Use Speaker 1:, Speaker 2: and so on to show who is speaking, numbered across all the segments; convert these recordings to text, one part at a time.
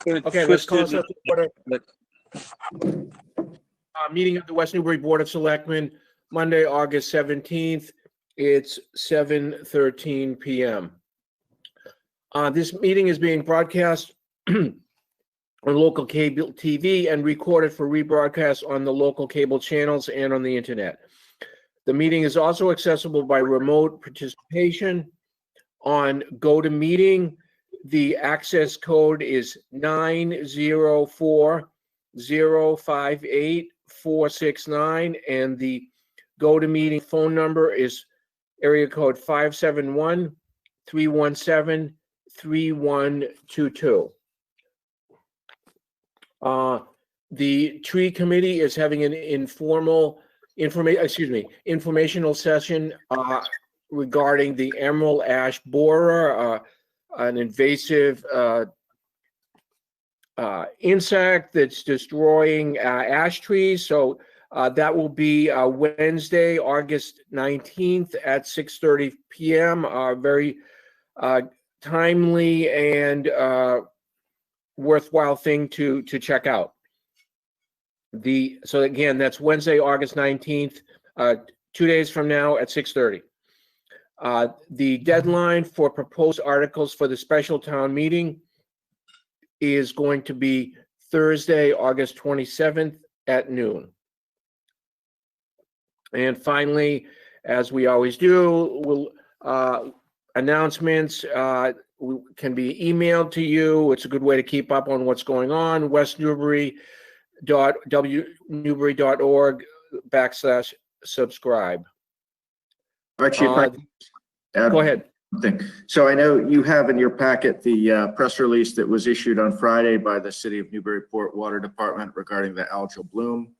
Speaker 1: Okay, let's call this up to order. Meeting of the West Newbury Board of Selectmen, Monday, August 17th. It's 7:13 p.m. This meeting is being broadcast on local cable TV and recorded for rebroadcast on the local cable channels and on the internet. The meeting is also accessible by remote participation on GoToMeeting. The access code is 904-058-469, and the GoToMeeting phone number is area code 571-317-3122. The tree committee is having an informational session regarding the emerald ash borer, an invasive insect that's destroying ash trees. So that will be Wednesday, August 19th at 6:30 p.m. Very timely and worthwhile thing to check out. So again, that's Wednesday, August 19th, 2 days from now at 6:30. The deadline for proposed articles for the special town meeting is going to be Thursday, August 27th at noon. And finally, as we always do, announcements can be emailed to you. It's a good way to keep up on what's going on. westnewbury.org/subscribe.
Speaker 2: Actually,
Speaker 1: go ahead.
Speaker 2: So I know you have in your packet the press release that was issued on Friday by the City of Newburyport Water Department regarding the algal bloom.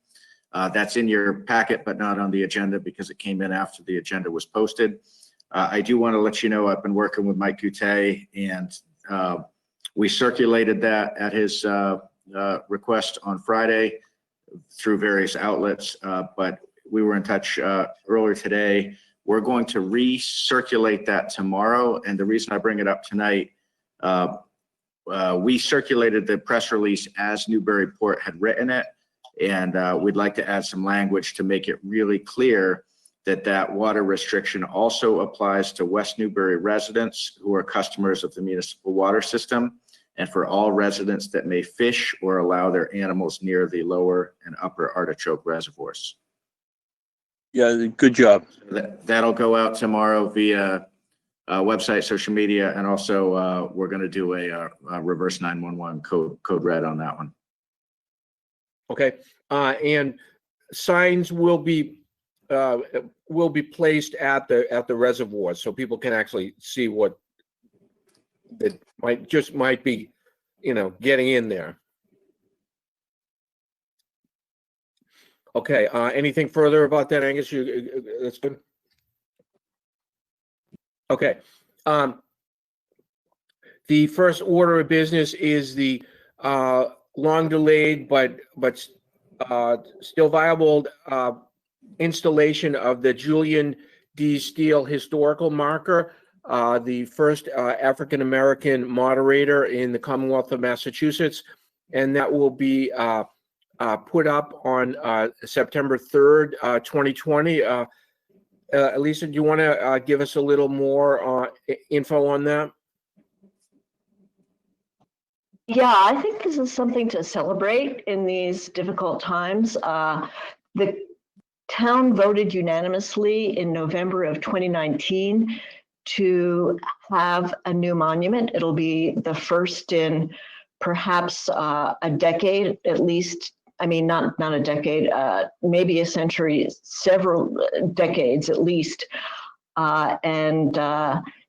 Speaker 2: That's in your packet, but not on the agenda because it came in after the agenda was posted. I do want to let you know I've been working with Mike Goutet, and we circulated that at his request on Friday through various outlets, but we were in touch earlier today. We're going to recirculate that tomorrow, and the reason I bring it up tonight, we circulated the press release as Newburyport had written it, and we'd like to add some language to make it really clear that that water restriction also applies to West Newbury residents who are customers of the municipal water system, and for all residents that may fish or allow their animals near the lower and upper Artichoke reservoirs.
Speaker 3: Yeah, good job.
Speaker 2: That'll go out tomorrow via website, social media, and also we're going to do a reverse 911 code red on that one.
Speaker 1: Okay, and signs will be placed at the reservoir, so people can actually see what it might be, getting in there. Okay, anything further about that, Angus? That's good. Okay. The first order of business is the long delayed but still viable installation of the Julian D. Steele historical marker, the first African American moderator in the Commonwealth of Massachusetts, and that will be put up on September 3rd, 2020. Elisa, do you want to give us a little more info on that?
Speaker 4: Yeah, I think this is something to celebrate in these difficult times. The town voted unanimously in November of 2019 to have a new monument. It'll be the first in perhaps a decade, at least. I mean, not a decade, maybe a century, several decades at least. And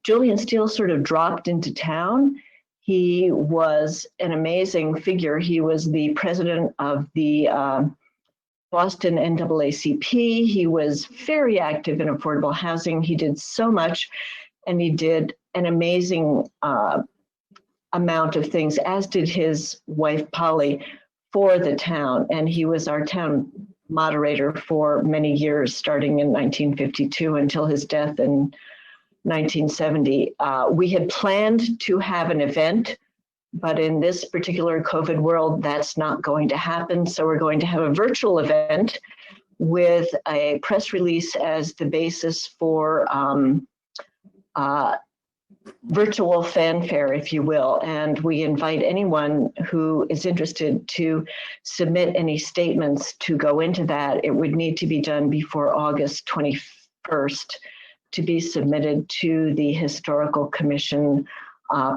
Speaker 4: Julian Steele sort of dropped into town. He was an amazing figure. He was the president of the Boston NAACP. He was very active in affordable housing. He did so much, and he did an amazing amount of things, as did his wife, Polly, for the town. And he was our town moderator for many years, starting in 1952 until his death in 1970. We had planned to have an event But in this particular COVID world, that's not going to happen. So we're going to have a virtual event with a press release as the basis for virtual fanfare, if you will. And we invite anyone who is interested to submit any statements to go into that. It would need to be done before August 21st to be submitted to the Historical Commission,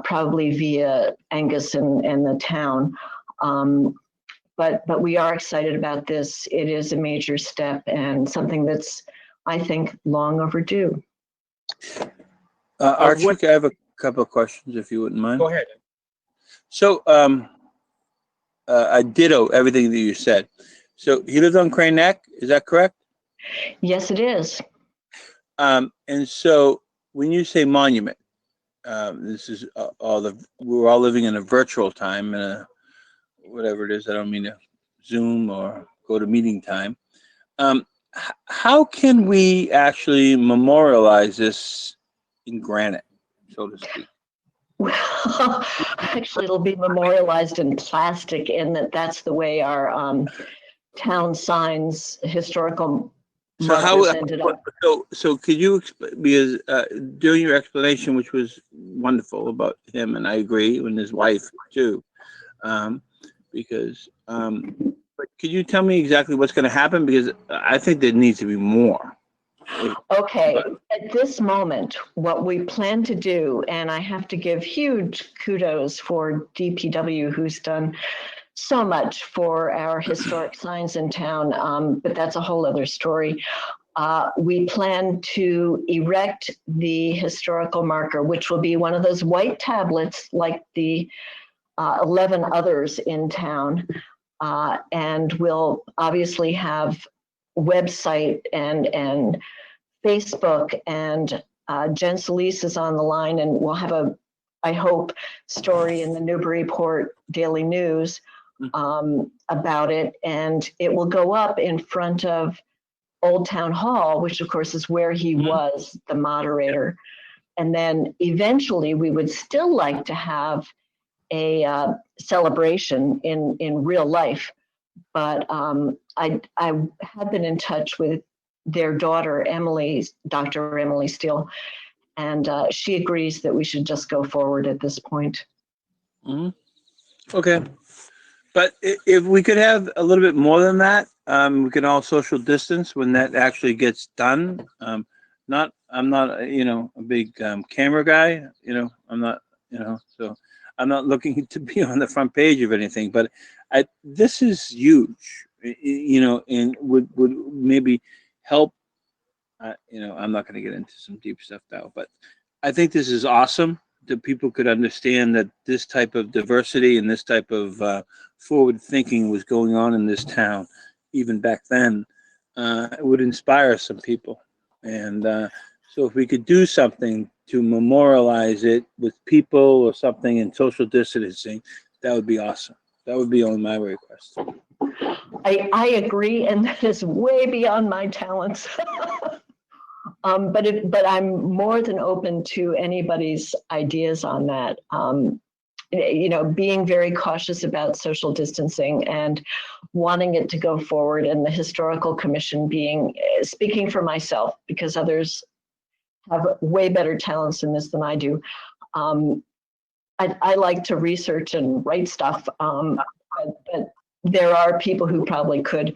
Speaker 4: probably via Angus and the town. But we are excited about this. It is a major step and something that's, I think, long overdue.
Speaker 3: Archie, I have a couple of questions, if you wouldn't mind.
Speaker 1: Go ahead.
Speaker 3: So, I ditto everything that you said. So he lives on Crane Neck, is that correct?
Speaker 4: Yes, it is.
Speaker 3: And so when you say monument, this is we're all living in a virtual time and a whatever it is. I don't mean to Zoom or go to meeting time. How can we actually memorialize this in granite, so to speak?
Speaker 4: Well, actually, it'll be memorialized in plastic in that's the way our town signs historical markers ended up.
Speaker 3: So could you, because during your explanation, which was wonderful about him, and I agree, and his wife too, but could you tell me exactly what's going to happen? Because I think there needs to be more.
Speaker 4: Okay, at this moment, what we plan to do, and I have to give huge kudos for DPW, who's done so much for our historic signs in town, but that's a whole other story. We plan to erect the historical marker, which will be one of those white tablets like the 11 others in town, and we'll obviously have website and Facebook, and Jen Solis is on the line, and we'll have I hope, story in the Newburyport Daily News about it, and it will go up in front of Old Town Hall, which of course is where he was the moderator. And then eventually we would still like to have a celebration in real life, but I have been in touch with their daughter, Dr. Emily Steele, and she agrees that we should just go forward at this point.
Speaker 3: Okay. But if we could have a little bit more than that, we can all social distance when that actually gets done. I'm not, a big camera guy, I'm not, so I'm not looking to be on the front page of anything, but this is huge, and would maybe help. I'm not going to get into some deep stuff now, but I think this is awesome that people could understand that this type of diversity and this type of forward thinking was going on in this town, even back then. It would inspire some people. And so if we could do something to memorialize it with people or something in social distancing, that would be awesome. That would be on my request.
Speaker 4: I agree, and that is way beyond my talents. But I'm more than open to anybody's ideas on that. Being very cautious about social distancing and wanting it to go forward, and the Historical Commission speaking for myself, because others have way better talents in this than I do. I like to research and write stuff, but there are people who probably could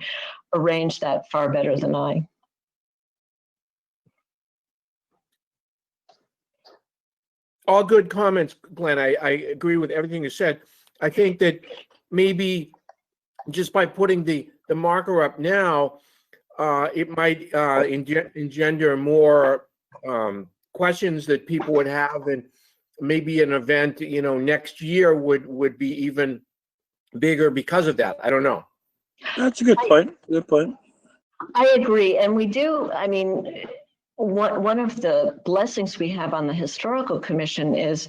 Speaker 4: arrange that far better than I.
Speaker 1: All good comments, Glenn. I agree with everything you said. I think that maybe just by putting the marker up now, it might engender more questions that people would have, and maybe an event, next year would be even bigger because of that. I don't know.
Speaker 3: That's a good point. Good point.
Speaker 4: I agree, and we do. I mean, one of the blessings we have on the Historical Commission is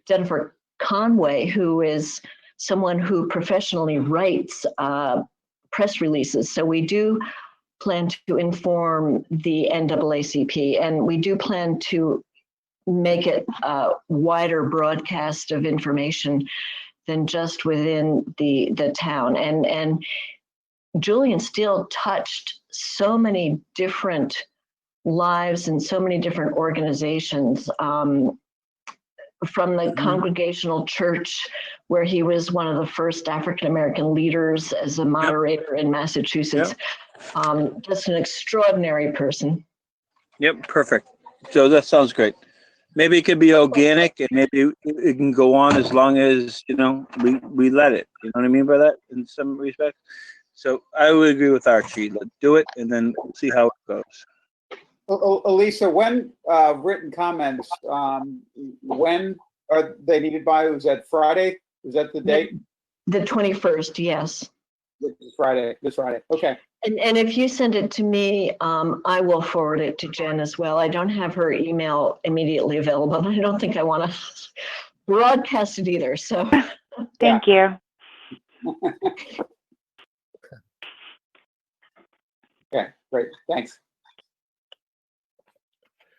Speaker 4: Jennifer Conway, who is someone who professionally writes press releases. So we do plan to inform the NAACP, and we do plan to make it a wider broadcast of information than just within the town. And Julian Steele touched so many different lives and so many different organizations, from the Congregational Church, where he was one of the first African-American leaders as a moderator in Massachusetts. Just an extraordinary person.
Speaker 3: Yep, perfect. So that sounds great. Maybe it could be organic, and maybe it can go on as long as, you know, we let it. You know what I mean by that in some respects? So I would agree with Archie. Let's do it and then see how it goes.
Speaker 5: Elisa, when written comments, when are they needed by? Was that Friday? Was that the date?
Speaker 4: The 21st, yes.
Speaker 5: This Friday. Okay.
Speaker 4: And if you send it to me, I will forward it to Jen as well. I don't have her email immediately available, and I don't think I want to broadcast it either. So
Speaker 6: Thank you.
Speaker 5: Okay, great. Thanks.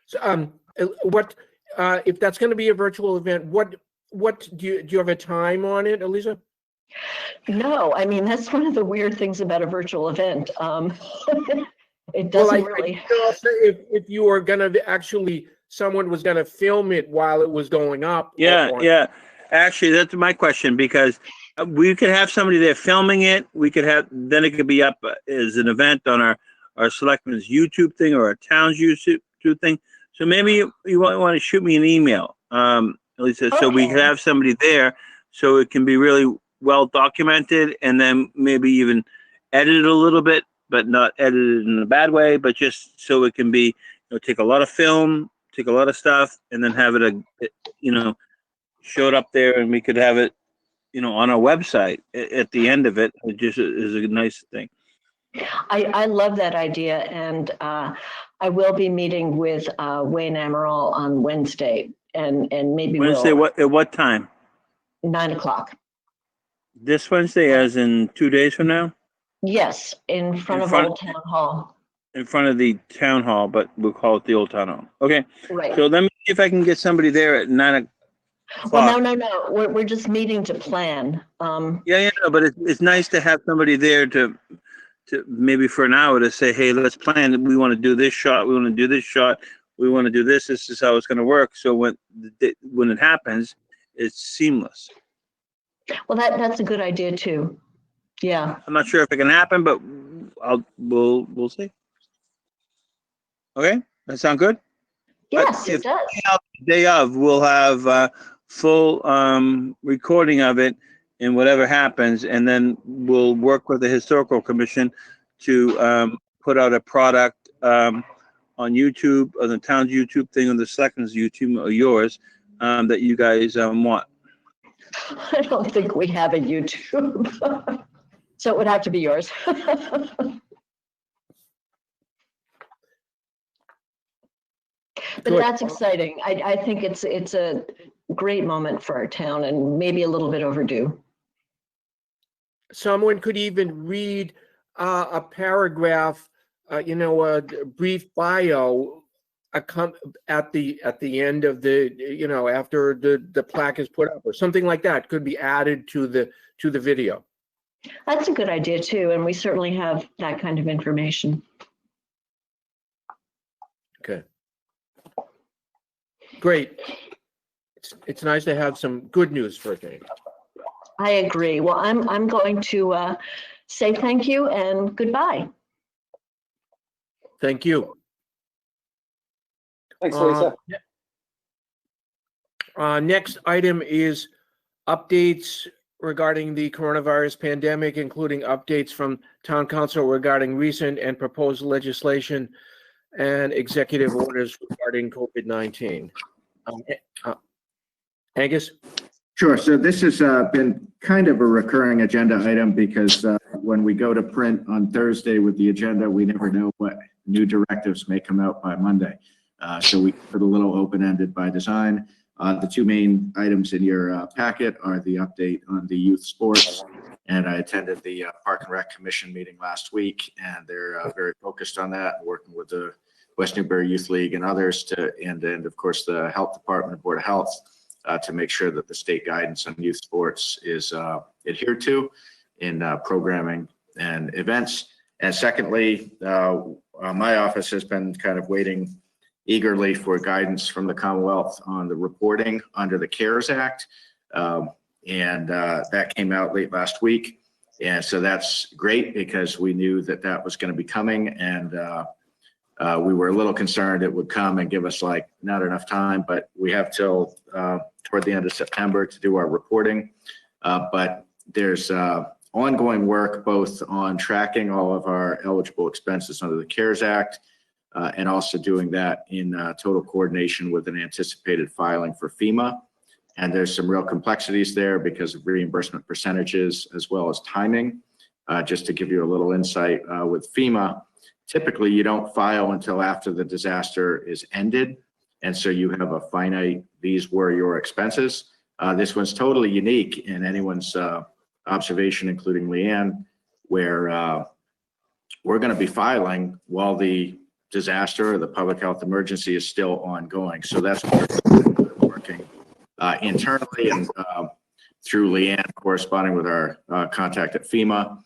Speaker 1: So, what if that's going to be a virtual event? What do you have a time on it, Elisa?
Speaker 4: no, I mean, that's one of the weird things about a virtual event. It doesn't really.
Speaker 1: If you were going to actually, someone was going to film it while it was going up.
Speaker 3: Yeah. Actually, that's my question, because we could have somebody there filming it. We could have, then it could be up as an event on our Selectmen's YouTube thing or our town's YouTube thing. So maybe you want to shoot me an email, Lisa, so we can have somebody there, so it can be really well documented, and then maybe even edited a little bit, but not edited in a bad way, but just so it can be, you know, take a lot of film, take a lot of stuff, and then have it, you know, showed up there, and we could have it, you know, on our website at the end of it. It just is a nice thing.
Speaker 4: I love that idea, and I will be meeting with Wayne Amaral on Wednesday, and maybe
Speaker 3: Wednesday, at what time?
Speaker 4: 9 o'clock.
Speaker 3: This Wednesday, as in 2 days from now?
Speaker 4: Yes, in front of Old Town Hall.
Speaker 3: In front of the town hall, but we'll call it the Old Town Hall. Okay.
Speaker 4: Right.
Speaker 3: So let me see if I can get somebody there at 9 o'clock.
Speaker 4: Well, no. We're just meeting to plan.
Speaker 3: Yeah, no, but it's nice to have somebody there to maybe for an hour to say, hey, let's plan. We want to do this shot. We want to do this shot. We want to do this. This is how it's going to work. So when it happens, it's seamless.
Speaker 4: Well, that's a good idea too. Yeah.
Speaker 3: I'm not sure if it can happen, but we'll see. Okay, that sound good?
Speaker 4: Yes,
Speaker 3: But
Speaker 4: it does.
Speaker 3: Day of, we'll have full recording of it and whatever happens, and then we'll work with the Historical Commission to put out a product on YouTube, or the town's YouTube thing, or the Selectmen's YouTube, or yours, that you guys want.
Speaker 4: I don't think we have a YouTube. So it would have to be yours. But
Speaker 1: Good.
Speaker 4: that's exciting. I think it's a great moment for our town, and maybe a little bit overdue.
Speaker 1: Someone could even read a paragraph, a brief bio at the end of the, after the plaque is put up, or something like that could be added to the video.
Speaker 4: That's a good idea too, and we certainly have that kind of information.
Speaker 1: Okay. Great. It's nice to have some good news for a change.
Speaker 4: I agree. Well, I'm going to say thank you and goodbye.
Speaker 1: Thank you.
Speaker 5: Thanks, Lisa.
Speaker 1: Next item is updates regarding the coronavirus pandemic, including updates from Town Council regarding recent and proposed legislation and executive orders regarding COVID-19. Angus?
Speaker 2: Sure. So this has been kind of a recurring agenda item because when we go to print on Thursday with the agenda, we never know what new directives may come out by Monday. So we put a little open-ended by design. The two main items in your packet are the update on the youth sports. And I attended the Park and Rec Commission meeting last week, and they're very focused on that, working with the West Newbury Youth League and others and of course the Health Department, Board of Health, to make sure that the state guidance on youth sports is adhered to in programming and events. And secondly, my office has been kind of waiting eagerly for guidance from the Commonwealth on the reporting under the CARES Act. And that came out late last week. And so that's great because we knew that that was going to be coming. And we were a little concerned it would come and give us like not enough time, but we have till toward the end of September to do our reporting. But there's ongoing work both on tracking all of our eligible expenses under the CARES Act and also doing that in total coordination with an anticipated filing for FEMA. And there's some real complexities there because of reimbursement percentages as well as timing. Just to give you a little insight with FEMA, typically you don't file until after the disaster is ended. And so you have a finite, these were your expenses. This one's totally unique in anyone's observation, including Leanne, where we're going to be filing while the disaster or the public health emergency is still ongoing. So that's working internally and through Leanne corresponding with our contact at FEMA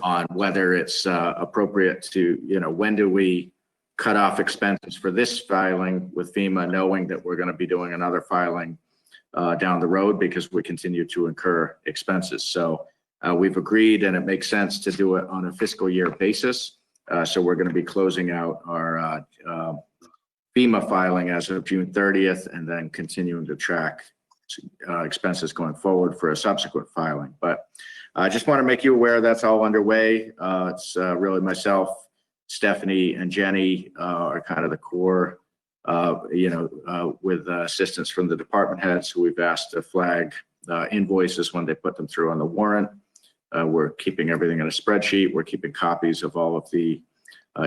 Speaker 2: on whether it's appropriate to, when do we cut off expenses for this filing with FEMA, knowing that we're going to be doing another filing down the road because we continue to incur expenses. So we've agreed, and it makes sense to do it on a fiscal year basis. So we're going to be closing out our FEMA filing as of June 30th and then continuing to track expenses going forward for a subsequent filing. But I just want to make you aware that's all underway. It's really myself, Stephanie, and Jenny are kind of the core, with assistance from the department heads who we've asked to flag invoices when they put them through on the warrant. We're keeping everything in a spreadsheet. We're keeping copies of all of the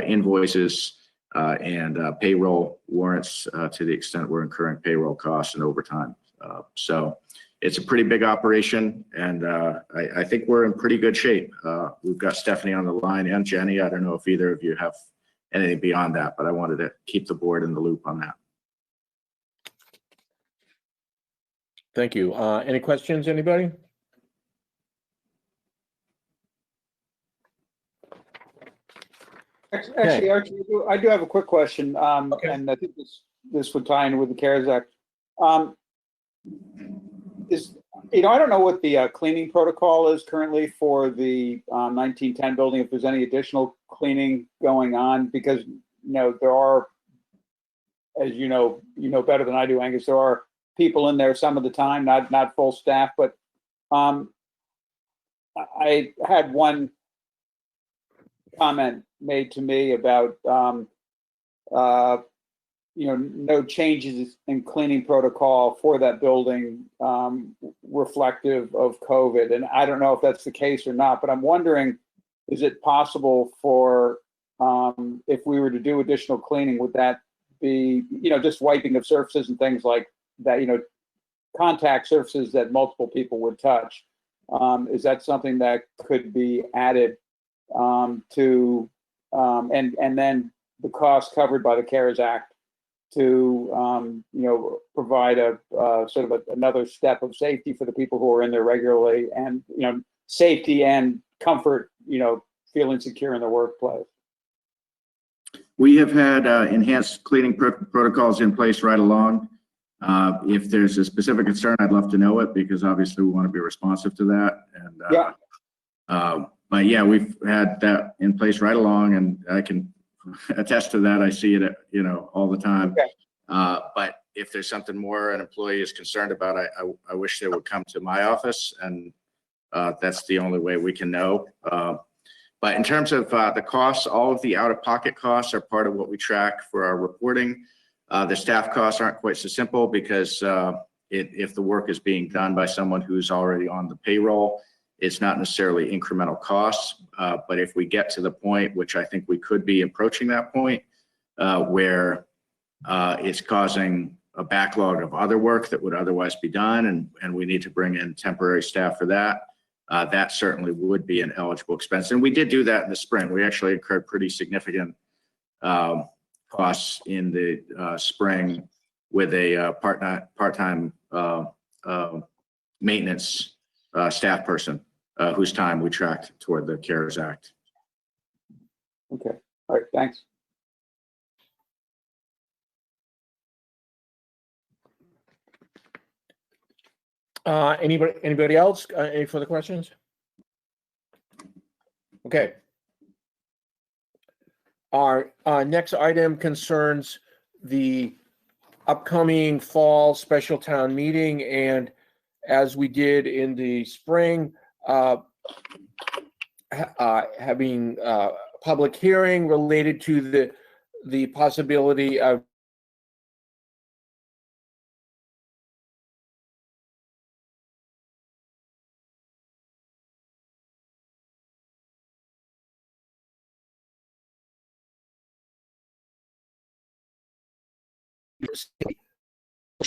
Speaker 2: invoices and payroll warrants to the extent we're incurring payroll costs and overtime. So it's a pretty big operation, and I think we're in pretty good shape. We've got Stephanie on the line and Jenny. I don't know if either of you have anything beyond that, but I wanted to keep the board in the loop on that.
Speaker 1: Thank you. Any questions, anybody?
Speaker 5: Actually, Archie, I do have a quick question,
Speaker 1: Okay.
Speaker 5: and I think this would tie in with the CARES Act. I don't know what the cleaning protocol is currently for the 1910 building, if there's any additional cleaning going on, because, there are, as you know better than I do, Angus, there are people in there some of the time, not full staff, but I had one comment made to me about no changes in cleaning protocol for that building reflective of COVID. And I don't know if that's the case or not, but I'm wondering, is it possible for, if we were to do additional cleaning, would that be, just wiping of surfaces and things like that, contact surfaces that multiple people would touch? Is that something that could be added to, and then the cost covered by the CARES Act to, provide a sort of another step of safety for the people who are in there regularly, and, safety and comfort, feeling secure in the workplace?
Speaker 2: We have had enhanced cleaning protocols in place right along. If there's a specific concern, I'd love to know it, because obviously we want to be responsive to that. And
Speaker 5: Yeah.
Speaker 2: But yeah, we've had that in place right along, and I can attest to that. I see it, all the time.
Speaker 5: Okay.
Speaker 2: But if there's something more an employee is concerned about, I wish they would come to my office, and that's the only way we can know. But in terms of the costs, all of the out-of-pocket costs are part of what we track for our reporting. The staff costs aren't quite so simple, because if the work is being done by someone who's already on the payroll, it's not necessarily incremental costs. But if we get to the point, which I think we could be approaching that point, where it's causing a backlog of other work that would otherwise be done, and we need to bring in temporary staff for that, that certainly would be an eligible expense. And we did do that in the spring. We actually incurred pretty significant costs in the spring with a part-time maintenance staff person whose time we tracked toward the CARES Act.
Speaker 5: Okay, all right, thanks.
Speaker 1: Anybody else? Any further questions? Okay. Our next item concerns the upcoming fall special town meeting, and as we did in the spring, having a public hearing related to the possibility of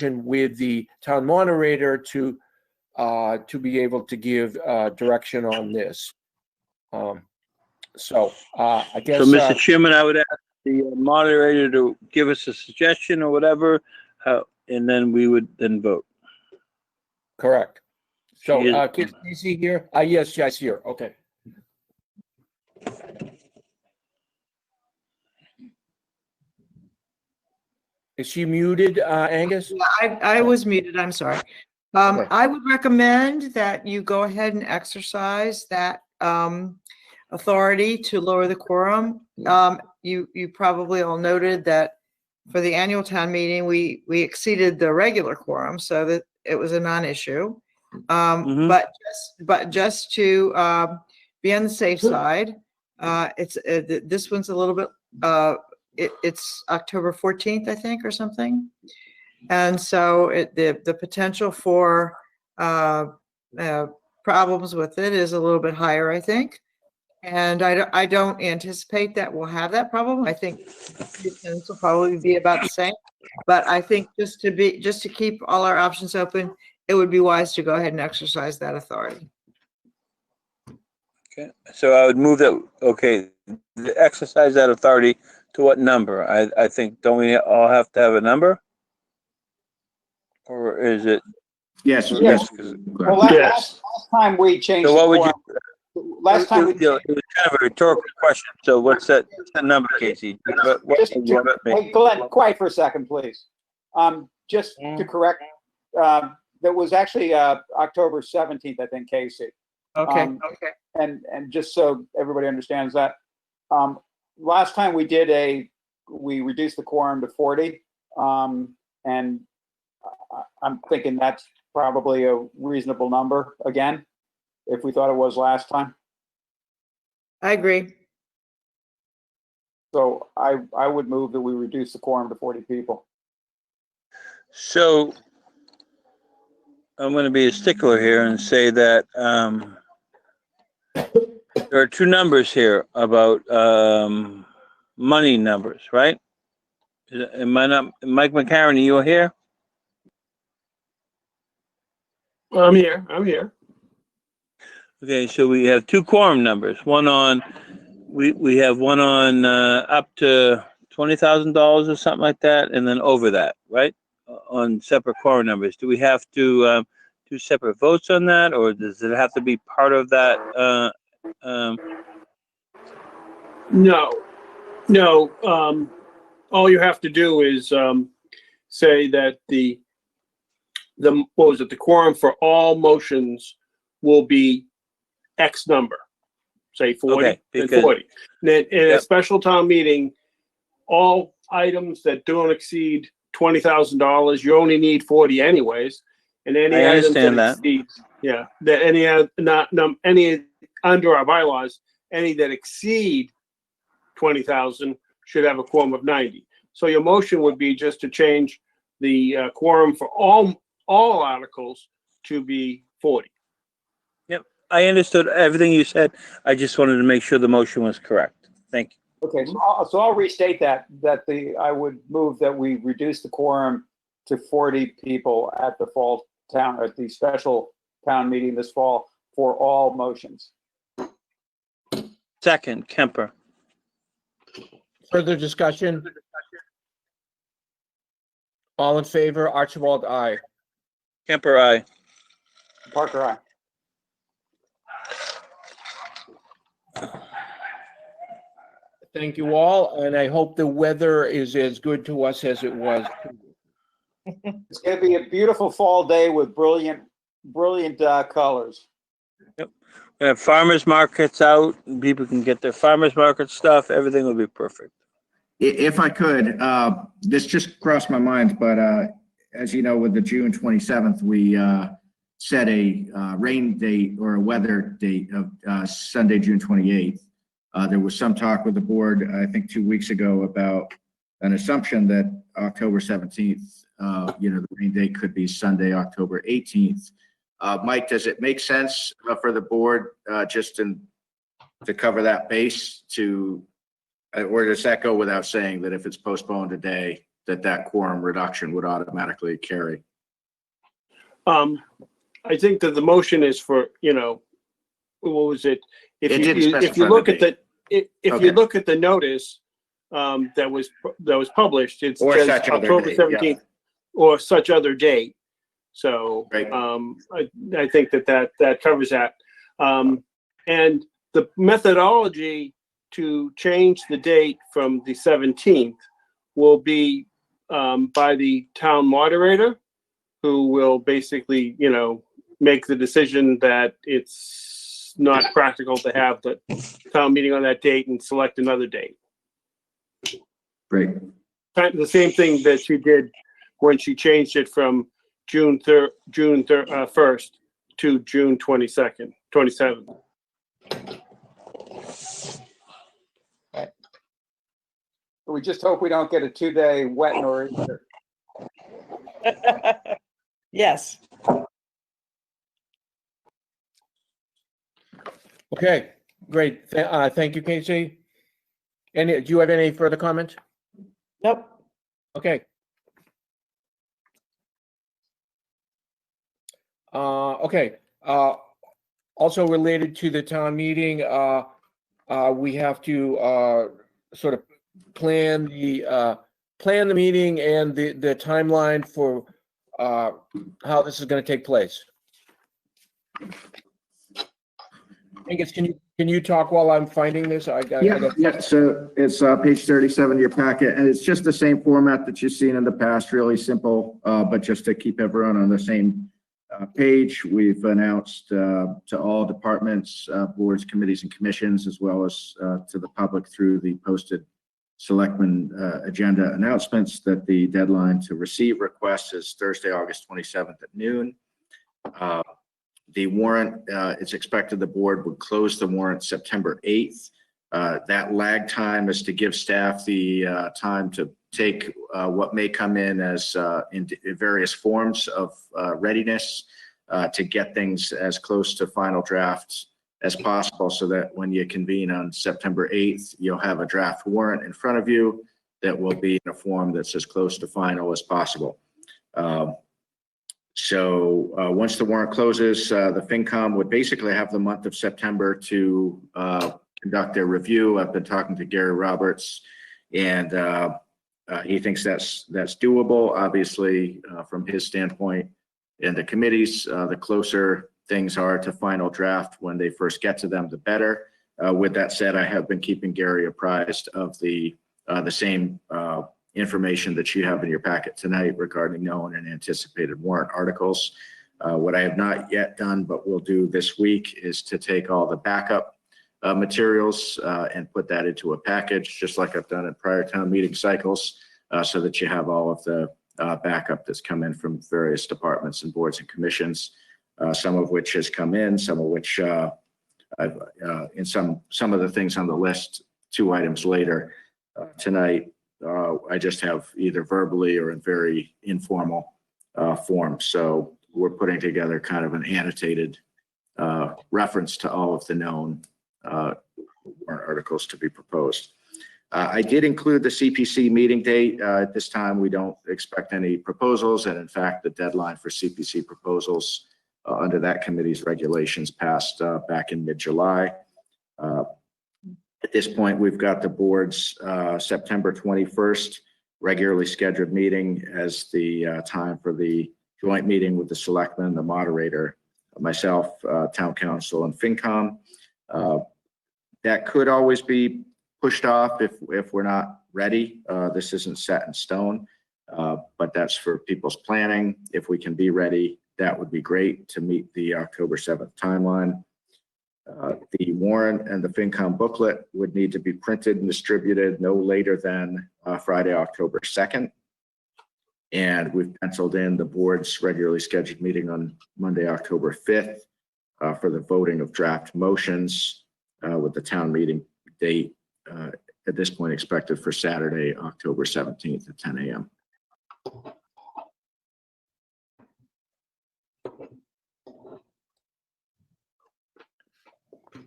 Speaker 1: with the town moderator to be able to give direction on this. I guess.
Speaker 3: So, Mr. Chairman, I would ask the moderator to give us a suggestion or whatever, and then we would then vote.
Speaker 1: Correct. So,
Speaker 3: She is-
Speaker 1: Casey here? Yes, she's here. Okay. Is she muted, Angus?
Speaker 6: Yeah, I was muted, I'm sorry.
Speaker 1: Okay.
Speaker 6: I would recommend that you go ahead and exercise that authority to lower the quorum. You probably all noted that for the annual town meeting, we exceeded the regular quorum, so that it was a non-issue. But just to be on the safe side, this one's a little bit, it's October 14th, I think, or something. And so the potential for problems with it is a little bit higher, I think. And I don't anticipate that we'll have that problem. I think this will probably be about the same. But I think just to keep all our options open, it would be wise to go ahead and exercise that authority.
Speaker 3: Okay, so I would move that, okay, exercise that authority to what number? I think, don't we all have to have a number? Or is it?
Speaker 2: Yes,
Speaker 5: Yeah.
Speaker 2: yes.
Speaker 5: Well, last time we changed.
Speaker 3: So what
Speaker 5: the
Speaker 3: would you?
Speaker 5: quorum- Last time
Speaker 3: It was kind of a rhetorical question, so what's that number, Casey?
Speaker 5: Hey, Glenn, quiet for a second, please. Just to correct, that was actually October 17th, I think, Casey.
Speaker 6: Okay,
Speaker 5: Okay. And just so everybody understands that, last time we reduced the quorum to 40. And I'm thinking that's probably a reasonable number again, if we thought it was last time.
Speaker 6: I agree.
Speaker 5: So I would move that we reduce the quorum to 40 people.
Speaker 3: So I'm going to be a stickler here and say that there are two numbers here about money numbers, right? Am I not, Mike McCarron, are you here?
Speaker 7: I'm here.
Speaker 3: Okay, so we have two quorum numbers. One on, we have one on up to $20,000 or something like that, and then over that, right? On separate quorum numbers. Do we have to do separate votes on that, or does it have to be part of that?
Speaker 7: No. All you have to do is say that the quorum for all motions will be X number, say 40
Speaker 3: Okay,
Speaker 7: and
Speaker 3: because-
Speaker 7: 40. Then in a
Speaker 3: Yep.
Speaker 7: special town meeting, all items that don't exceed $20,000, you only need 40 anyways. And any
Speaker 3: I
Speaker 7: items
Speaker 3: understand that.
Speaker 7: exceeds, that any under our bylaws, any that exceed 20,000 should have a quorum of 90. So your motion would be just to change the quorum for all articles to be 40.
Speaker 3: I understood everything you said. I just wanted to make sure the motion was correct. Thank you.
Speaker 5: Okay, so I'll restate that I would move that we reduce the quorum to 40 people at the special town meeting this fall for all motions.
Speaker 3: Second, Kemper.
Speaker 1: Further discussion? All in favor, Archibald, aye.
Speaker 3: Kemper, aye.
Speaker 5: Parker, aye.
Speaker 1: Thank you all, and I hope the weather is as good to us as it was.
Speaker 5: It's gonna be a beautiful fall day with brilliant colors.
Speaker 3: We have farmers markets out, and people can get their farmers market stuff. Everything will be perfect.
Speaker 2: If I could, this just crossed my mind, but as you know, with the June 27th, we set a rain date or a weather date of Sunday, June 28th. There was some talk with the board, I think 2 weeks ago, about an assumption that October 17th, the rain date could be Sunday, October 18th. Mike, does it make sense for the board just to cover that base or does that go without saying that if it's postponed a day, that quorum reduction would automatically carry?
Speaker 7: I think that the motion is for, what was it?
Speaker 2: It didn't
Speaker 7: If
Speaker 2: specify
Speaker 7: you look
Speaker 2: the
Speaker 7: at the, if
Speaker 2: Okay.
Speaker 7: you look at the notice that was published, it
Speaker 2: Or
Speaker 7: says
Speaker 2: such other
Speaker 7: October
Speaker 2: date, yeah.
Speaker 7: 17th or such other date. So
Speaker 2: Right.
Speaker 7: I think that covers that. And the methodology to change the date from the 17th will be by the town moderator, who will basically, make the decision that it's not practical to have the town meeting on that date and select another date.
Speaker 2: Great.
Speaker 7: Kind of the same thing that she did when she changed it from June 1st to June 27th.
Speaker 5: We just hope we don't get a 2-day wet nor'easter.
Speaker 6: Yes.
Speaker 1: Okay, great. Thank you, Casey. Do you have any further comments?
Speaker 6: Nope.
Speaker 1: Okay. Okay. Also related to the town meeting, we have to sort of plan the meeting and the timeline for how this is going to take place. Angus, can you talk while I'm finding this?
Speaker 2: Yeah. So it's page 37 of your packet, and it's just the same format that you've seen in the past, really simple, but just to keep everyone on the same page, we've announced to all departments, boards, committees, and commissions, as well as to the public through the posted Selectmen agenda announcements, that the deadline to receive requests is Thursday, August 27th at noon. The warrant, it's expected the board would close the warrant September 8th. That lag time is to give staff the time to take what may come in as in various forms of readiness to get things as close to final drafts as possible, so that when you convene on September 8th, you'll have a draft warrant in front of you that will be in a form that's as close to final as possible. So once the warrant closes, the FinCom would basically have the month of September to conduct their review. I've been talking to Gary Roberts, and he thinks that's doable. Obviously, from his standpoint and the committees, the closer things are to final draft when they first get to them, the better. With that said, I have been keeping Gary apprised of the same information that you have in your packet tonight regarding known and anticipated warrant articles. What I have not yet done, but will do this week, is to take all the backup materials and put that into a package, just like I've done in prior town meeting cycles, so that you have all of the backup that's come in from various departments and boards and commissions, some of which has come in, some of which I've in some of the things on the list 2 items later tonight, I just have either verbally or in very informal form. So we're putting together kind of an annotated reference to all of the known warrant articles to be proposed. I did include the CPC meeting date. At this time, we don't expect any proposals, and in fact, the deadline for CPC proposals under that committee's regulations passed back in mid-July. At this point, we've got the board's September 21st regularly scheduled meeting as the time for the joint meeting with the selectmen, the moderator, myself, town council, and FinCom. That could always be pushed off if we're not ready. This isn't set in stone, but that's for people's planning. If we can be ready, that would be great to meet the October 7th timeline. The warrant and the FinCom booklet would need to be printed and distributed no later than Friday, October 2nd. And we've penciled in the board's regularly scheduled meeting on Monday, October 5th for the voting of draft motions with the town meeting date at this point expected for Saturday, October 17th at 10 a.m.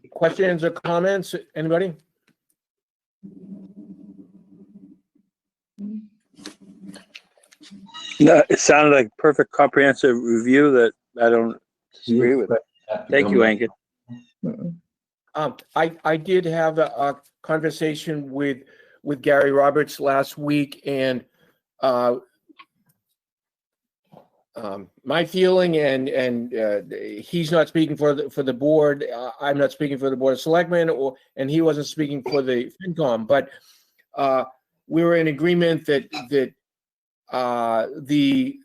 Speaker 1: Questions or comments? Anybody?
Speaker 3: No, it sounded like perfect comprehensive review that I don't disagree with. Thank you, Angus.
Speaker 1: I did have a conversation with Gary Roberts last week, and my feeling, and he's not speaking for the board. I'm not speaking for the Board of Selectmen, and he wasn't speaking for the FinCom. But we were in agreement that the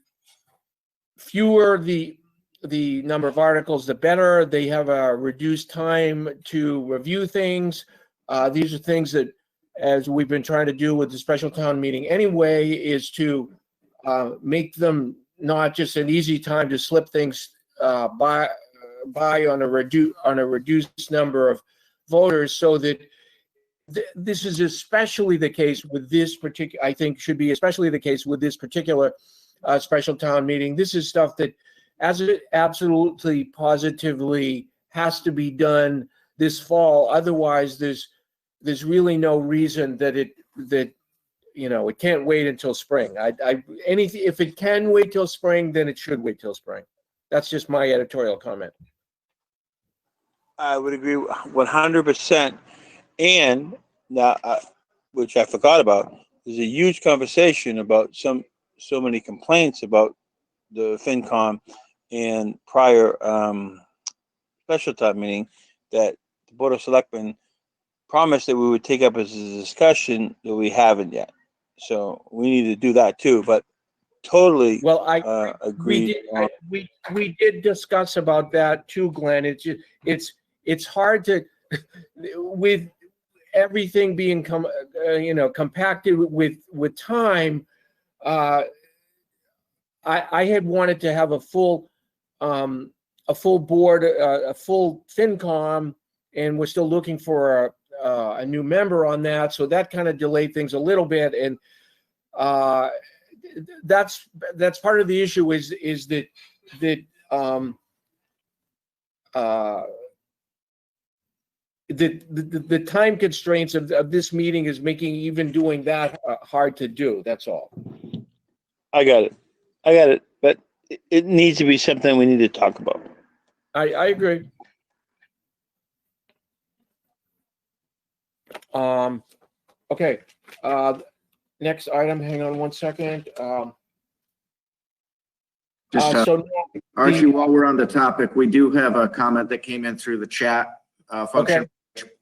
Speaker 1: fewer the number of articles, the better. They have a reduced time to review things. These are things that, as we've been trying to do with the special town meeting anyway, is to make them not just an easy time to slip things by on a reduced number of voters, so that this is especially the case with this particular, I think should be especially the case with this particular special town meeting. This is stuff that, as it absolutely positively has to be done this fall. Otherwise, there's really no reason that it can't wait until spring. Anything, if it can wait till spring, then it should wait till spring. That's just my editorial comment.
Speaker 3: I would agree 100%. And now, which I forgot about, there's a huge conversation about so many complaints about the FinCom and prior special town meeting that the Board of Selectmen promised that we would take up as a discussion that we haven't yet. So we need to do that too. But totally,
Speaker 1: Well,
Speaker 3: agree.
Speaker 1: We did discuss about that too, Glenn. It's hard to with everything being compacted with time. I had wanted to have a full board, a full FinCom, and we're still looking for a new member on that. So that kind of delayed things a little bit, and that's part of the issue is that the time constraints of this meeting is making even doing that hard to do. That's all.
Speaker 3: I got it. But it needs to be something we need to talk about.
Speaker 1: I agree. Okay. Next item. Hang on one second.
Speaker 2: Archie, while we're on the topic, we do have a comment that came in through the chat function. Okay.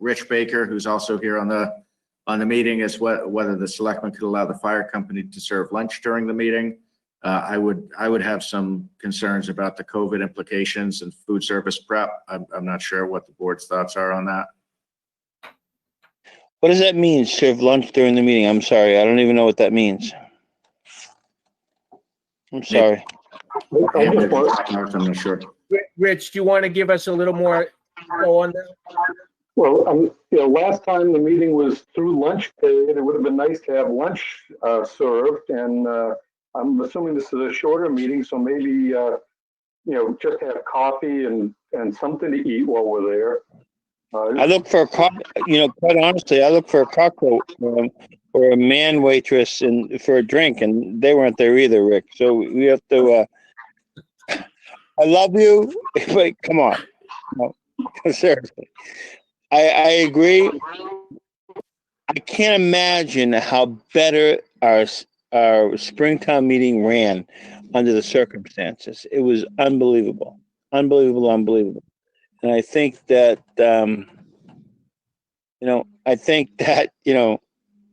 Speaker 2: Rich Baker, who's also here on the meeting, is whether the selectmen could allow the fire company to serve lunch during the meeting. I would have some concerns about the COVID implications and food service prep. I'm not sure what the board's thoughts are on that.
Speaker 3: What does that mean, serve lunch during the meeting? I'm sorry, I don't even know what that means. I'm sorry.
Speaker 2: I'm not sure.
Speaker 1: Rich, do you want to give us a little more on that?
Speaker 8: Well, last time the meeting was through lunch period, it would have been nice to have lunch served, and I'm assuming this is a shorter meeting, so maybe just have coffee and something to eat while we're there.
Speaker 3: I look for quite honestly, I look for a cocktail or a man waitress and for a drink, and they weren't there either, Rick. So we have to. I love you, but come on, no, seriously. I agree. I can't imagine how better our our Springtown meeting ran under the circumstances. It was unbelievable, unbelievable. And I think that,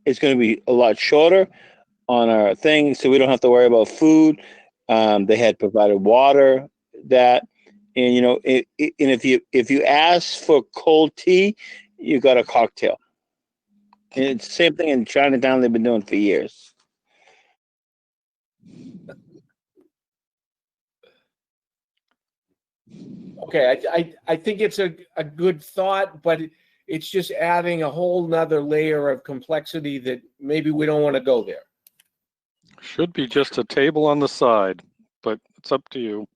Speaker 3: it's going to be a lot shorter on our thing, so we don't have to worry about food. They had provided water, and if you ask for cold tea, you got a cocktail. And it's the same thing in Chinatown. They've been doing for years.
Speaker 1: Okay, I think it's a good thought, but it's just adding a whole nother layer of complexity that maybe we don't want to go there.
Speaker 9: Should be just a table on the side, but it's up to you.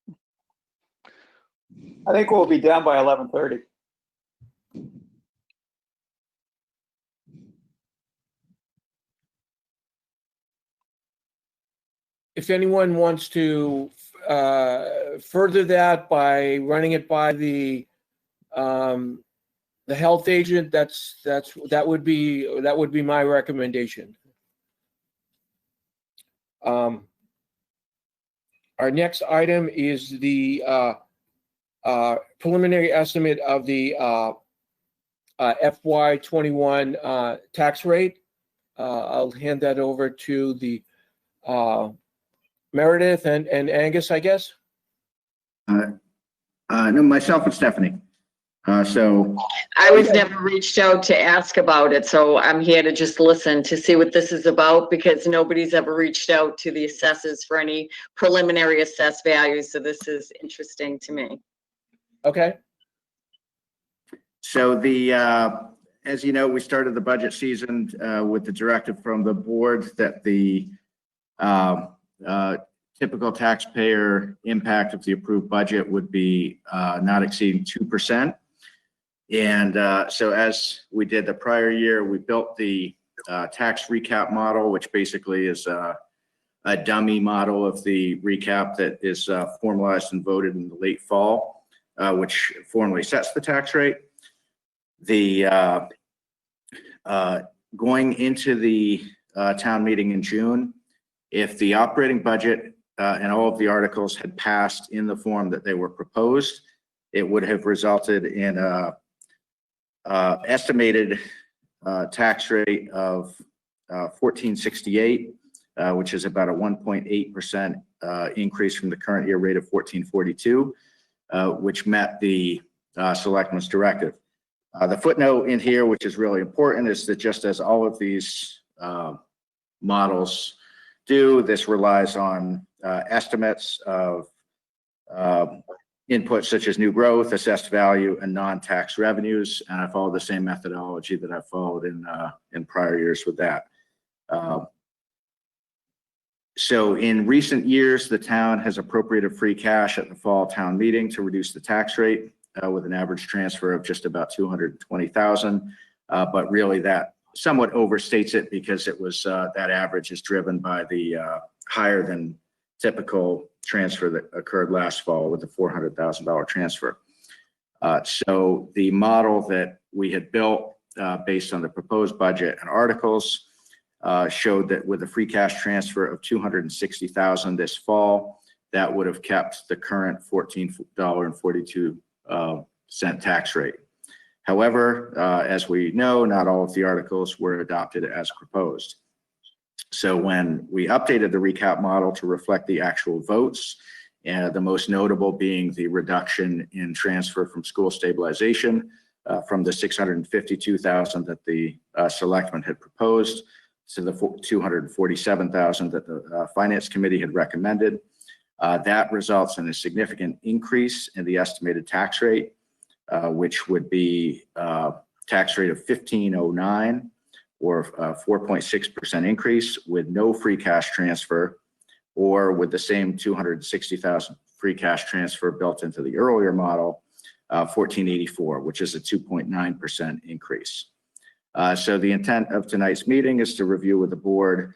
Speaker 5: I think we'll be done by 11:30.
Speaker 1: If anyone wants to further that by running it by the health agent, that would be my recommendation. Our next item is the preliminary estimate of the FY21 tax rate. I'll hand that over to the Meredith and Angus, I guess.
Speaker 2: No, myself and Stephanie. So
Speaker 10: I was never reached out to ask about it, so I'm here to just listen to see what this is about, because nobody's ever reached out to the assessors for any preliminary assessed values, so this is interesting to me.
Speaker 1: Okay.
Speaker 2: So as you know, we started the budget season with the directive from the board that the typical taxpayer impact of the approved budget would be not exceeding 2%. And so as we did the prior year, we built the tax recap model, which basically is a dummy model of the recap that is formalized and voted in the late fall, which formally sets the tax rate. Going into the town meeting in June, if the operating budget and all of the articles had passed in the form that they were proposed, it would have resulted in a estimated tax rate of 1468, which is about a 1.8% increase from the current year rate of 1442, which met the Selectmen's directive. The footnote in here, which is really important, is that just as all of these models do, this relies on estimates of inputs such as new growth, assessed value, and non-tax revenues. And I follow the same methodology that I followed in prior years with that. So in recent years, the town has appropriated free cash at the fall town meeting to reduce the tax rate with an average transfer of just about 220,000. But really that somewhat overstates it, because it was that average is driven by the higher than typical transfer that occurred last fall with the $400,000 transfer. So the model that we had built based on the proposed budget and articles showed that with a free cash transfer of $260,000 this fall, that would have kept the current $14.42 tax rate. However, as we know, not all of the articles were adopted as proposed. So when we updated the recap model to reflect the actual votes, and the most notable being the reduction in transfer from school stabilization from the $652,000 that the selectmen had proposed to the $247,000 that the finance committee had recommended. That results in a significant increase in the estimated tax rate, which would be a tax rate of 1509, or a 4.6% increase with no free cash transfer, or with the same 260,000 free cash transfer built into the earlier model, 1484, which is a 2.9% increase. So the intent of tonight's meeting is to review with the board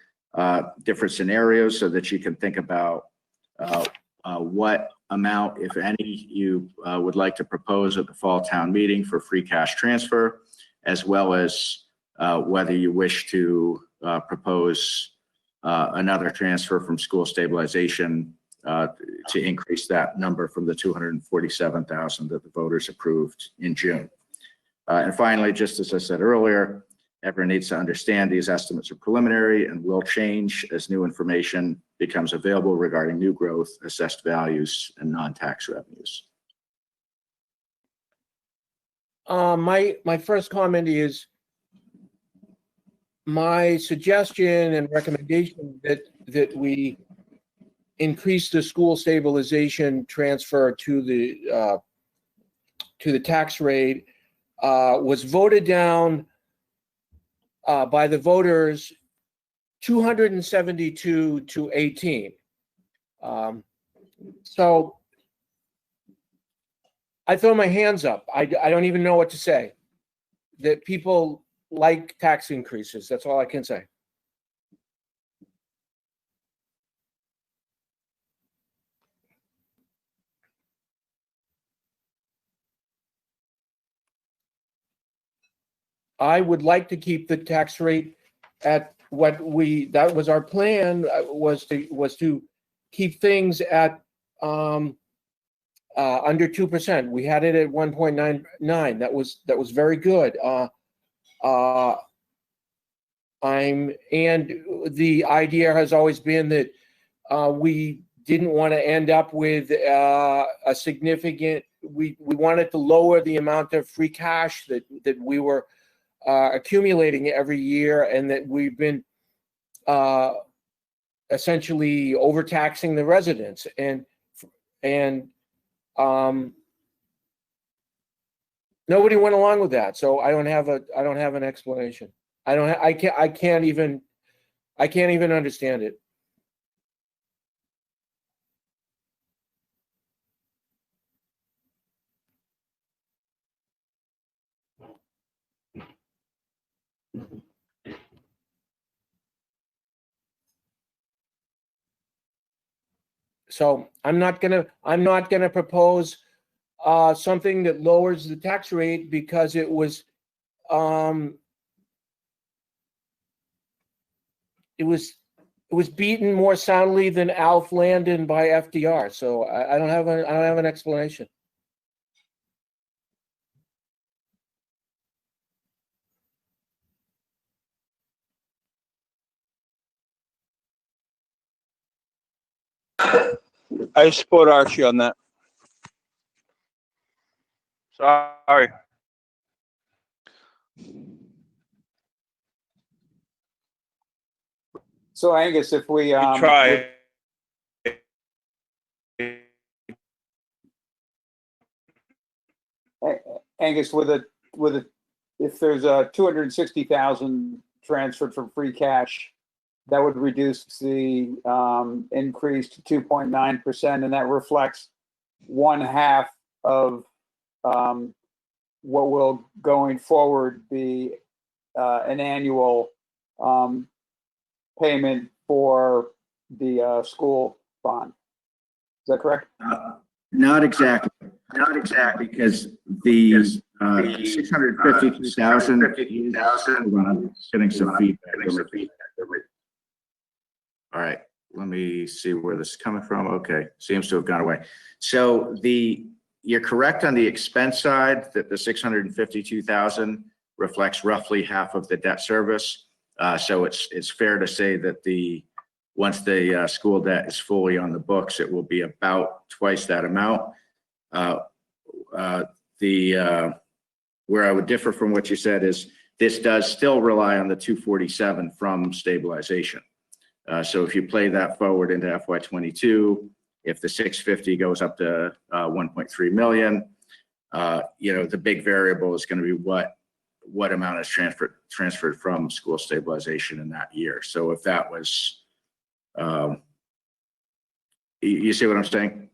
Speaker 2: different scenarios so that you can think about what amount, if any, you would like to propose at the fall town meeting for free cash transfer, as well as whether you wish to propose another transfer from school stabilization to increase that number from the 247,000 that the voters approved in June. And finally, just as I said earlier, everyone needs to understand these estimates are preliminary and will change as new information becomes available regarding new growth, assessed values, and non-tax revenues.
Speaker 1: My first comment is my suggestion and recommendation that we increase the school stabilization transfer to the tax rate was voted down by the voters 272 to 18. So I throw my hands up. I don't even know what to say. That people like tax increases. That's all I can say. I would like to keep the tax rate at what that was our plan, was to keep things at under 2%. We had it at 1.99. That was very good. And the idea has always been that we didn't want to end up with a significant. We wanted to lower the amount of free cash that we were accumulating every year, and that we've been essentially overtaxing the residents, and nobody went along with that. So I don't have an explanation. I can't even understand it. So I'm not gonna propose something that lowers the tax rate because it was beaten more soundly than Alf Landon by FDR. So I don't have an explanation.
Speaker 3: I support Archie on that. Sorry.
Speaker 5: So Angus, if we
Speaker 3: Try.
Speaker 5: Angus, if there's a 260,000 transferred from free cash, that would reduce the increase to 2.9%, and that reflects 1/2 of what will going forward be an annual payment for the school bond. Is that correct?
Speaker 2: Not exactly, because the 652,000. Hold on, I'm getting some feedback. All right, let me see where this is coming from. Okay, seems to have gone away. So you're correct on the expense side that the 652,000 reflects roughly half of the debt service. So it's fair to say that once the school debt is fully on the books, it will be about twice that amount. Where I would differ from what you said is this does still rely on the 247 from stabilization. So if you play that forward into FY22, if the 650 goes up to 1.3 million, the big variable is going to be what amount is transferred from school stabilization in that year. So if that was, you see what I'm saying?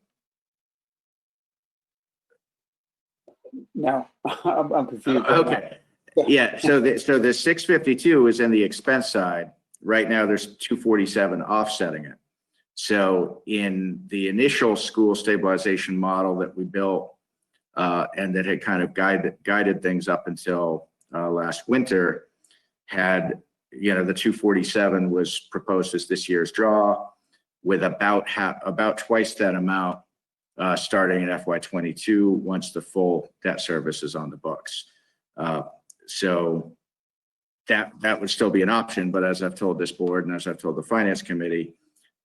Speaker 5: No, I'm confused.
Speaker 2: Okay. Yeah. So the 652 is in the expense side. Right now, there's 247 offsetting it. So in the initial school stabilization model that we built and that had kind of guided things up until last winter, had the 247 was proposed as this year's draw, with about twice that amount starting in FY22 once the full debt service is on the books. So that would still be an option, but as I've told this board and as I've told the finance committee,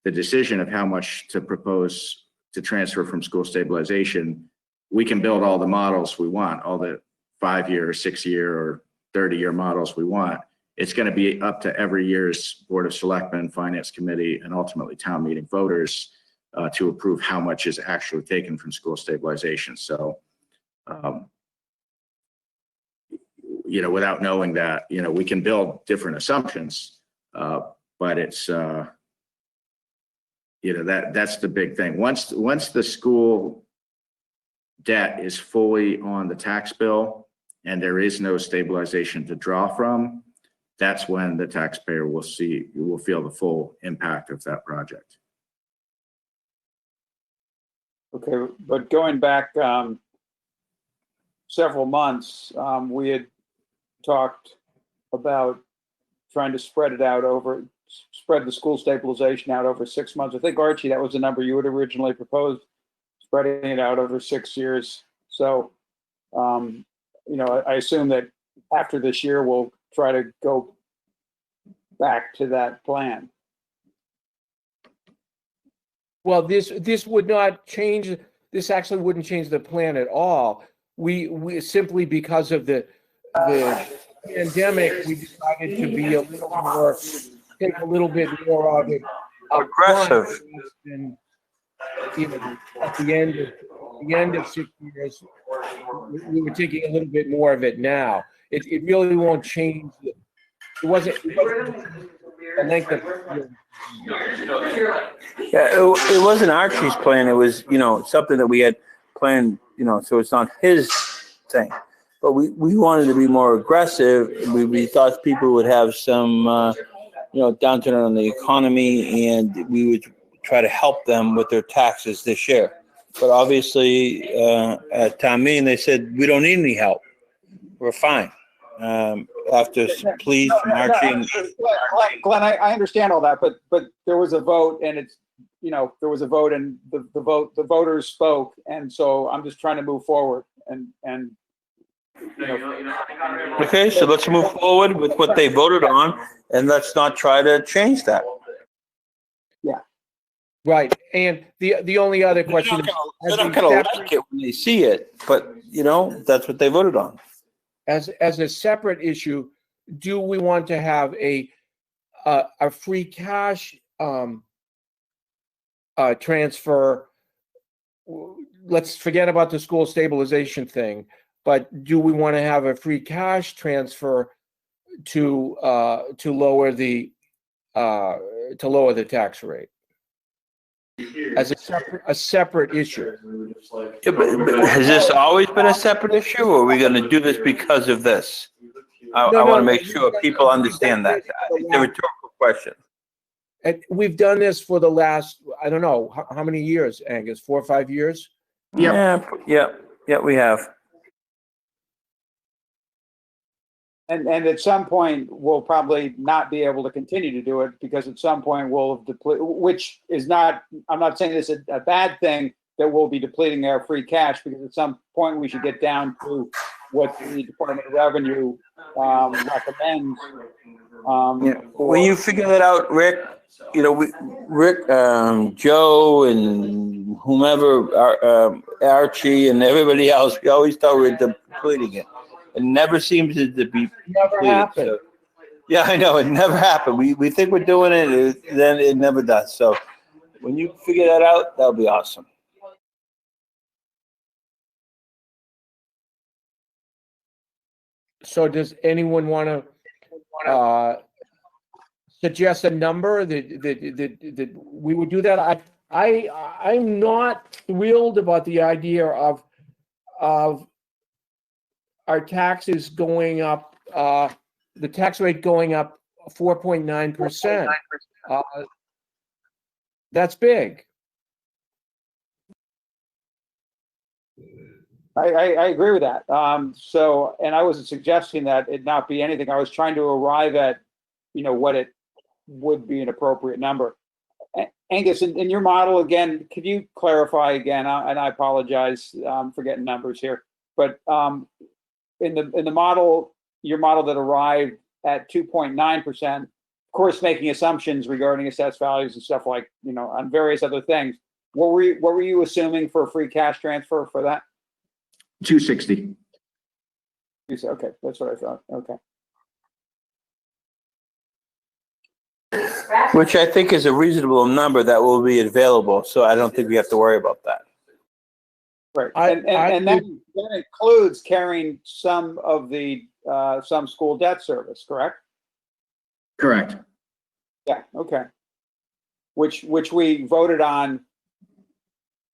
Speaker 2: the decision of how much to propose to transfer from school stabilization, we can build all the models we want, all the 5-year, 6-year, or 30-year models we want. It's going to be up to every year's Board of Selectmen, Finance Committee, and ultimately town meeting voters to approve how much is actually taken from school stabilization. So, without knowing that, we can build different assumptions, but it's, that's the big thing. Once the school debt is fully on the tax bill and there is no stabilization to draw from, that's when the taxpayer will feel the full impact of that project.
Speaker 5: Okay, but going back several months, we had talked about trying to spread the school stabilization out over 6 months. I think, Archie, that was the number you had originally proposed, spreading it out over 6 years. So, I assume that after this year, we'll try to go back to that plan.
Speaker 1: Well, this would not change. This actually wouldn't change the plan at all. We simply, because of the pandemic, we decided to be take a little bit more of it
Speaker 3: Aggressive.
Speaker 1: than, at the end of 6 years, we were taking a little bit more of it now. It really won't change. It wasn't the length of.
Speaker 3: Yeah, it wasn't Archie's plan. It was, something that we had planned, so it's not his thing. But we wanted to be more aggressive. We thought people would have some, downturn on the economy, and we would try to help them with their taxes this year. But obviously, at town meeting, they said, we don't need any help. We're fine. After some pleas from Archie and
Speaker 5: Glenn, I understand all that, but there was a vote, and there was a vote, and the voters spoke, and so I'm just trying to move forward, and.
Speaker 3: Okay, so let's move forward with what they voted on, and let's not try to change that.
Speaker 5: Yeah.
Speaker 1: Right, and the only other question is,
Speaker 3: They're not gonna like it when they see it, but that's what they voted on.
Speaker 1: as a separate issue, do we want to have a free cash transfer? Let's forget about the school stabilization thing, but do we want to have a free cash transfer to lower the tax rate as a separate issue?
Speaker 3: Yeah, but has this always been a separate issue, or are we going to do this because of this? I want to make sure people understand that. It's a rhetorical question.
Speaker 1: And we've done this for the last, I don't know, how many years, Angus? 4 or 5 years?
Speaker 3: Yeah, we have.
Speaker 5: And at some point, we'll probably not be able to continue to do it, because at some point we'll deplete, which is not, I'm not saying this is a bad thing, that we'll be depleting our free cash, because at some point we should get down to what the Department of Revenue recommends.
Speaker 3: When you figure that out, Rick, Rick, Joe, and whomever, Archie, and everybody else, we always thought we were depleting it. It never seems to be
Speaker 1: Never happened.
Speaker 3: So, yeah, I know, it never happened. We think we're doing it, then it never does. So when you figure that out, that'll be awesome.
Speaker 1: So does anyone want to suggest a number that we would do that? I'm not thrilled about the idea of our taxes going up, the tax rate going up 4.9%. That's big.
Speaker 5: I agree with that. And I wasn't suggesting that it not be anything. I was trying to arrive at, what it would be an appropriate number. Angus, in your model, again, could you clarify again, and I apologize for getting numbers here, but in the model, your model that arrived at 2.9%, of course, making assumptions regarding assessed values and stuff like, on various other things, what were you assuming for a free cash transfer for that?
Speaker 2: 260.
Speaker 5: Okay, that's what I thought. Okay.
Speaker 3: Which I think is a reasonable number that will be available, so I don't think we have to worry about that.
Speaker 5: Right,
Speaker 1: I
Speaker 5: and that includes carrying some of the some school debt service, correct?
Speaker 2: Correct.
Speaker 5: Yeah. Okay. Which we voted on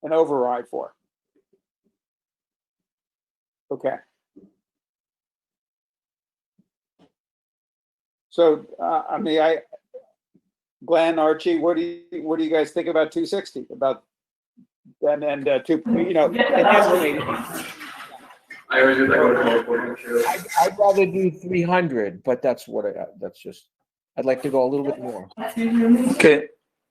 Speaker 5: an override for. Okay. So Glenn, Archie, what do you guys think about 260? About and two, an estimated.
Speaker 1: I'd rather do 300, but that's just, I'd like to go a little bit more.
Speaker 3: Okay,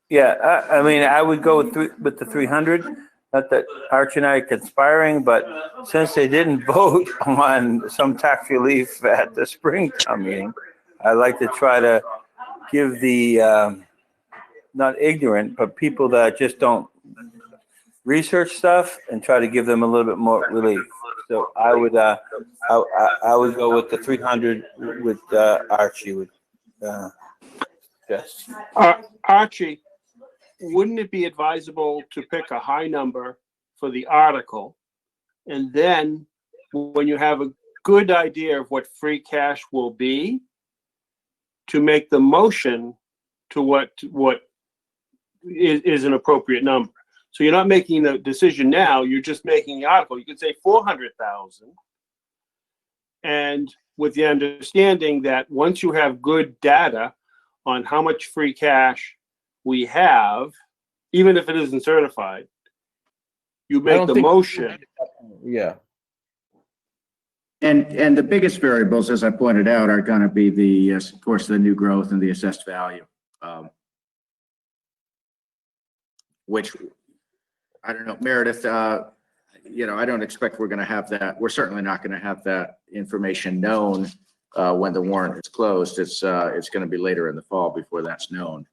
Speaker 3: yeah, I mean, I would go with the 300. Not that Archie and I are conspiring, but since they didn't vote on some tax relief at the Springtown meeting, I'd like to try to give the, not ignorant, but people that just don't research stuff and try to give them a little bit more relief. So I would go with the 300 with Archie would suggest.
Speaker 7: Archie, wouldn't it be advisable to pick a high number for the article? And then when you have a good idea of what free cash will be, to make the motion to what is an appropriate number. So you're not making the decision now, you're just making the article. You could say 400,000. And with the understanding that once you have good data on how much free cash we have, even if it isn't certified, you make the motion.
Speaker 1: Yeah.
Speaker 2: And the biggest variables, as I pointed out, are going to be of course, the new growth and the assessed value, which I don't know, Meredith. I don't expect we're going to have that. We're certainly not going to have that information known when the warrant is closed. It's going to be later in the fall before that's known.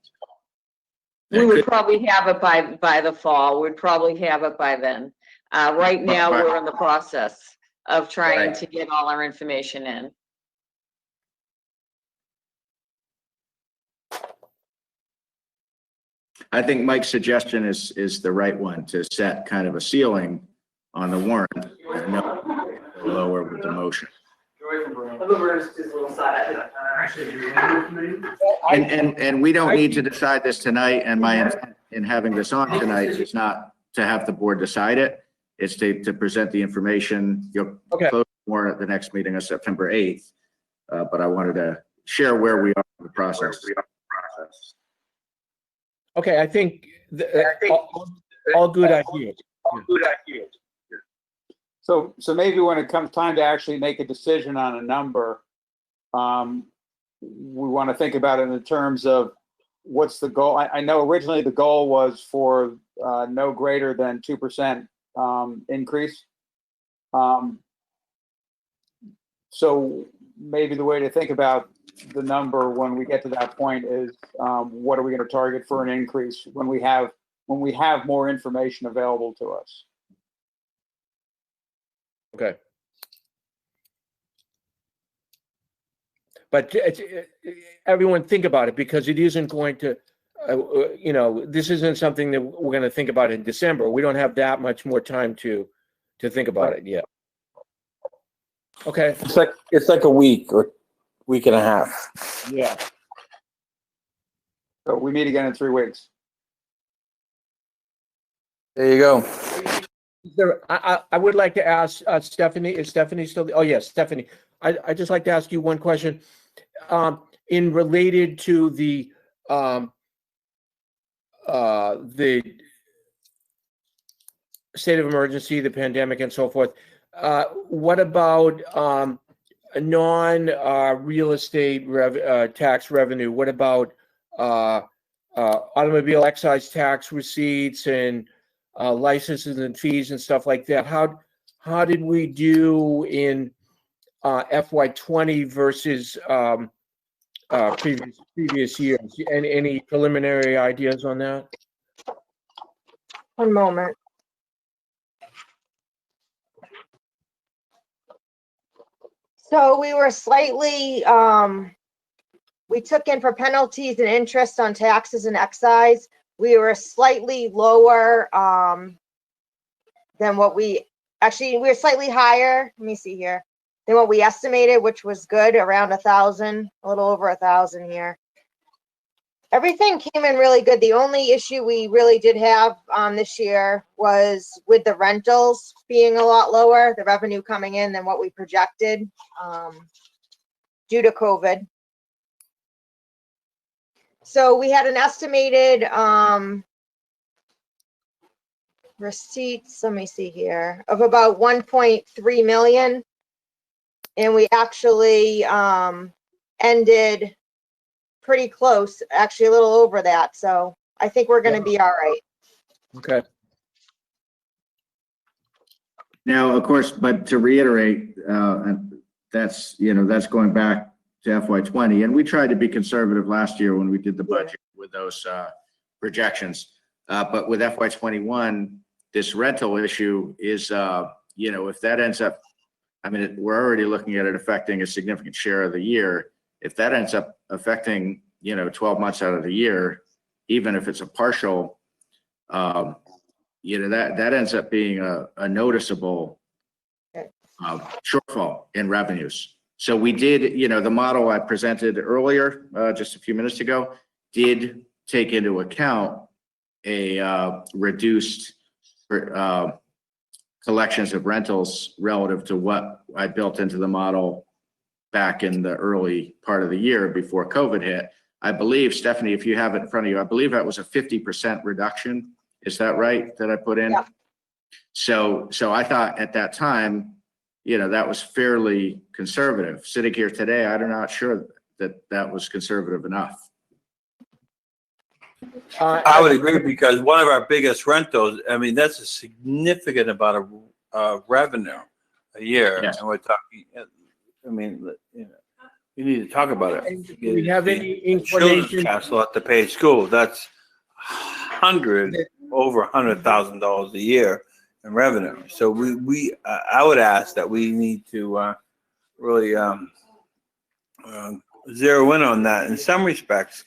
Speaker 10: We would probably have it by the fall. We'd probably have it by then. Right now, we're in the process of trying to get all our information in.
Speaker 2: I think Mike's suggestion is the right one, to set kind of a ceiling on the warrant and lower with the motion. And we don't need to decide this tonight, and my intent in having this on tonight is not to have the board decide it. It's to present the information. You'll close the warrant at the next meeting on September 8th. But I wanted to share where we are in the process.
Speaker 1: Okay, I think all good ideas.
Speaker 5: So maybe when it comes time to actually make a decision on a number, we want to think about it in terms of what's the goal. I know originally the goal was for no greater than 2% increase. So maybe the way to think about the number when we get to that point is what are we going to target for an increase when we have more information available to us.
Speaker 1: Okay. But everyone think about it, because it isn't going to, this isn't something that we're going to think about in December. We don't have that much more time to think about it yet. Okay.
Speaker 3: It's like a week or week and a half.
Speaker 1: Yeah.
Speaker 5: So we meet again in 3 weeks.
Speaker 3: There you go.
Speaker 1: I would like to ask Stephanie. Is Stephanie still? Oh yes, Stephanie. I just like to ask you one question, in related to the state of emergency, the pandemic, and so forth. What about real estate tax revenue, what about automobile excise tax receipts and licenses and fees and stuff like that? How did we do in FY20 versus previous years? And any preliminary ideas on that?
Speaker 11: One moment. So we were slightly, we took in for penalties and interest on taxes and excise. We were slightly lower than what we were slightly higher. Let me see here, than what we estimated, which was good, around 1,000, a little over 1,000 here. Everything came in really good. The only issue we really did have this year was with the rentals being a lot lower, the revenue coming in than what we projected due to COVID. So we had an estimated receipts, let me see here, of about 1.3 million. And we actually ended pretty close, actually a little over that. So I think we're going to be all right.
Speaker 1: Okay.
Speaker 2: Now, of course, but to reiterate, that's going back to FY20, and we tried to be conservative last year when we did the budget with those projections. But with FY21, this rental issue is, if that ends up, I mean, we're already looking at it affecting a significant share of the year. If that ends up affecting, 12 months out of the year, even if it's a partial, that ends up being a noticeable shortfall in revenues. So we did, the model I presented earlier, just a few minutes ago, did take into account a reduced collections of rentals relative to what I built into the model back in the early part of the year before COVID hit. I believe, Stephanie, if you have it in front of you, I believe that was a 50% reduction. Is that right, that I put in?
Speaker 11: Yeah.
Speaker 2: So I thought at that time, that was fairly conservative. Sitting here today, I'm not sure that was conservative enough.
Speaker 3: I would agree, because one of our biggest rentals, I mean, that's a significant amount of revenue a year.
Speaker 2: Yes.
Speaker 3: And we're talking, I mean, you need to talk about it.
Speaker 1: Do we have any
Speaker 3: Children's
Speaker 1: inclination?
Speaker 3: castle at the paid school, that's over $100,000 a year in revenue. So I would ask that we need to really zero in on that in some respects.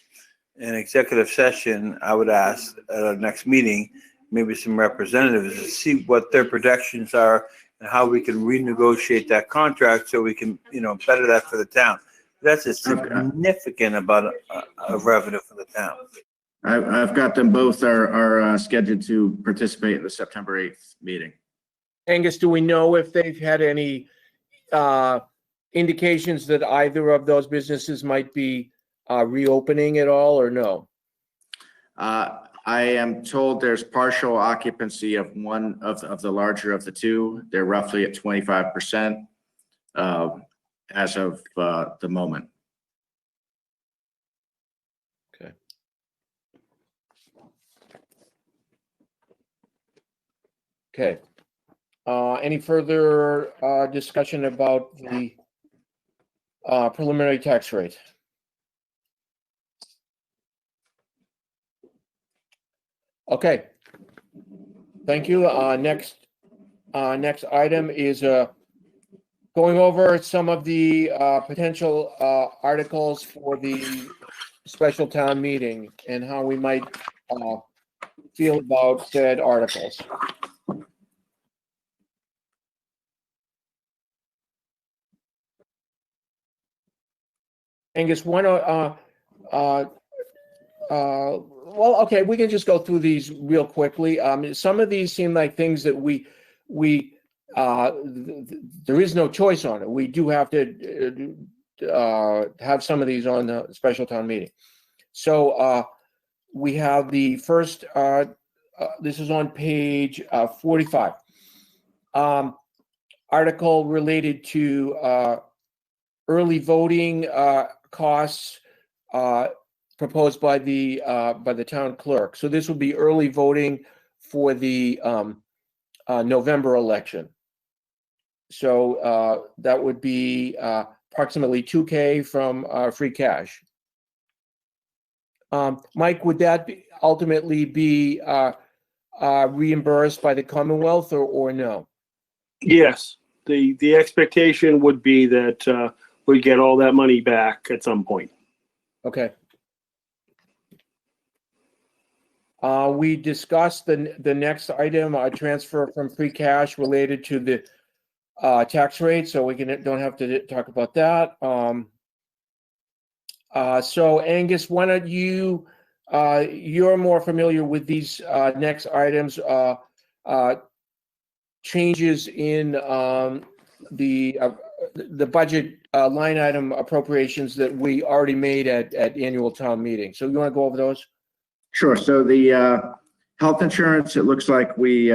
Speaker 3: In executive session, I would ask at our next meeting, maybe some representatives, to see what their projections are and how we can renegotiate that contract so we can, better that for the town. That's a significant amount of revenue for the town.
Speaker 2: I've got them both are scheduled to participate in the September 8th meeting.
Speaker 1: Angus, do we know if they've had any indications that either of those businesses might be reopening at all, or no?
Speaker 2: I am told there's partial occupancy of one of the larger of the two. They're roughly at 25% as of the moment.
Speaker 1: Okay. Okay. Any further discussion about the preliminary tax rate? Okay. Thank you. Next item is going over some of the potential articles for the special town meeting and how we might feel about said articles. Angus, why don't well, okay, we can just go through these real quickly. Some of these seem like things that there is no choice on it. We do have to have some of these on the special town meeting. So we have the first, this is on page 45. Article related to early voting costs proposed by the town clerk. So this will be early voting for the November election. So that would be approximately $2K from free cash. Mike, would that ultimately be reimbursed by the Commonwealth or no?
Speaker 7: Yes, the expectation would be that we get all that money back at some point.
Speaker 1: Okay. We discussed the next item, transfer from free cash related to the tax rate, so we don't have to talk about that. So Angus, why don't you, you're more familiar with these next items, changes in the budget line item appropriations that we already made at annual town meeting. So you want to go over those?
Speaker 2: Sure. So the health insurance, it looks like we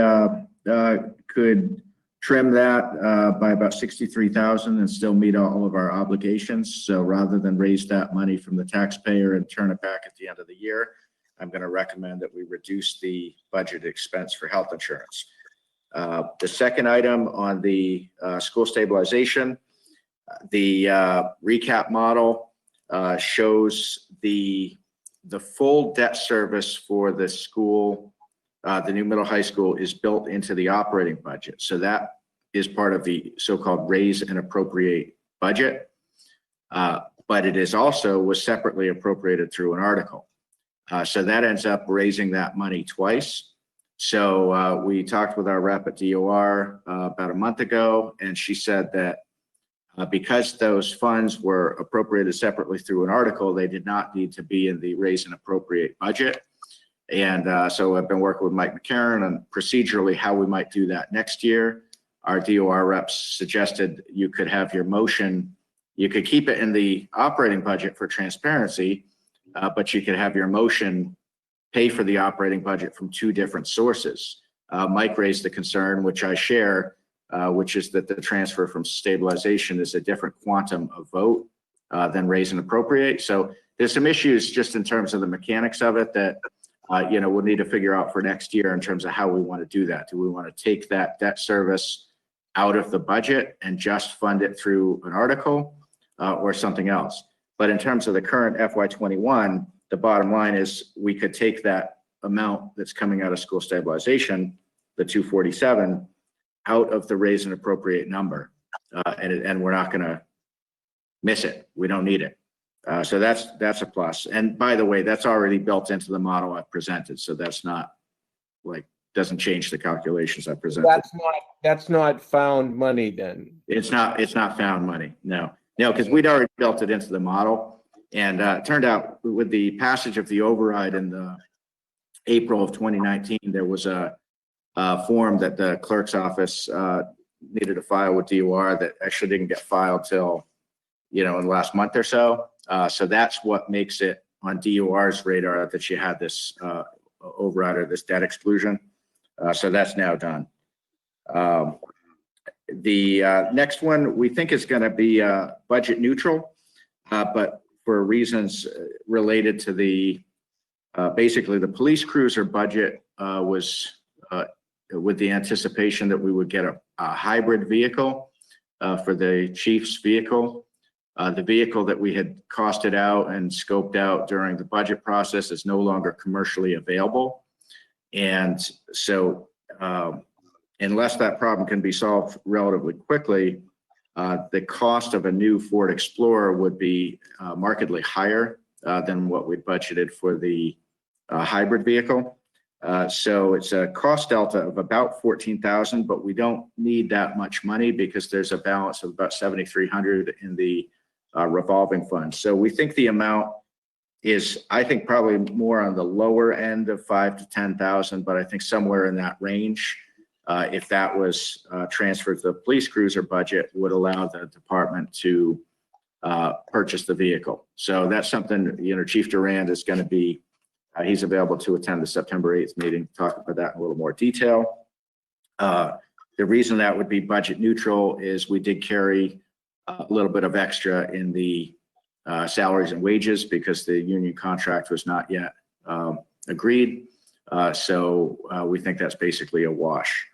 Speaker 2: could trim that by about 63,000 and still meet all of our obligations. So rather than raise that money from the taxpayer and turn it back at the end of the year, I'm going to recommend that we reduce the budget expense for health insurance. The second item on the school stabilization, the recap model shows the full debt service for the school, the new middle high school, is built into the operating budget. So that is part of the so-called raise and appropriate budget. But it is also was separately appropriated through an article. So that ends up raising that money twice. So we talked with our rep at DOR about a month ago, and she said that because those funds were appropriated separately through an article, they did not need to be in the raise and appropriate budget. And so I've been working with Mike McCarron on procedurally how we might do that next year. Our DOR reps suggested you could have your motion, you could keep it in the operating budget for transparency, but you could have your motion pay for the operating budget from two different sources. Mike raised the concern, which I share, which is that the transfer from stabilization is a different quantum of vote than raise and appropriate. So there's some issues just in terms of the mechanics of it that we'll need to figure out for next year in terms of how we want to do that. Do we want to take that debt service out of the budget and just fund it through an article or something else? But in terms of the current FY21, the bottom line is we could take that amount that's coming out of school stabilization, the 247, out of the raise and appropriate number, and we're not going to miss it. We don't need it. So that's a plus. And by the way, that's already built into the model I've presented. So that's not doesn't change the calculations I presented.
Speaker 1: That's not found money then.
Speaker 2: It's not found money. No, because we'd already built it into the model. And it turned out with the passage of the override in the April of 2019, there was a form that the clerk's office needed to file with DOR that actually didn't get filed till, in the last month or so. So that's what makes it on DOR's radar that you had this override or this debt exclusion. So that's now done. The next one we think is going to be budget neutral, but for reasons related to the basically the police cruiser budget was with the anticipation that we would get a hybrid vehicle for the chief's vehicle. The vehicle that we had costed out and scoped out during the budget process is no longer commercially available. And so unless that problem can be solved relatively quickly, the cost of a new Ford Explorer would be markedly higher than what we budgeted for the hybrid vehicle. So it's a cost delta of about $14,000, but we don't need that much money because there's a balance of about $7,300 in the revolving fund. So we think the amount is, I think, probably more on the lower end of $5,000 to $10,000, but I think somewhere in that range. If that was transferred to the police cruiser budget, would allow the department to purchase the vehicle. So that's something, Chief Durand is going to be, he's available to attend the September 8th meeting, talk about that in a little more detail. The reason that would be budget neutral is we did carry a little bit of extra in the salaries and wages because the union contract was not yet agreed. So we think that's basically a wash.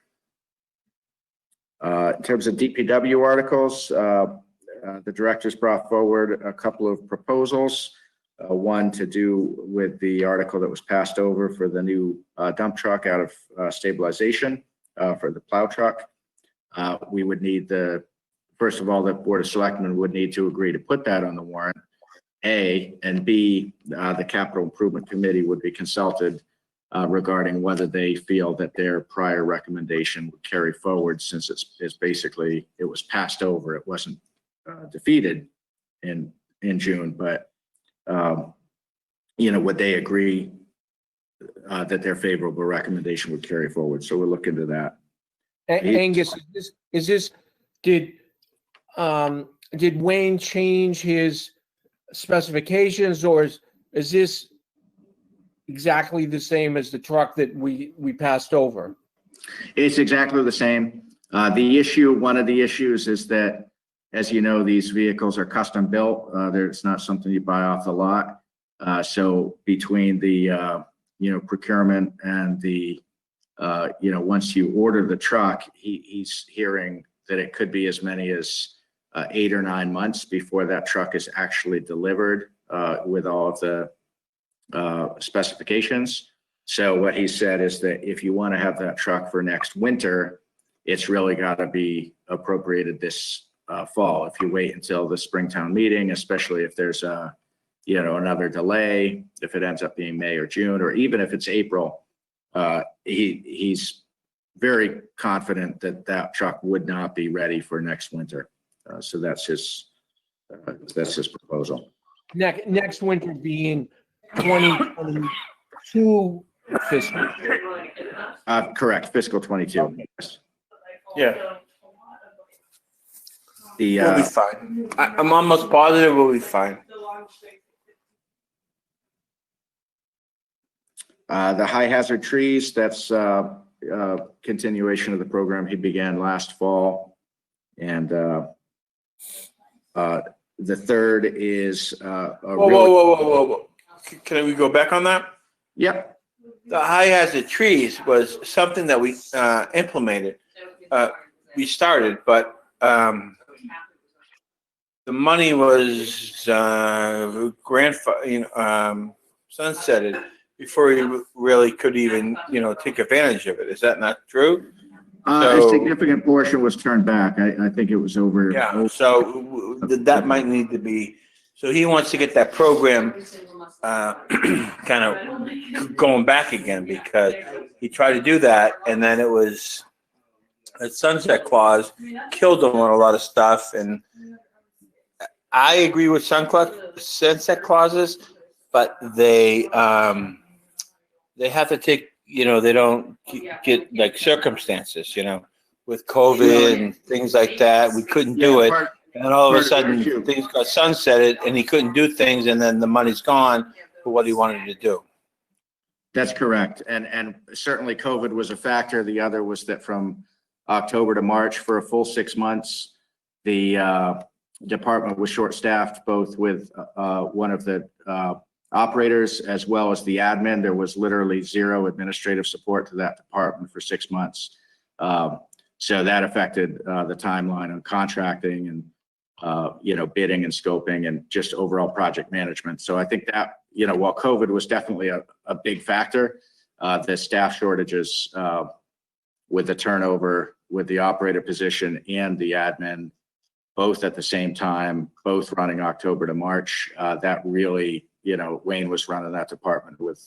Speaker 2: In terms of DPW articles, the directors brought forward a couple of proposals. One to do with the article that was passed over for the new dump truck out of stabilization for the plow truck. We would need first of all, the Board of Selectmen would need to agree to put that on the warrant, A, and B, the Capital Improvement Committee would be consulted regarding whether they feel that their prior recommendation would carry forward, since it's basically, it was passed over. It wasn't defeated in June, but would they agree that their favorable recommendation would carry forward? So we'll look into that.
Speaker 1: Angus, did Wayne change his specifications, or is this exactly the same as the truck that we passed over?
Speaker 2: It's exactly the same. One of the issues is that, as you know, these vehicles are custom built. It's not something you buy off the lot. So between the procurement and the once you order the truck, he's hearing that it could be as many as 8 or 9 months before that truck is actually delivered with all of the specifications. So what he said is that if you want to have that truck for next winter, it's really got to be appropriated this fall. If you wait until the Springtown meeting, especially if there's another delay, if it ends up being May or June, or even if it's April, he's very confident that that truck would not be ready for next winter. So that's his proposal.
Speaker 1: Next winter being 2022 fiscal.
Speaker 2: Correct, fiscal 22. Yes.
Speaker 3: Yeah.
Speaker 12: We'll be fine. I'm almost positive we'll be fine.
Speaker 2: The high hazard trees, that's continuation of the program he began last fall. And the third is
Speaker 12: whoa. Can we go back on that?
Speaker 2: Yep.
Speaker 12: The high hazard trees was something that we implemented. We started, but the money was sunsetted before we really could even take advantage of it. Is that not true?
Speaker 2: A significant portion was turned back. I think it was over.
Speaker 12: Yeah, so that might need to be. So he wants to get that program kind of going back again, because he tried to do that, and then it was a sunset clause killed him on a lot of stuff. And I agree with sunset clauses, but they have to take, they don't get like circumstances, with COVID and things like that. We couldn't do it. And then all of a sudden things got sunsetted and he couldn't do things, and then the money's gone for what he wanted to do.
Speaker 2: That's correct. And certainly COVID was a factor. The other was that from October to March, for a full 6 months, the department was short-staffed, both with one of the operators as well as the admin. There was literally zero administrative support to that department for 6 months. So that affected the timeline on contracting and bidding and scoping and just overall project management. So I think that, while COVID was definitely a big factor, the staff shortages with the turnover with the operator position and the admin, both at the same time, both running October to March, that really, Wayne was running that department with,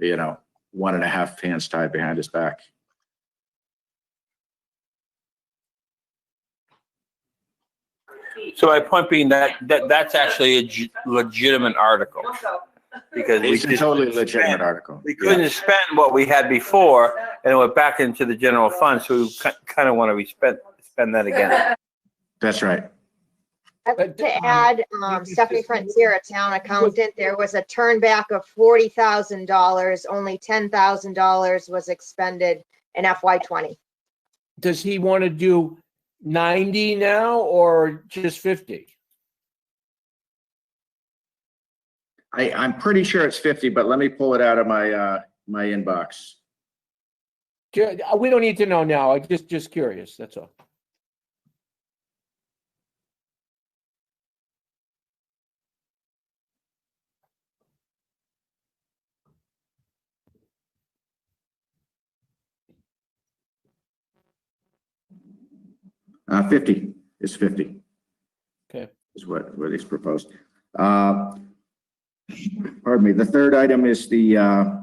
Speaker 2: 1.5 hands tied behind his back.
Speaker 12: So my point being that's actually a legitimate article, because
Speaker 2: It's a totally legitimate article.
Speaker 12: We couldn't spend what we had before, and it went back into the general fund. So we kind of want to spend that again.
Speaker 2: That's right.
Speaker 11: To add, Stephanie Frontier, a town accountant, there was a turnback of $40,000. Only $10,000 was expended in FY20.
Speaker 1: Does he want to do 90 now or just 50?
Speaker 2: I'm pretty sure it's 50, but let me pull it out of my inbox.
Speaker 1: We don't need to know now. I'm just curious. That's all.
Speaker 2: Uh, 50 is 50.
Speaker 1: Okay.
Speaker 2: Is what is proposed. Pardon me. The third item is the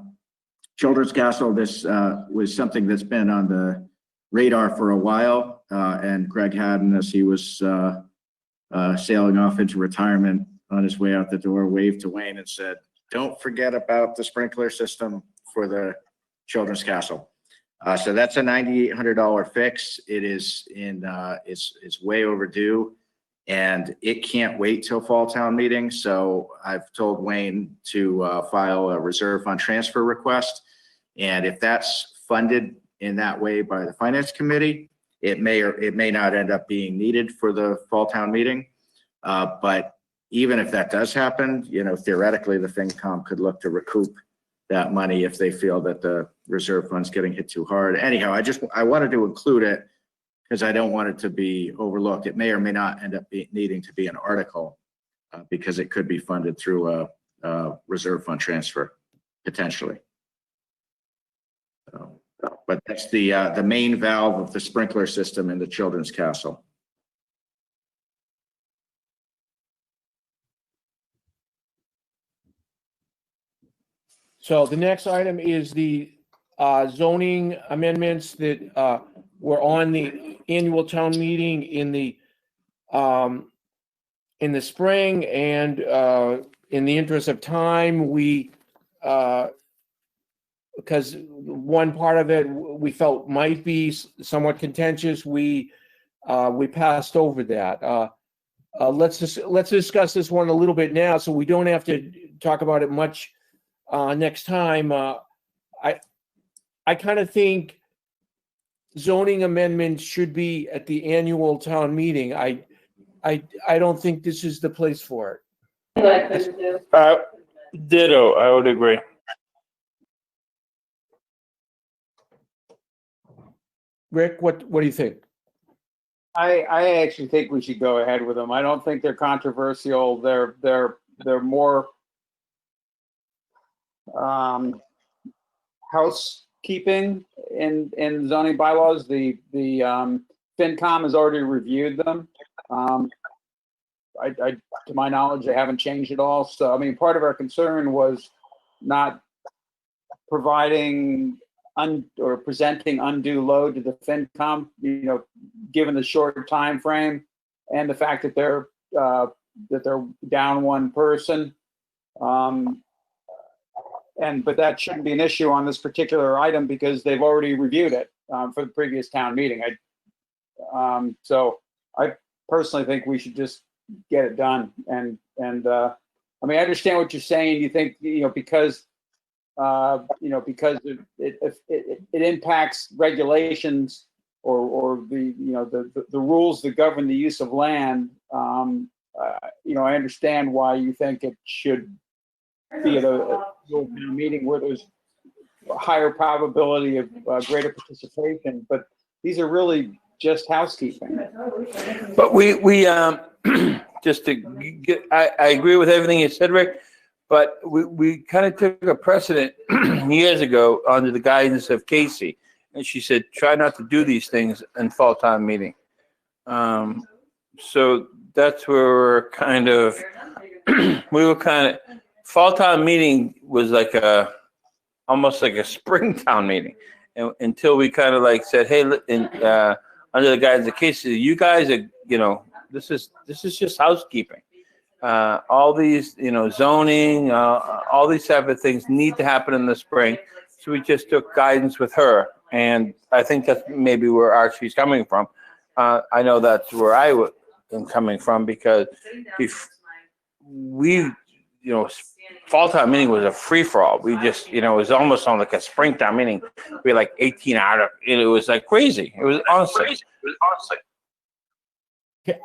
Speaker 2: Children's Castle. This was something that's been on the radar for a while, and Greg Haddon, as he was sailing off into retirement on his way out the door, waved to Wayne and said, "Don't forget about the sprinkler system for the Children's Castle." So that's a $9,800 fix. It is it's way overdue, and it can't wait till fall town meeting. So I've told Wayne to file a reserve fund transfer request. And if that's funded in that way by the finance committee, it may or it may not end up being needed for the fall town meeting. But even if that does happen, you know, theoretically, the FinCom could look to recoup that money if they feel that the reserve fund's getting hit too hard. Anyhow, I wanted to include it because I don't want it to be overlooked. It may or may not end up needing to be an article because it could be funded through a reserve fund transfer potentially. But that's the main valve of the sprinkler system in the Children's Castle.
Speaker 1: So the next item is the zoning amendments that were on the annual town meeting in the spring, and in the interest of time, we because one part of it we felt might be somewhat contentious, we passed over that. Let's discuss this one a little bit now, so we don't have to talk about it much next time. I kind of think zoning amendments should be at the annual town meeting. I don't think this is the place for it.
Speaker 12: Ditto, I would agree.
Speaker 1: Rick, what do you think?
Speaker 5: I actually think we should go ahead with them. I don't think they're controversial. They're more housekeeping in zoning bylaws. The FinCom has already reviewed them. To my knowledge, they haven't changed at all. So, I mean, part of our concern was not providing or presenting undue load to the FinCom, you know, given the short time frame and the fact that they're down one person. But that shouldn't be an issue on this particular item because they've already reviewed it for the previous town meeting. So I personally think we should just get it done. And I mean, I understand what you're saying. You think, you know, because it impacts regulations or the, you know, the rules that govern the use of land. You know, I understand why you think it should be at a meeting where there's a higher probability of greater participation, but these are really just housekeeping.
Speaker 12: But we just to get, I agree with everything you said, Rick, but we kind of took a precedent years ago under the guidance of Casey, and she said, try not to do these things in fall town meeting. So that's where we're kind of, fall town meeting was like almost like a spring town meeting, and until we kind of like said, hey, under the guidance of Casey, you guys are, you know, this is just housekeeping. All these, you know, zoning, all these type of things need to happen in the spring. So we just took guidance with her, and I think that's maybe where Archie's coming from. I know that's where I am coming from because we, you know, fall town meeting was a free for all. We just, you know, it was almost on like a springtime meeting. We had like 18 out of, it was like crazy. It was honestly.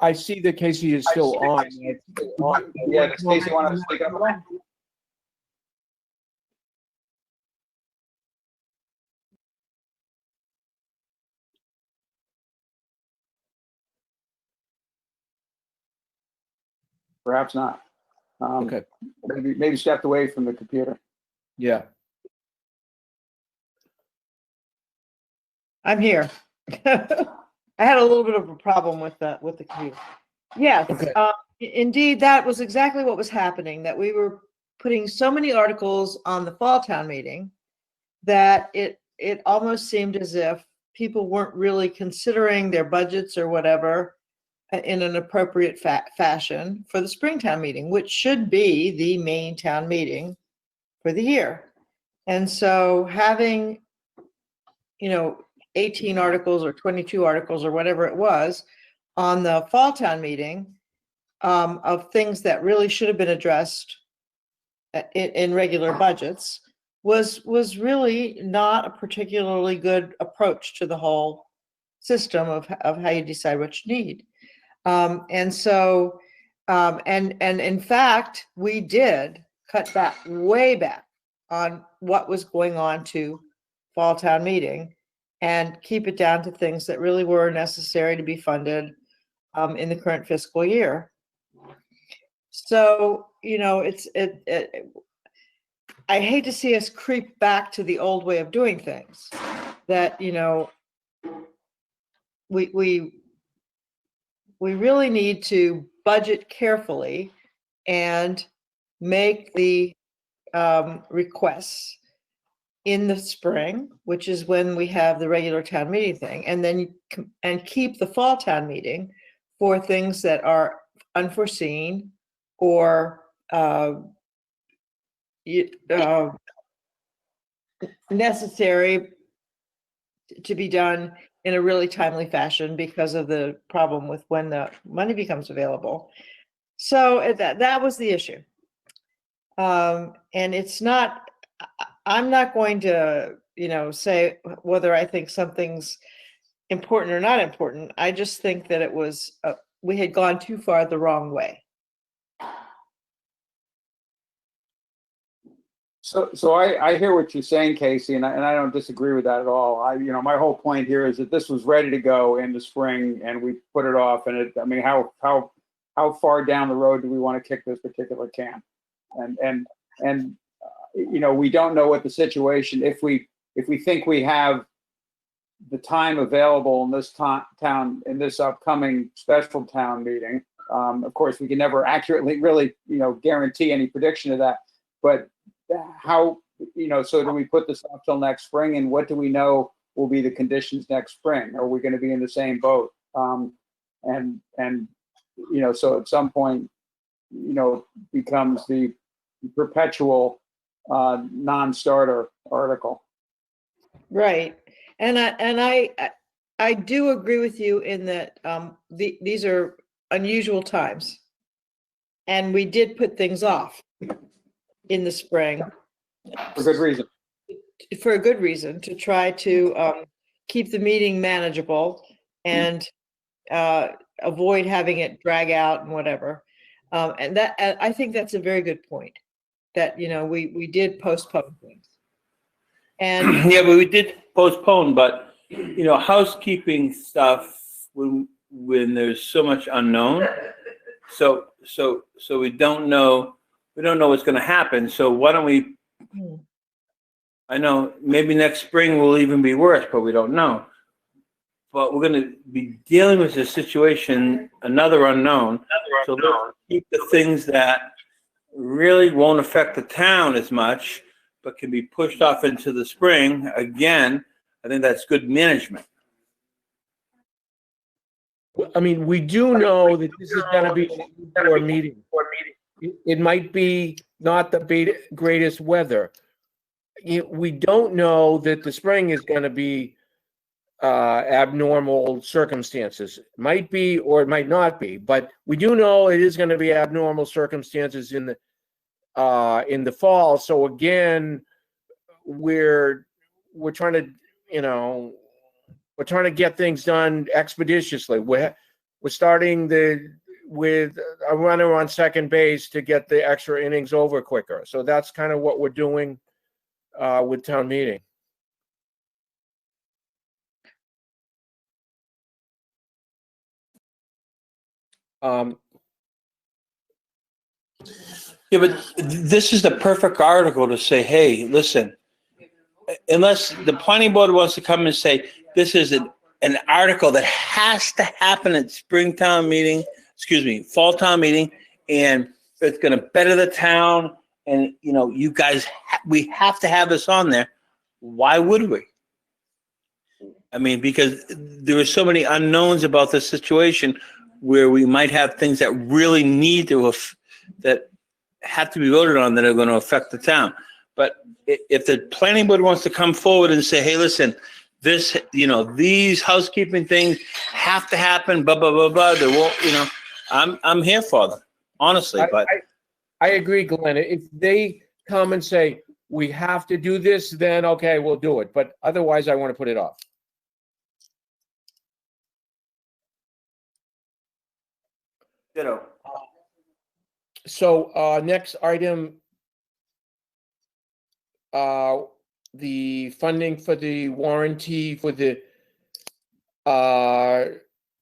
Speaker 1: I see that Casey is still on.
Speaker 5: Yeah, does Casey want to speak up at all? Perhaps not.
Speaker 1: Okay,
Speaker 5: Maybe stepped away from the computer.
Speaker 1: yeah.
Speaker 6: I'm here. I had a little bit of a problem with the computer. Yes,
Speaker 1: Okay.
Speaker 6: indeed, that was exactly what was happening, that we were putting so many articles on the fall town meeting that it almost seemed as if people weren't really considering their budgets or whatever in an appropriate fashion for the Springtown meeting, which should be the main town meeting for the year. And so having, 18 articles or 22 articles or whatever it was on the fall town meeting of things that really should have been addressed in regular budgets was really not a particularly good approach to the whole system of how you decide what you need. And so, and in fact, we did cut back, way back on what was going on to fall town meeting and keep it down to things that really were necessary to be funded in the current fiscal year. So, I hate to see us creep back to the old way of doing things, that, we really need to budget carefully and make the requests in the spring, which is when we have the regular town meeting thing, and then keep the fall town meeting for things that are unforeseen or necessary to be done in a really timely fashion because of the problem with when the money becomes available. So that was the issue. And it's not, I'm not going to, say whether I think something's important or not important. I just think that it was, we had gone too far the wrong way.
Speaker 5: So I hear what you're saying, Casey, and I don't disagree with that at all. My whole point here is that this was ready to go in the spring and we put it off, and how far down the road do we want to kick this particular can? And we don't know what the situation, if we think we have the time available in this town, in this upcoming special town meeting. Of course, we can never accurately really, guarantee any prediction of that, but how, so do we put this off till next spring, and what do we know will be the conditions next spring? Are we going to be in the same boat? So at some point, becomes the perpetual non-starter article.
Speaker 6: Right. And I do agree with you in that these are unusual times. And we did put things off in the spring.
Speaker 5: For good reason.
Speaker 6: For a good reason, to try to keep the meeting manageable and avoid having it drag out and whatever. And that, I think that's a very good point, that, we did postpone things. And
Speaker 12: Yeah, but we did postpone, but, housekeeping stuff when there's so much unknown. So we don't know what's going to happen. So why don't we, I know maybe next spring will even be worse, but we don't know. But we're going to be dealing with this situation, another unknown. So let's keep the things that really won't affect the town as much, but can be pushed off into the spring. Again, I think that's good management.
Speaker 1: I mean, we do know that this is going to be an indoor meeting. It might be not the greatest weather. We don't know that the spring is going to be abnormal circumstances. It might be, or it might not be, but we do know it is going to be abnormal circumstances in the fall. So again, we're trying to, we're trying to get things done expeditiously. We're we're starting with a runner on second base to get the extra innings over quicker. So that's kind of what we're doing with town meeting.
Speaker 12: Yeah, but this is the perfect article to say, hey, listen, unless the planning board wants to come and say, this is an article that has to happen at Springtown meeting, fall town meeting, and it's going to better the town. And, you know, you guys, we have to have this on there. Why would we? I mean, because there are so many unknowns about this situation where we might have things that really need to, that have to be voted on that are going to affect the town. But if the planning board wants to come forward and say, hey, listen, this, you know, these housekeeping things have to happen, blah, blah, blah, blah, they won't, you know, I'm here for them, honestly, but.
Speaker 1: I agree, Glenn. If they come and say, we have to do this, then okay, we'll do it. But otherwise, I want to put it off.
Speaker 12: You know.
Speaker 1: So next item, the funding for the warranty for the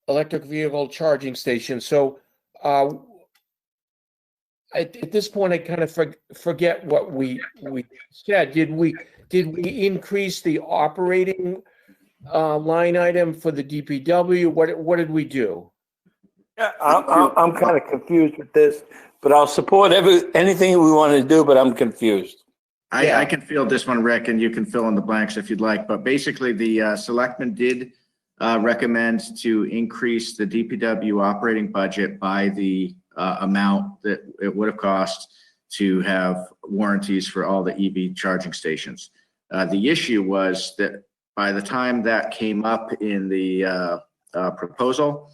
Speaker 1: electric vehicle charging station. So at this point, I kind of forget what we said. Did we increase the operating line item for the DPW? What did we do?
Speaker 12: Yeah, I'm kind of confused with this, but I'll support anything we want to do, but I'm confused.
Speaker 2: I can field this one, Rick, and you can fill in the blanks if you'd like. But basically, the selectmen did recommend to increase the DPW operating budget by the amount that it would have cost to have warranties for all the EV charging stations. The issue was that by the time that came up in the proposal,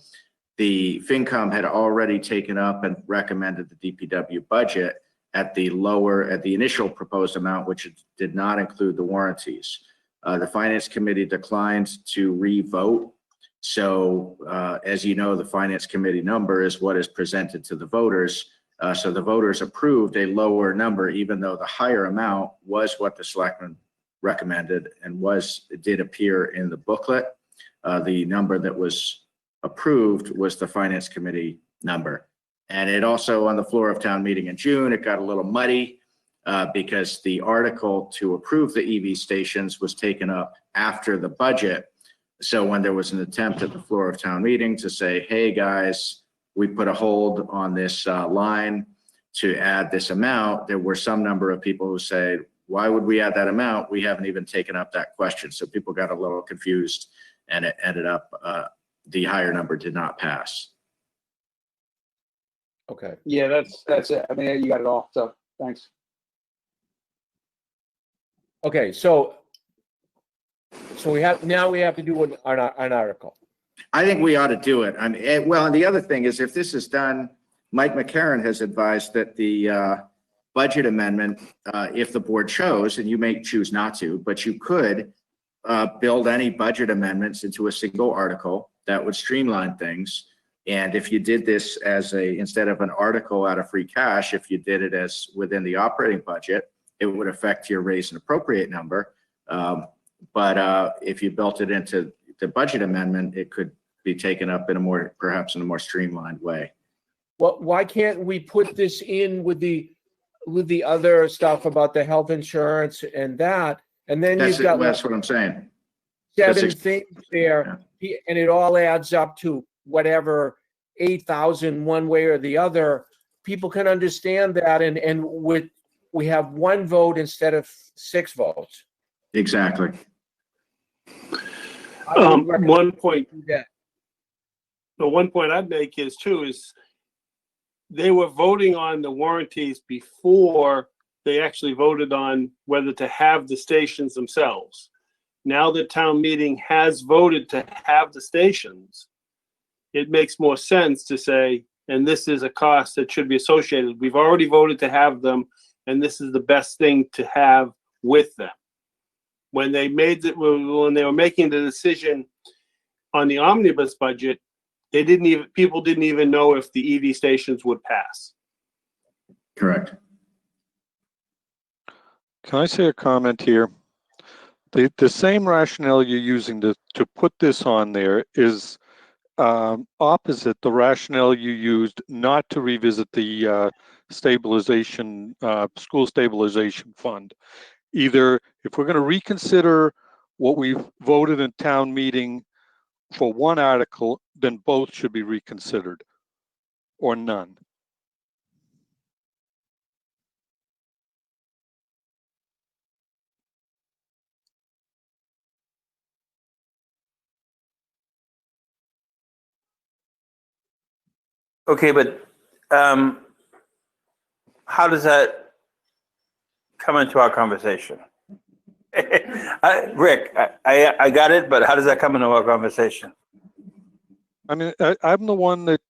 Speaker 2: the FinCom had already taken up and recommended the DPW budget at the initial proposed amount, which did not include the warranties. The Finance Committee declined to re-vote. So as you know, the Finance Committee number is what is presented to the voters. So the voters approved a lower number, even though the higher amount was what the selectmen recommended and did appear in the booklet. The number that was approved was the Finance Committee number. And it also, on the floor of town meeting in June, it got a little muddy because the article to approve the EV stations was taken up after the budget. So when there was an attempt at the floor of town meeting to say, hey guys, we put a hold on this line to add this amount, there were some number of people who said, why would we add that amount? We haven't even taken up that question. So people got a little confused, and it ended up the higher number did not pass.
Speaker 1: Okay.
Speaker 5: Yeah, that's it. I mean, you got it all. So thanks.
Speaker 1: Okay, so we have to do an article.
Speaker 2: I think we ought to do it. I mean, well, and the other thing is, if this is done, Mike McCarron has advised that the budget amendment, if the board chose, and you may choose not to, but you could build any budget amendments into a single article that would streamline things. And if you did this as instead of an article out of free cash, if you did it as within the operating budget, it would affect your raise and appropriate number. But if you built it into the budget amendment, it could be taken up in perhaps in a more streamlined way.
Speaker 1: Well, why can't we put this in with the other stuff about the health insurance and that, and then
Speaker 2: That's
Speaker 1: you've got
Speaker 2: that's what I'm saying.
Speaker 1: 7 things there, and it all adds up to whatever 8,000 one way or the other. People can understand that, and we have one vote instead of 6 votes.
Speaker 2: Exactly.
Speaker 7: One point.
Speaker 1: Yeah.
Speaker 7: The one point I'd make is they were voting on the warranties before they actually voted on whether to have the stations themselves. Now that town meeting has voted to have the stations, it makes more sense to say, and this is a cost that should be associated. We've already voted to have them, and this is the best thing to have with them. When they were making the decision on the omnibus budget, people didn't even know if the EV stations would pass.
Speaker 2: Correct.
Speaker 9: Can I say a comment here? The same rationale you're using to put this on there is opposite the rationale you used not to revisit the stabilization, school stabilization fund. Either if we're going to reconsider what we've voted in town meeting for one article, then both should be reconsidered, or none.
Speaker 12: Okay, but how does that come into our conversation? Rick, I got it, but how does that come into our conversation?
Speaker 9: I mean, I'm the one that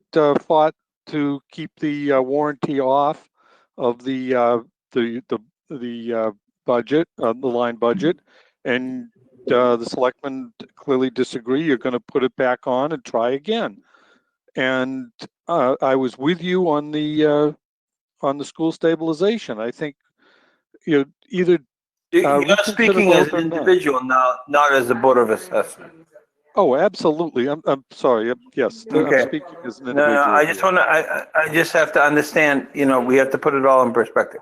Speaker 9: fought to keep the warranty off of the budget, the line budget, and the selectmen clearly disagree. You're going to put it back on and try again. And I was with you on the school stabilization. I think you either
Speaker 12: You're
Speaker 9: reconsider
Speaker 12: speaking as
Speaker 9: both
Speaker 12: an
Speaker 9: or not.
Speaker 12: individual now, not as a board of assessment.
Speaker 9: Oh, absolutely. I'm sorry. Yes,
Speaker 12: Okay.
Speaker 9: I'm speaking as an
Speaker 12: No,
Speaker 9: individual.
Speaker 12: I just want to, I just have to understand, we have to put it all in perspective.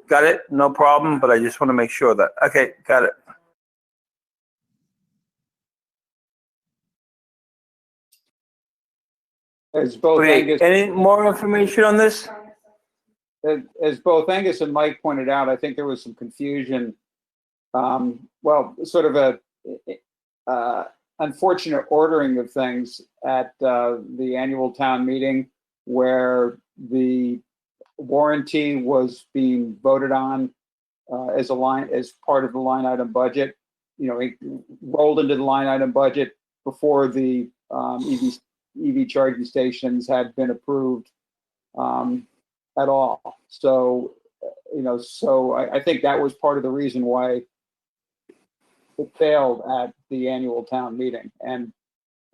Speaker 12: Got it? No problem, but I just want to make sure that, okay, got it.
Speaker 5: As both
Speaker 12: Okay,
Speaker 5: Angus,
Speaker 12: any more information on this?
Speaker 5: as both Angus and Mike pointed out, I think there was some confusion. Well, sort of a unfortunate ordering of things at the annual town meeting, where the warranty was being voted on as part of the line item budget. It rolled into the line item budget before the EV charging stations had been approved at all. So, I think that was part of the reason why it failed at the annual town meeting. And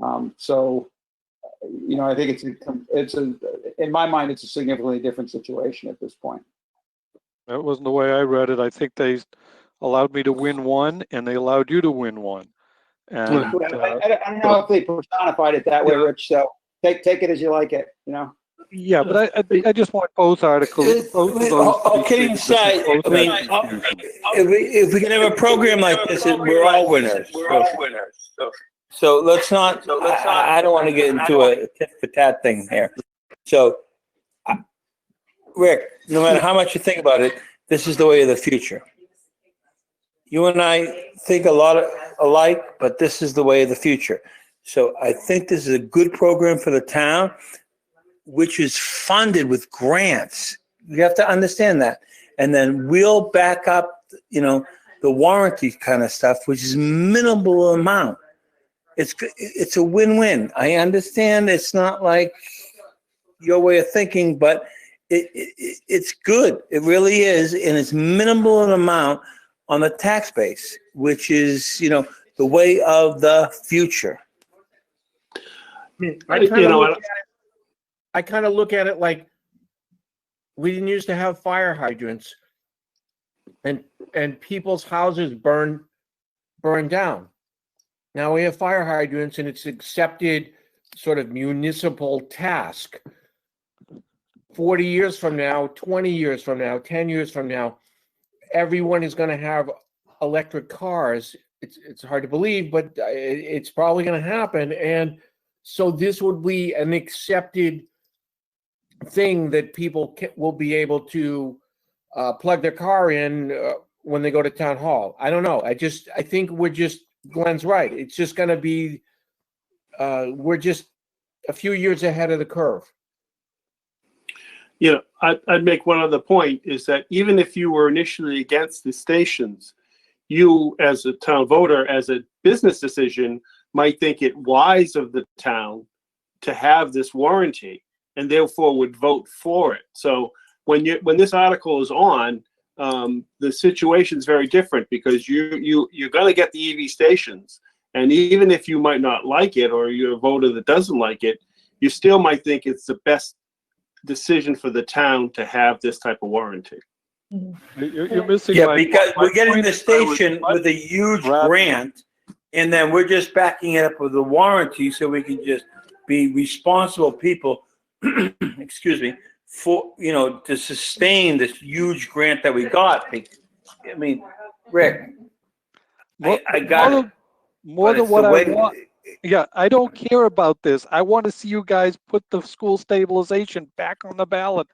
Speaker 5: I think in my mind, it's a significantly different situation at this point.
Speaker 9: That wasn't the way I read it. I think they allowed me to win one, and they allowed you to win one. And
Speaker 5: I don't know if they personified it that way, Rich. So take it as you like it.
Speaker 9: yeah, but I just want both articles. Both of those
Speaker 12: All kidding aside, I mean, if we can have a program like this, we're all winners. So let's not, I don't want to get into a tit for tat thing here. So, Rick, no matter how much you think about it, this is the way of the future. You and I think a lot alike, but this is the way of the future. So I think this is a good program for the town, which is funded with grants. You have to understand that. And then we'll back up, the warranty kind of stuff, which is minimal amount. It's a win-win. I understand it's not like your way of thinking, but it's good. It really is. And it's minimal amount on the tax base, which is, the way of the future.
Speaker 1: I kind of look at it like we didn't used to have fire hydrants, and people's houses burned down. Now we have fire hydrants, and it's accepted sort of municipal task. 40 years from now, 20 years from now, 10 years from now, everyone is going to have electric cars. It's hard to believe, but it's probably going to happen. And so this would be an accepted thing that people will be able to plug their car in when they go to town hall. I don't know. I think Glenn's right. It's just going to be, we're just a few years ahead of the curve.
Speaker 7: I'd make one other point is that even if you were initially against the stations, you as a town voter, as a business decision, might think it wise of the town to have this warranty and therefore would vote for it. So when this article is on, the situation is very different because you're going to get the EV stations. And even if you might not like it or you're a voter that doesn't like it, you still might think it's the best decision for the town to have this type of warranty.
Speaker 9: You're missing
Speaker 12: Yeah,
Speaker 9: my.
Speaker 12: because
Speaker 9: my
Speaker 12: we're getting
Speaker 9: point
Speaker 12: the
Speaker 9: is I was
Speaker 12: station
Speaker 9: much
Speaker 12: with a huge
Speaker 9: rather-
Speaker 12: grant, and then we're just backing it up with a warranty so we can just be responsible people, excuse me, for, to sustain this huge grant that we got. I mean, Rick, I got it.
Speaker 9: More
Speaker 12: but
Speaker 9: than
Speaker 12: it's
Speaker 9: what
Speaker 12: the
Speaker 9: I
Speaker 12: way-
Speaker 9: want. Yeah, I don't care about this. I want to see you guys put the school stabilization back on the ballot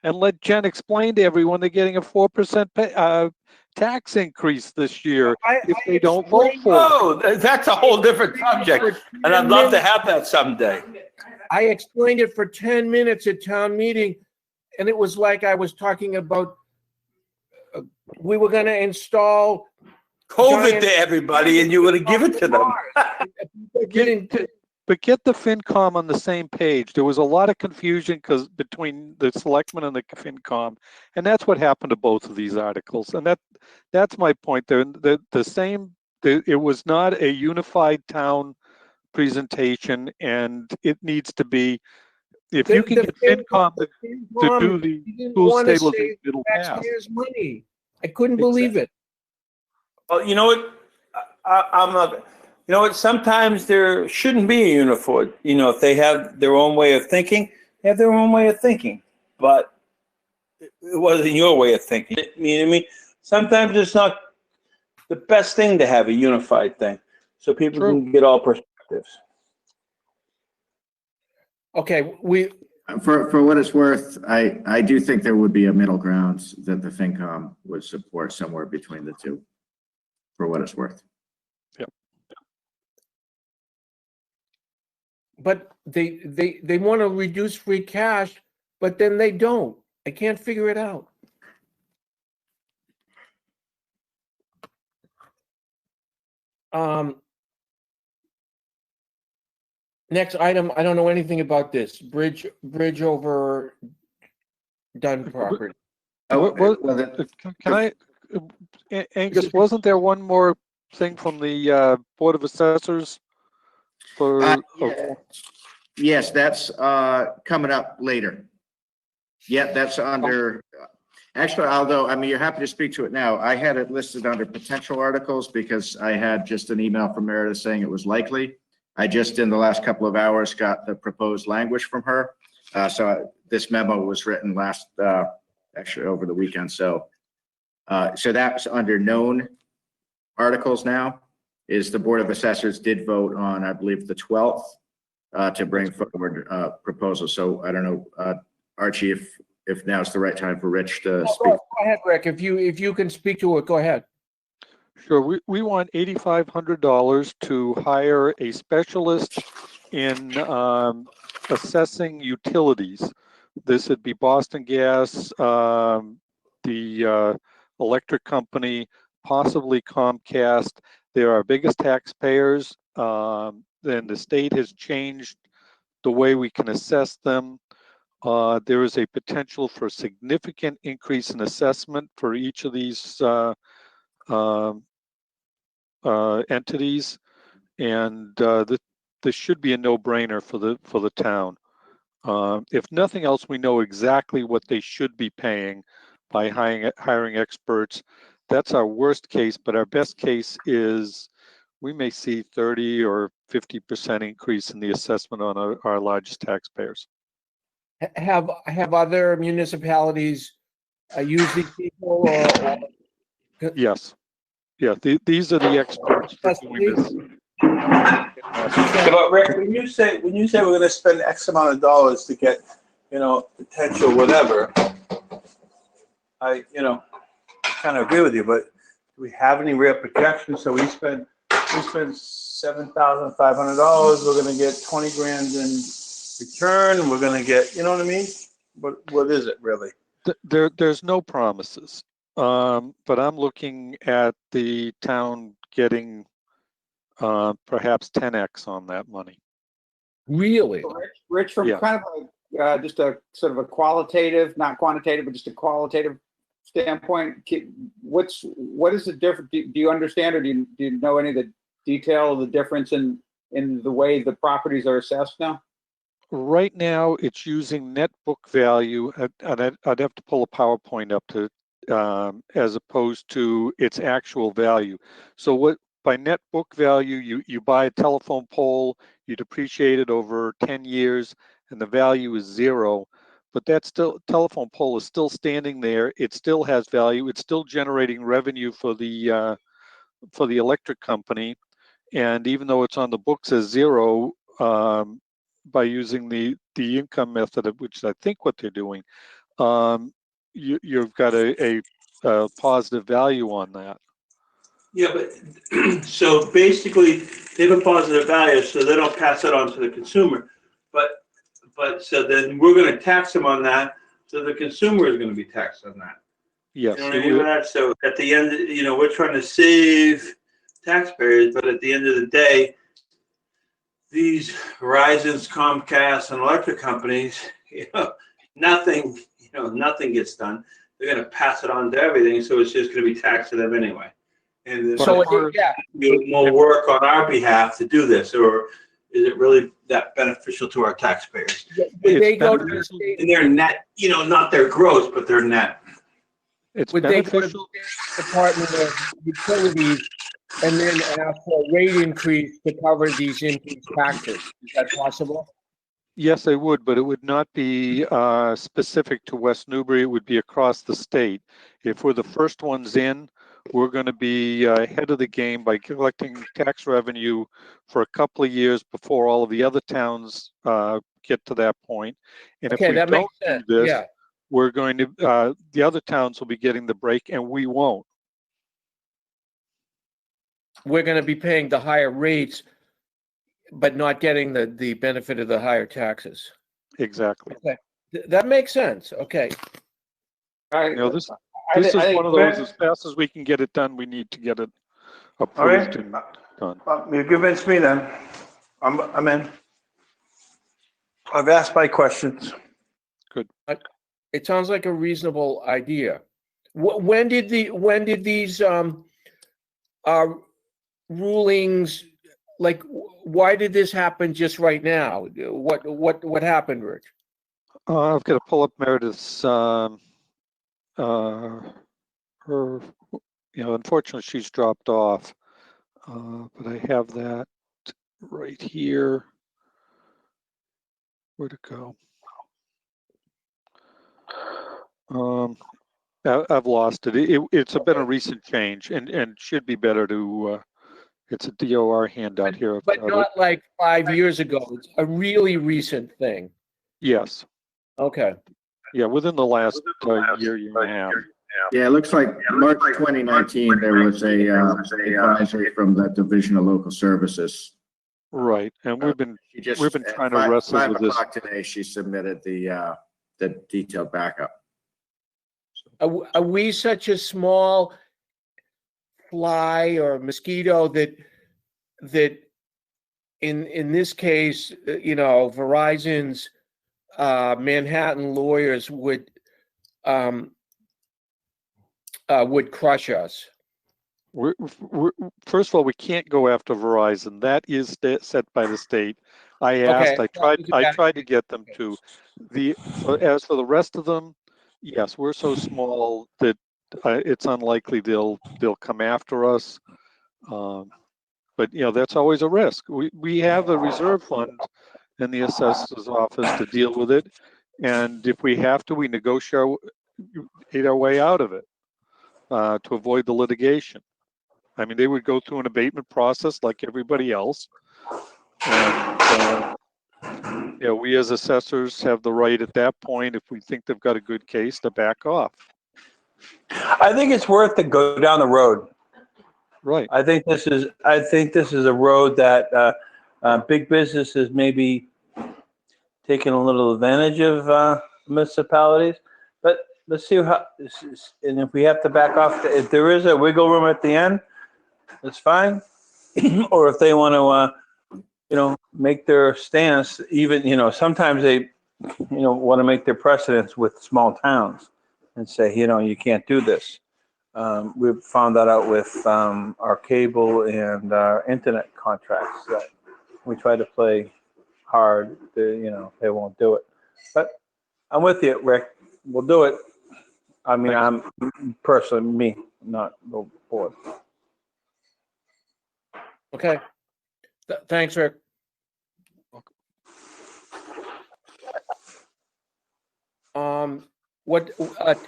Speaker 9: and let Jen explain to everyone they're getting a 4% tax increase this year if they don't vote for it.
Speaker 12: Oh, that's a whole different subject, and I'd love to have that someday.
Speaker 1: I explained it for 10 minutes at town meeting, and it was like I was talking about, we were gonna install
Speaker 12: COVID
Speaker 1: giant-
Speaker 12: to everybody, and you would have given it to them.
Speaker 9: But get the FinCom on the same page. There was a lot of confusion between the selectmen and the FinCom, and that's what happened to both of these articles. And that's my point. It was not a unified town presentation, and it needs to be. If you can get FinCom to do the school stabilization, it'll pass.
Speaker 1: Taxpayers' money. I couldn't believe it.
Speaker 12: Well, you know what? I'm not. You know what? Sometimes there shouldn't be a uniform. If they have their own way of thinking, they have their own way of thinking. But it wasn't your way of thinking. I mean, sometimes it's not the best thing to have a unified thing, so people can get all perspectives.
Speaker 1: Okay,
Speaker 2: For what it's worth, I do think there would be a middle ground that the FinCom would support somewhere between the two, for what it's worth.
Speaker 9: Yep.
Speaker 1: but they want to reduce free cash, but then they don't. I can't figure it out. Next item, I don't know anything about this. Bridge over Dunn property.
Speaker 9: Can I, Angus, wasn't there one more thing from the Board of Assessors?
Speaker 2: Yes, that's coming up later. Yeah, that's under, actually, although, you're happy to speak to it now. I had it listed under potential articles because I had just an email from Meredith saying it was likely. I just, in the last couple of hours, got the proposed language from her. So this memo was written actually over the weekend. So that's under known articles now. Is the Board of Assessors did vote on, I believe, the 12th to bring forward proposals. So I don't know, Archie, if now's the right time for Rich to speak.
Speaker 1: Go ahead, Rick. If you can speak to it, go ahead.
Speaker 9: Sure. We want $8,500 to hire a specialist in assessing utilities. This would be Boston Gas, the electric company, possibly Comcast. They're our biggest taxpayers. Then the state has changed the way we can assess them. There is a potential for significant increase in assessment for each of these entities, and this should be a no-brainer for the town. If nothing else, we know exactly what they should be paying by hiring experts. That's our worst case, but our best case is we may see 30 or 50% increase in the assessment on our largest taxpayers.
Speaker 1: Have other municipalities used these people?
Speaker 9: Yes. Yeah, these are the experts for doing this.
Speaker 12: But Rick, when you say we're going to spend X amount of dollars to get, potential whatever, I kind of agree with you. But do we have any real projections? So we spend $7,500. We're going to get 20 grand in return. We're going to get, you know what I mean? What is it really?
Speaker 9: There's no promises. But I'm looking at the town getting perhaps 10x on that money.
Speaker 1: Really?
Speaker 5: Rich, from kind of just a sort of a qualitative, not quantitative, but just a qualitative standpoint, what is the difference? Do you understand, or do you know any of the detail of the difference in the way the properties are assessed now?
Speaker 9: Right now, it's using net book value, and I'd have to pull a PowerPoint up to, as opposed to its actual value. So what, by net book value, you buy a telephone pole, you depreciate it over 10 years, and the value is 0. But that still, telephone pole is still standing there. It still has value. It's still generating revenue for the electric company. And even though it's on the books as 0, by using the income method, of which I think what they're doing, you've got a positive value on that.
Speaker 12: Yeah, but so basically they have a positive value, so they don't pass it on to the consumer. But so then we're going to tax them on that, so the consumer is going to be taxed on that.
Speaker 9: Yes.
Speaker 12: You know what I mean with that? So at the end, you know, we're trying to save taxpayers, but at the end of the day, these Verizons, Comcast, and electric companies, nothing gets done. They're going to pass it on to everything, so it's just going to be taxed to them anyway. And
Speaker 1: So,
Speaker 12: do more work on our behalf to do this, or is it really that beneficial to our taxpayers?
Speaker 1: would they go to the state?
Speaker 12: And their net, not their gross, but their net.
Speaker 9: It's
Speaker 1: Would they go to
Speaker 9: beneficial.
Speaker 1: the Department of Utilities and then ask for a rate increase to cover these increased taxes? Is that possible?
Speaker 9: Yes, they would, but it would not be specific to West Newbury. It would be across the state. If we're the first ones in, we're going to be ahead of the game by collecting tax revenue for a couple of years before all of the other towns get to that point. And
Speaker 1: Okay,
Speaker 9: if we
Speaker 1: that
Speaker 9: don't
Speaker 1: makes
Speaker 9: do
Speaker 1: sense.
Speaker 9: this,
Speaker 1: Yeah,
Speaker 9: we're going to, the other towns will be getting the break and we won't.
Speaker 1: we're going to be paying the higher rates, but not getting the benefit of the higher taxes.
Speaker 9: Exactly.
Speaker 1: Okay, that makes sense. Okay.
Speaker 9: This is one of those, as fast as we can get it done, we need to get it approved and done.
Speaker 12: You convinced me then. I'm in. I've asked my questions.
Speaker 9: Good.
Speaker 1: It sounds like a reasonable idea. When did these rulings, like, why did this happen just right now? What happened, Rich?
Speaker 9: I've got to pull up Meredith's, her, unfortunately she's dropped off, but I have that right here. Where'd it go? I've lost it. It's been a recent change and should be better to, it's a DOR handout here.
Speaker 1: But not like 5 years ago. It's a really recent thing.
Speaker 9: Yes.
Speaker 1: Okay.
Speaker 9: Yeah, within the last year and a half.
Speaker 2: Yeah, it looks like March 2019, there was a advisory from the Division of Local Services.
Speaker 9: Right, and we've been trying to
Speaker 2: at
Speaker 9: wrestle
Speaker 2: 5
Speaker 9: with this.
Speaker 2: o'clock today, she submitted the detailed backup.
Speaker 1: Are we such a small fly or mosquito that in this case, Verizon's Manhattan lawyers would crush us?
Speaker 9: First of all, we can't go after Verizon. That is set by the state. I asked.
Speaker 1: Okay.
Speaker 9: I tried to get them to. As for the rest of them, yes, we're so small that it's unlikely they'll come after us. But that's always a risk. We have a reserve fund in the assessor's office to deal with it, and if we have to, we negotiate our way out of it to avoid the litigation. I mean, they would go through an abatement process like everybody else. And, we as assessors have the right at that point, if we think they've got a good case, to back off.
Speaker 3: I think it's worth to go down the road.
Speaker 9: Right.
Speaker 3: I think this is a road that big businesses maybe taking a little advantage of municipalities, but let's see how. And if we have to back off, if there is a wiggle room at the end, that's fine. Or if they want to, make their stance, even sometimes they, want to make their precedents with small towns and say, you can't do this. We've found that out with our cable and our internet contracts that we try to play hard, they won't do it. But I'm with you, Rick. We'll do it. I mean, I'm personally, me, not the board.
Speaker 1: Okay. Thanks, Rick. What,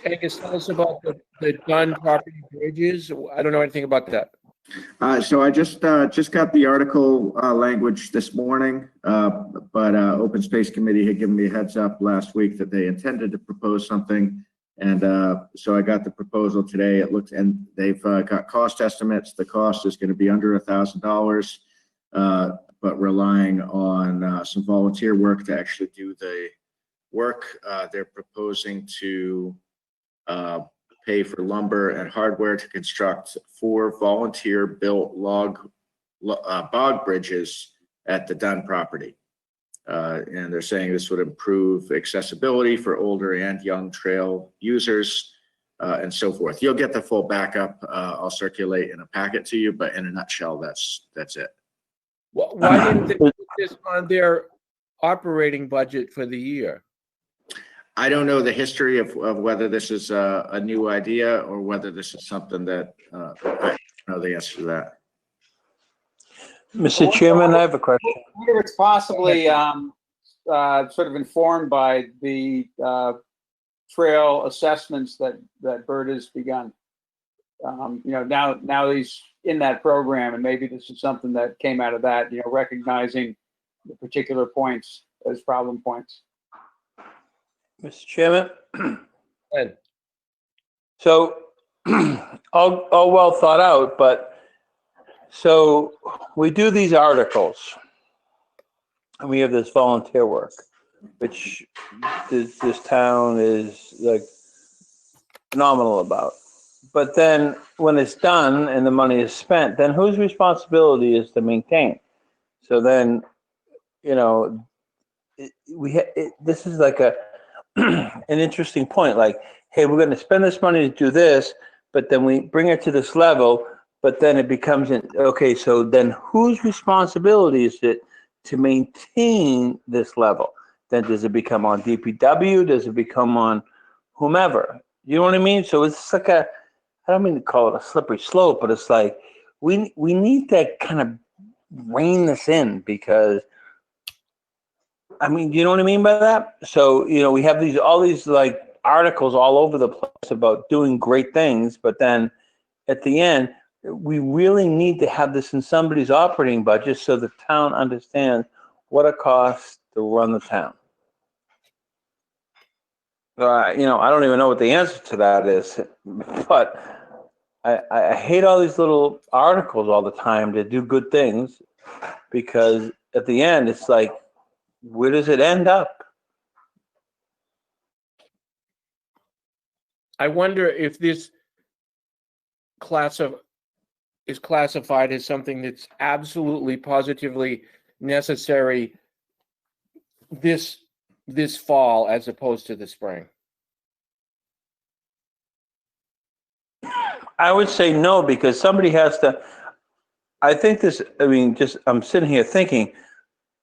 Speaker 1: Angus, tell us about the Dunn property bridges. I don't know anything about that.
Speaker 2: So I just got the article language this morning, but Open Space Committee had given me a heads up last week that they intended to propose something. And so I got the proposal today. It looks, and they've got cost estimates. The cost is going to be under $1,000, but relying on some volunteer work to actually do the work. They're proposing to pay for lumber and hardware to construct 4 volunteer-built bog bridges at the Dunn property. And they're saying this would improve accessibility for older and young trail users and so forth. You'll get the full backup. I'll circulate in a packet to you, but in a nutshell, that's it.
Speaker 1: Why didn't they put this on their operating budget for the year?
Speaker 2: I don't know the history of whether this is a new idea or whether this is something that I don't know the answer to that.
Speaker 3: Mr. Chairman, I have a question.
Speaker 5: I wonder if it's possibly sort of informed by the trail assessments that Bert has begun. Now he's in that program, and maybe this is something that came out of that, recognizing the particular points as problem points.
Speaker 3: Mr. Chairman?
Speaker 1: Ed.
Speaker 3: So, all well thought out, but so we do these articles and we have this volunteer work, which this town is like phenomenal about. But then when it's done and the money is spent, then whose responsibility is to maintain? So then, this is like an interesting point, like, hey, we're going to spend this money to do this, but then we bring it to this level, but then it becomes okay, so then whose responsibility is it to maintain this level? Then does it become on DPW? Does it become on whomever? You know what I mean? So it's like I don't mean to call it a slippery slope, but it's like we need to kind of rein this in, because I mean, you know what I mean by that? So, we have all these like articles all over the place about doing great things, but then at the end, we really need to have this in somebody's operating budget so the town understands what it costs to run the town. I don't even know what the answer to that is, but I hate all these little articles all the time to do good things, because at the end, it's like, where does it end up?
Speaker 1: I wonder if this is classified as something that's absolutely positively necessary this fall as opposed to the spring.
Speaker 3: I would say no, because somebody has to, I think this, I'm sitting here thinking,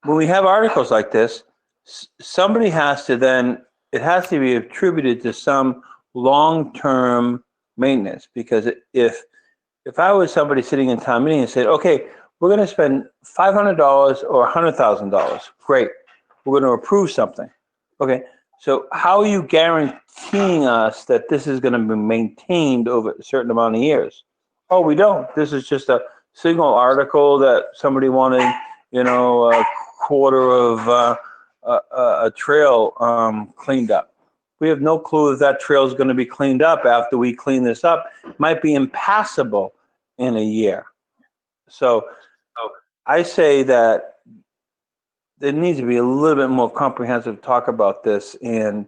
Speaker 3: when we have articles like this, somebody has to then, it has to be attributed to some long-term maintenance. Because if I was somebody sitting in town meeting and said, okay, we're going to spend $500 or $100,000, great, we're going to approve something. Okay, so how are you guaranteeing us that this is going to be maintained over a certain amount of years? Oh, we don't. This is just a single article that somebody wanted, a quarter of a trail cleaned up. We have no clue if that trail is going to be cleaned up after we clean this up. It might be impassable in a year. So I say that there needs to be a little bit more comprehensive talk about this, and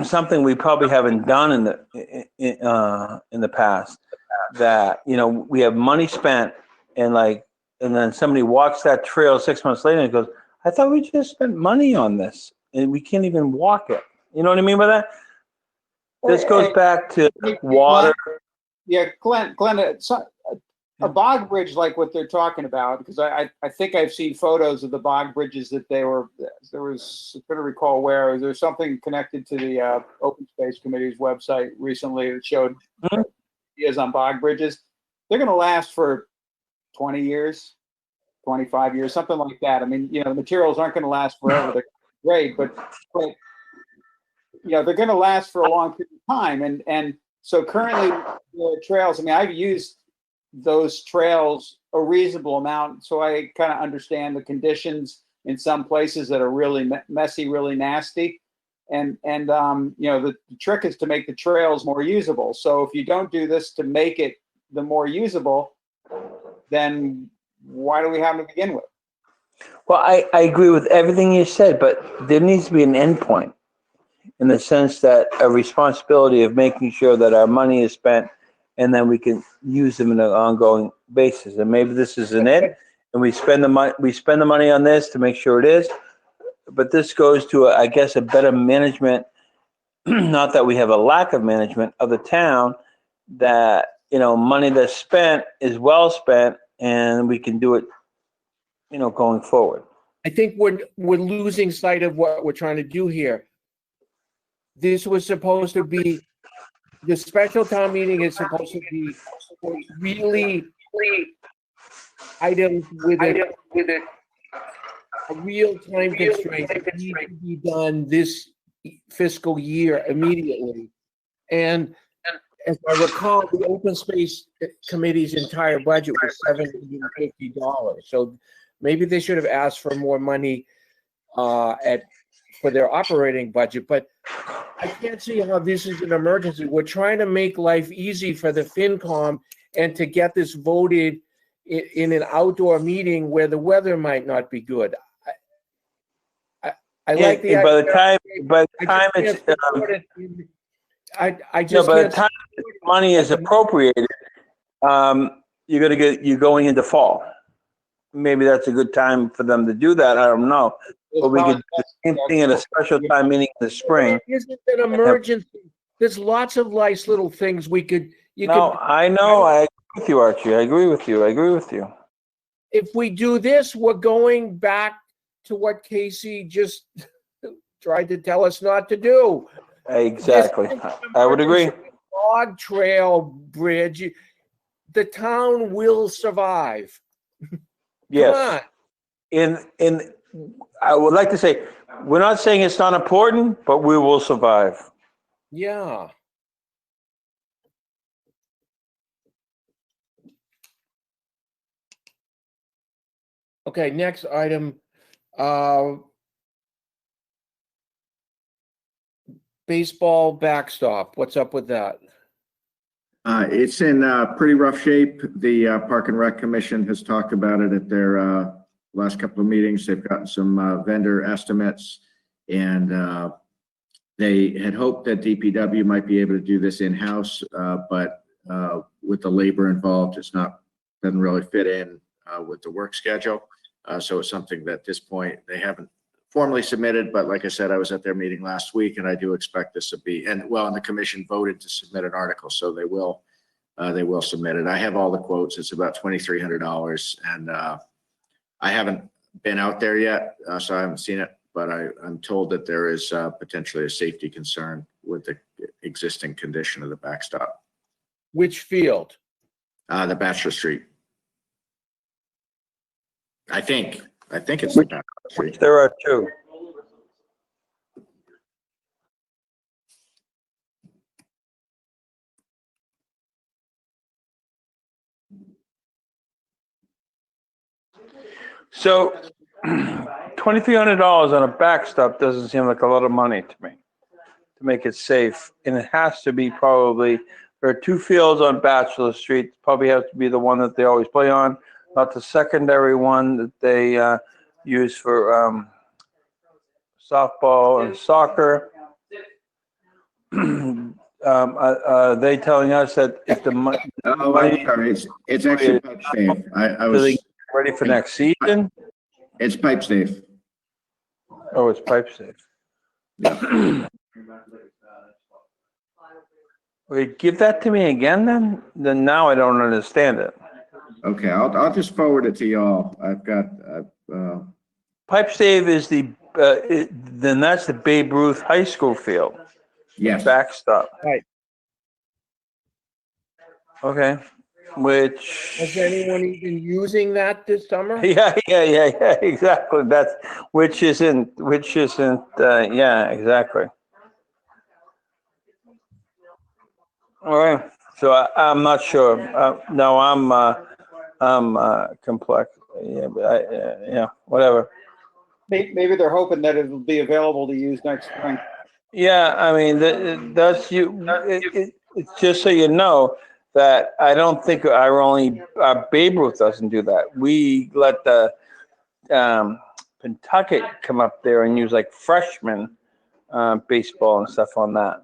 Speaker 3: something we probably haven't done in the past. That we have money spent, and then somebody walks that trail 6 months later and goes, I thought we just spent money on this and we can't even walk it. You know what I mean by that? This goes back to water.
Speaker 5: Yeah, Glenn, a bog bridge like what they're talking about, because I think I've seen photos of the bog bridges that there was, I couldn't recall where, there's something connected to the Open Space Committee's website recently that showed ideas on bog bridges. They're going to last for 20 years, 25 years, something like that. I mean, the materials aren't going to last forever. They're great, but they're going to last for a long period of time. And so currently the trails, I mean, I've used those trails a reasonable amount, so I kind of understand the conditions in some places that are really messy, really nasty. And the trick is to make the trails more usable. So if you don't do this to make it the more usable, then why do we have to begin with?
Speaker 3: Well, I agree with everything you said, but there needs to be an endpoint in the sense that a responsibility of making sure that our money is spent and then we can use them on an ongoing basis. And maybe this isn't it, and we spend the money on this to make sure it is. But this goes to, I guess, a better management, not that we have a lack of management of the town, that, money that's spent is well spent and we can do it, going forward.
Speaker 1: I think we're losing sight of what we're trying to do here. This was supposed to be, the special town meeting is supposed to be really items with a real time constraint that need to be done this fiscal year immediately. And as I recall, the Open Space Committee's entire budget was $750. So maybe they should have asked for more money for their operating budget, but I can't see how this is an emergency. We're trying to make life easy for the FinCom and to get this voted in an outdoor meeting where the weather might not be good. I like the
Speaker 3: by the
Speaker 1: idea.
Speaker 3: time it's
Speaker 1: I just
Speaker 3: by the
Speaker 1: can't
Speaker 3: time money is appropriated, you're going into fall. Maybe that's a good time for them to do that. I don't know. But we could do the same thing at a special time meeting in the spring.
Speaker 1: It isn't an emergency. There's lots of nice little things we could.
Speaker 3: I know. I agree with you, Archie. I agree with you.
Speaker 1: If we do this, we're going back to what Casey just tried to tell us not to do.
Speaker 3: Exactly. I would agree.
Speaker 1: Log trail bridge. The town will survive.
Speaker 3: Yes. I would like to say, we're not saying it's not important, but we will survive.
Speaker 1: Yeah. Okay, next item. Baseball backstop. What's up with that?
Speaker 2: It's in pretty rough shape. The Park and Rec Commission has talked about it at their last couple of meetings. They've gotten some vendor estimates, and they had hoped that DPW might be able to do this in-house, but with the labor involved, doesn't really fit in with the work schedule. So it's something that at this point they haven't formally submitted, but like I said, I was at their meeting last week, and I do expect this to be, and the commission voted to submit an article, so they will submit it. I have all the quotes. It's about $2,300, and I haven't been out there yet, so I haven't seen it, but I'm told that there is potentially a safety concern with the existing condition of the backstop.
Speaker 1: Which field?
Speaker 2: The Bachelor Street. I think it's the Bachelor Street.
Speaker 3: There are two. So $2,300 on a backstop doesn't seem like a lot of money to me to make it safe. And it has to be there are two fields on Bachelor Street. Probably has to be the one that they always play on, not the secondary one that they use for softball and soccer. Are they telling us that if the money,
Speaker 2: I'm sorry. It's actually pipe safe. I was
Speaker 3: ready for next season?
Speaker 2: It's pipe safe.
Speaker 3: Oh, it's pipe safe.
Speaker 2: Yeah.
Speaker 3: Wait, give that to me again then? Then now I don't understand it.
Speaker 2: Okay, I'll just forward it to y'all. I've got,
Speaker 3: Pipe stave is then that's the Babe Ruth High School field.
Speaker 2: yes.
Speaker 3: Backstop.
Speaker 1: Right.
Speaker 3: Okay, which.
Speaker 1: Is anyone even using that this summer?
Speaker 3: Yeah, exactly. Which isn't, yeah, exactly. All right, so I'm not sure. No, I'm complex. Yeah, but yeah, whatever.
Speaker 5: Maybe they're hoping that it'll be available to use next spring.
Speaker 3: Yeah, I mean, it's just so you know that I don't think our Babe Ruth doesn't do that. We let the Pentucket come up there and use like freshman baseball and stuff on that.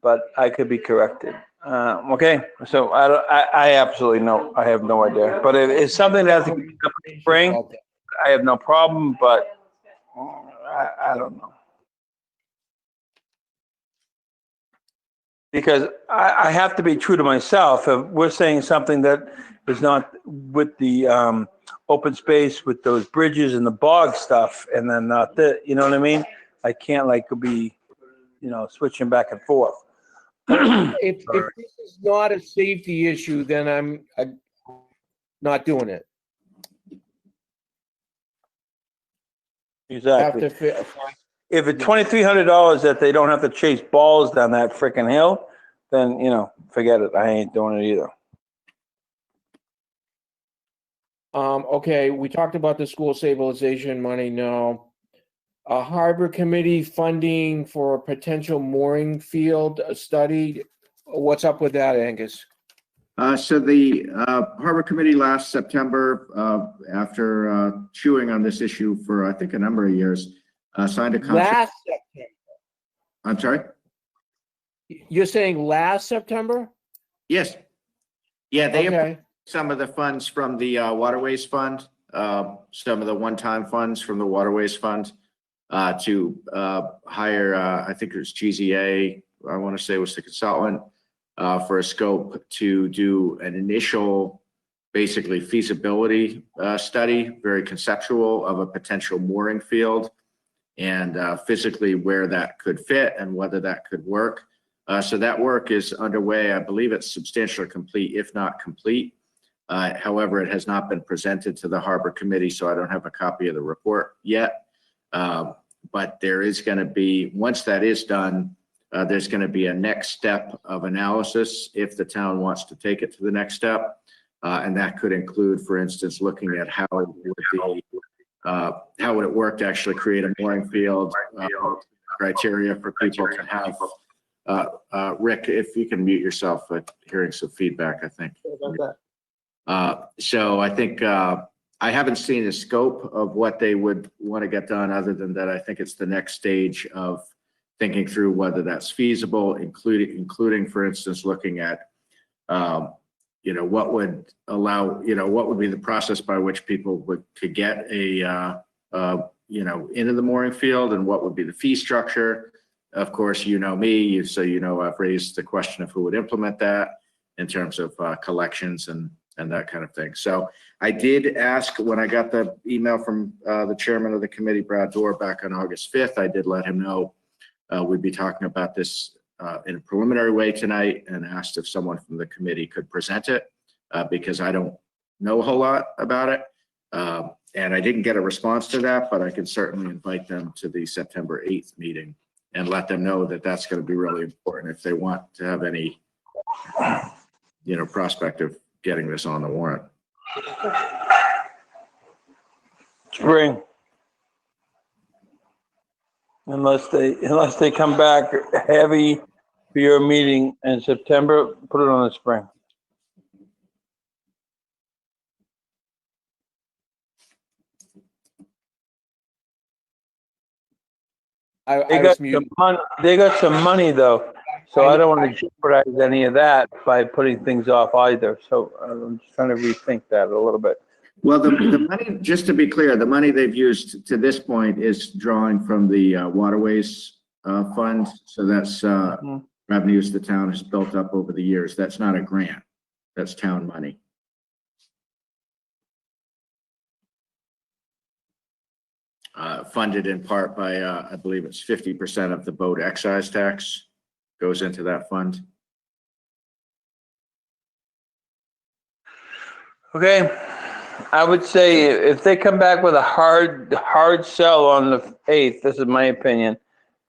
Speaker 3: But I could be corrected. Okay, so I absolutely know. I have no idea. But if it's something that has to be up in the spring, I have no problem. But I don't know. Because I have to be true to myself. If we're saying something that is not with the open space, with those bridges and the bog stuff, and then not you know what I mean? I can't like be, switching back and forth.
Speaker 1: If this is not a safety issue, then I'm not doing it.
Speaker 3: Exactly.
Speaker 1: Have to
Speaker 3: If it's $2,300 that they don't have to chase balls down that freaking hill, then, forget it. I ain't doing it either.
Speaker 1: Okay, we talked about the school stabilization money. No. A harbor committee funding for a potential mooring field study. What's up with that, Angus?
Speaker 2: So the Harbor Committee last September, after chewing on this issue for, I think, a number of years, signed a contract.
Speaker 1: Last September.
Speaker 2: I'm sorry?
Speaker 1: You're saying last September?
Speaker 2: Yes. Yeah, they
Speaker 1: Okay.
Speaker 2: approved some of the funds from the Waterways Fund, some of the one-time funds from the Waterways Fund to hire, I think it was GZA, I want to say was the consultant, for a scope to do an initial, basically feasibility study, very conceptual, of a potential mooring field and physically where that could fit and whether that could work. So that work is underway. I believe it's substantially complete, if not complete. However, it has not been presented to the Harbor Committee, so I don't have a copy of the report yet. But there is going to be, once that is done, there's going to be a next step of analysis if the town wants to take it to the next step. And that could include, for instance, looking at how would it work to actually create a mooring field, criteria for people to have. Rick, if you can mute yourself, hearing some feedback, I think. So I think I haven't seen the scope of what they would want to get done, other than that I think it's the next stage of thinking through whether that's feasible, including, for instance, looking at, what would allow, what would be the process by which people could get into the mooring field, and what would be the fee structure. Of course, you know me, so I've raised the question of who would implement that in terms of collections and that kind of thing. So I did ask, when I got the email from the chairman of the committee, Brad Dorr, back on August 5th, I did let him know we'd be talking about this in a preliminary way tonight, and asked if someone from the committee could present it because I don't know a whole lot about it. And I didn't get a response to that, but I can certainly invite them to the September 8th meeting and let them know that that's going to be really important if they want to have any, prospect of getting this on the warrant.
Speaker 3: Spring. Unless they come back heavy for your meeting in September, put it on the spring. They got some money though, so I don't want to jeopardize any of that by putting things off either. So I'm just trying to rethink that a little bit.
Speaker 2: Well, the money, just to be clear, the money they've used to this point is drawing from the Waterways Fund. So that's revenues the town has built up over the years. That's not a grant. That's town money. funded in part by, I believe it's 50% of the boat excise tax goes into that fund.
Speaker 3: Okay, I would say if they come back with a hard sell on the 8th, this is my opinion,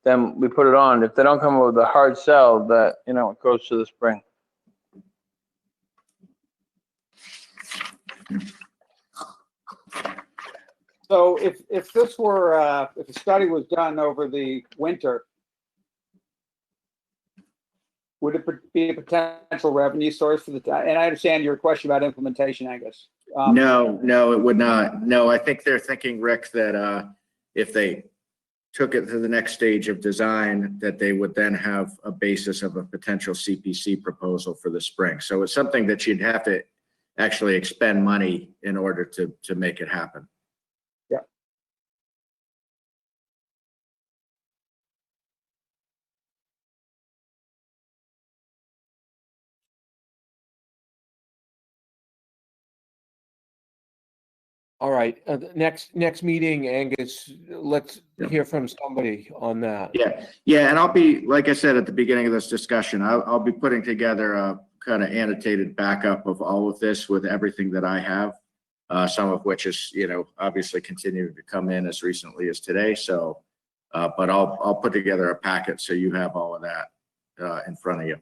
Speaker 3: then we put it on. If they don't come up with a hard sell, that, you know, it goes to the spring.
Speaker 5: So if this were, if a study was done over the winter, would it be a potential revenue source for the town? And I understand your question about implementation, Angus.
Speaker 2: No, it would not. No, I think they're thinking, Rick, that if they took it to the next stage of design, that they would then have a basis of a potential CPC proposal for the spring. So it's something that you'd have to actually expend money in order to make it happen.
Speaker 5: Yeah.
Speaker 1: All right, the next meeting, Angus, let's hear from somebody on that.
Speaker 2: Yeah, and I'll be, like I said at the beginning of this discussion, I'll be putting together a kind of annotated backup of all of this with everything that I have, some of which is, you know, obviously continuing to come in as recently as today. So, but I'll put together a packet so you have all of that in front of you.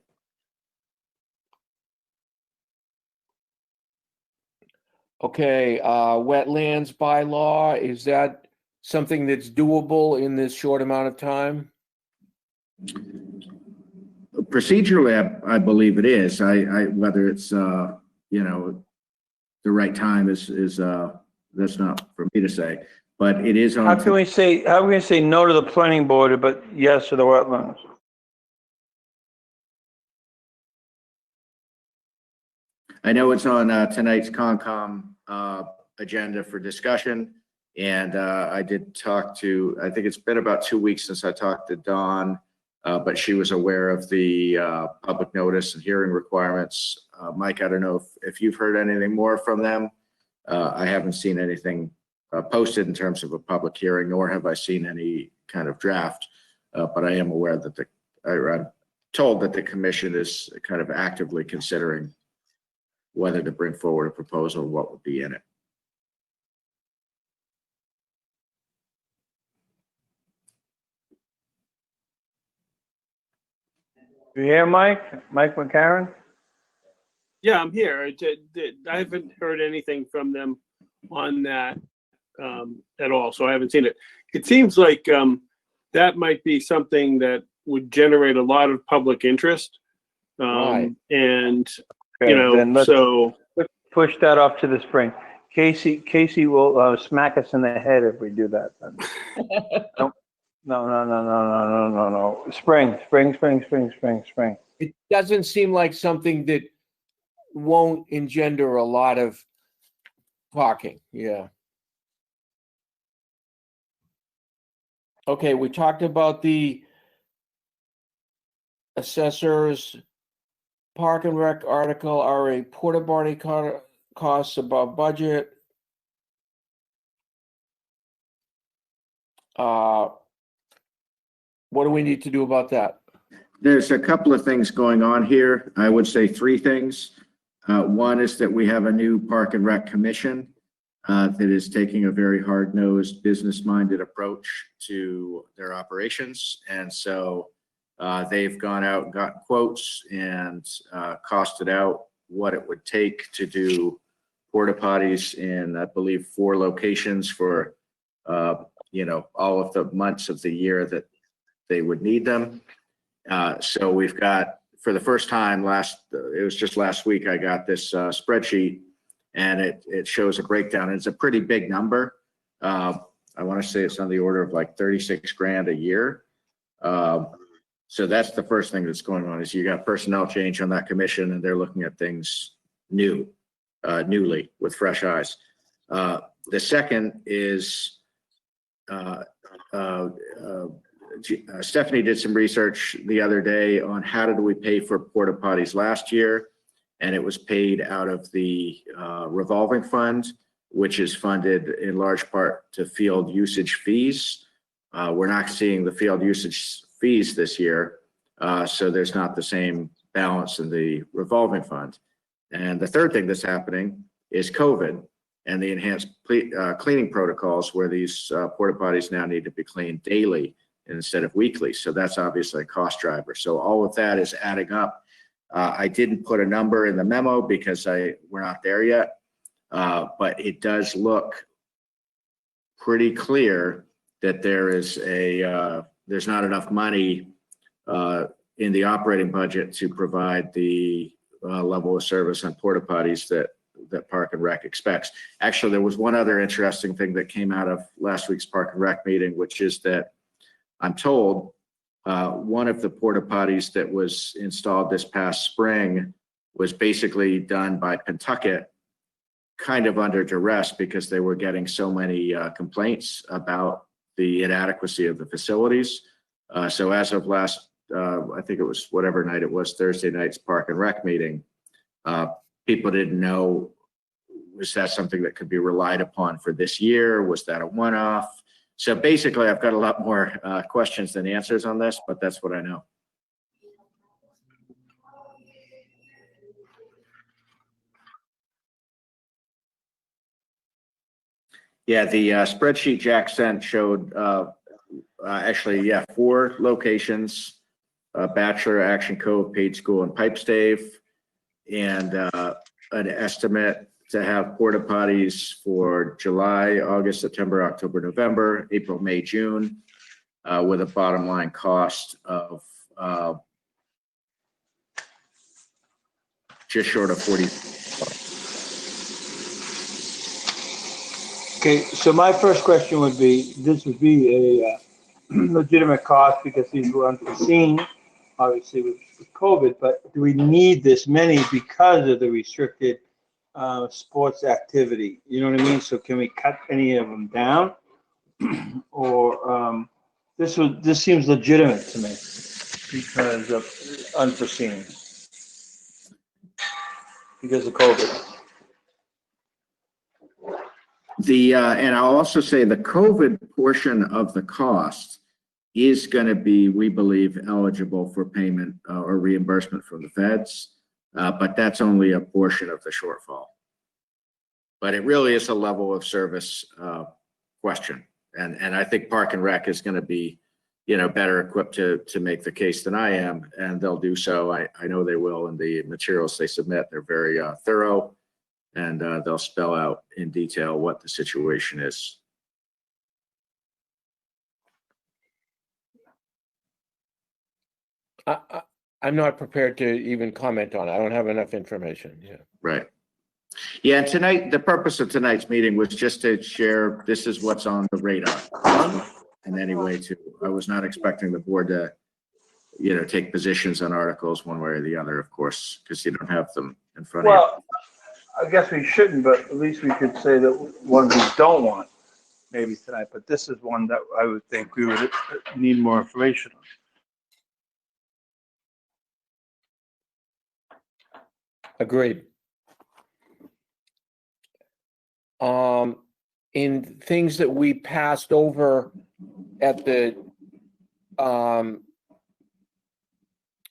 Speaker 1: Okay, wetlands bylaw, is that something that's doable in this short amount of time?
Speaker 2: Procedurally, I believe it is. Whether it's you know, the right time is that's not for me to say, but it is on.
Speaker 3: How can we say no to the planning board, but yes to the wetlands?
Speaker 2: I know it's on tonight's Concom agenda for discussion, and I did talk to, I think it's been about 2 weeks since I talked to Dawn, but she was aware of the public notice and hearing requirements. Mike, I don't know if you've heard anything more from them. I haven't seen anything posted in terms of a public hearing, nor have I seen any kind of draft, but I am aware that I'm told that the commission is kind of actively considering whether to bring forward a proposal, what would be in it.
Speaker 3: You hear Mike? Mike McCarron?
Speaker 7: Yeah, I'm here. I haven't heard anything from them on that at all, so I haven't seen it. It seems like that might be something that would generate a lot of public interest.
Speaker 1: Right.
Speaker 7: And,
Speaker 3: Okay,
Speaker 7: you know,
Speaker 3: then let's push that off to the spring. Casey will smack us in the head if we do that. No. Spring.
Speaker 1: It doesn't seem like something that won't engender a lot of talking, yeah. Okay, we talked about the assessors Park and Rec article, are a porta potty costs above budget. What do we need to do about that?
Speaker 2: There's a couple of things going on here. I would say 3 things. One is that we have a new Park and Rec commission that is taking a very hard-nosed, business-minded approach to their operations. And so they've gone out and got quotes and costed out what it would take to do porta potties in, I believe, 4 locations for, you know, all of the months of the year that they would need them. So we've got, for the first time it was just last week, I got this spreadsheet, and it shows a breakdown. And it's a pretty big number. I want to say it's on the order of like 36 grand a year. So that's the first thing that's going on, is you got personnel change on that commission, and they're looking at things newly with fresh eyes. The second is Stephanie did some research the other day on how did we pay for porta potties last year, and it was paid out of the revolving fund, which is funded in large part to field usage fees. We're not seeing the field usage fees this year, so there's not the same balance in the revolving fund. And the third thing that's happening is COVID and the enhanced cleaning protocols, where these porta potties now need to be cleaned daily instead of weekly. So that's obviously a cost driver. So all of that is adding up. I didn't put a number in the memo because we're not there yet, but it does look pretty clear that there's not enough money in the operating budget to provide the level of service on porta potties that Park and Rec expects. Actually, there was one other interesting thing that came out of last week's Park and Rec meeting, which is that I'm told one of the porta potties that was installed this past spring was basically done by Pentucket, kind of under duress, because they were getting so many complaints about the inadequacy of the facilities. So as of last, I think it was whatever night it was, Thursday night's Park and Rec meeting, people didn't know, was that something that could be relied upon for this year? Was that a one-off? So basically, I've got a lot more questions than answers on this, but that's what I know. Yeah, the spreadsheet Jack sent showed actually, 4 locations, Bachelor, Action Cove, Page School, and Pipestave, and an estimate to have porta potties for July, August, September, October, November, April, May, June, with a bottom line cost of just short of 40.
Speaker 3: Okay, so my first question would be, this would be a legitimate cost because these were unforeseen, obviously with COVID, but do we need this many because of the restricted sports activity? You know what I mean? So can we cut any of them down? Or this seems legitimate to me because of unforeseen, because of COVID.
Speaker 2: And I'll also say the COVID portion of the cost is going to be, we believe, eligible for payment or reimbursement from the feds, but that's only a portion of the shortfall. But it really is a level of service question, and I think Park and Rec is going to be, better equipped to make the case than I am, and they'll do so. I know they will. In the materials they submit, they're very thorough. And they'll spell out in detail what the situation is.
Speaker 1: I'm not prepared to even comment on it. I don't have enough information. Yeah.
Speaker 2: Right. Yeah, and tonight, the purpose of tonight's meeting was just to share, this is what's on the radar. And anyway, I was not expecting the board to, take positions on articles one way or the other, of course, because you don't have them in front of you.
Speaker 3: Well, I guess we shouldn't, but at least we could say that one we don't want maybe tonight, but this is one that I would think we would need more information on.
Speaker 1: Agreed. In things that we passed over at the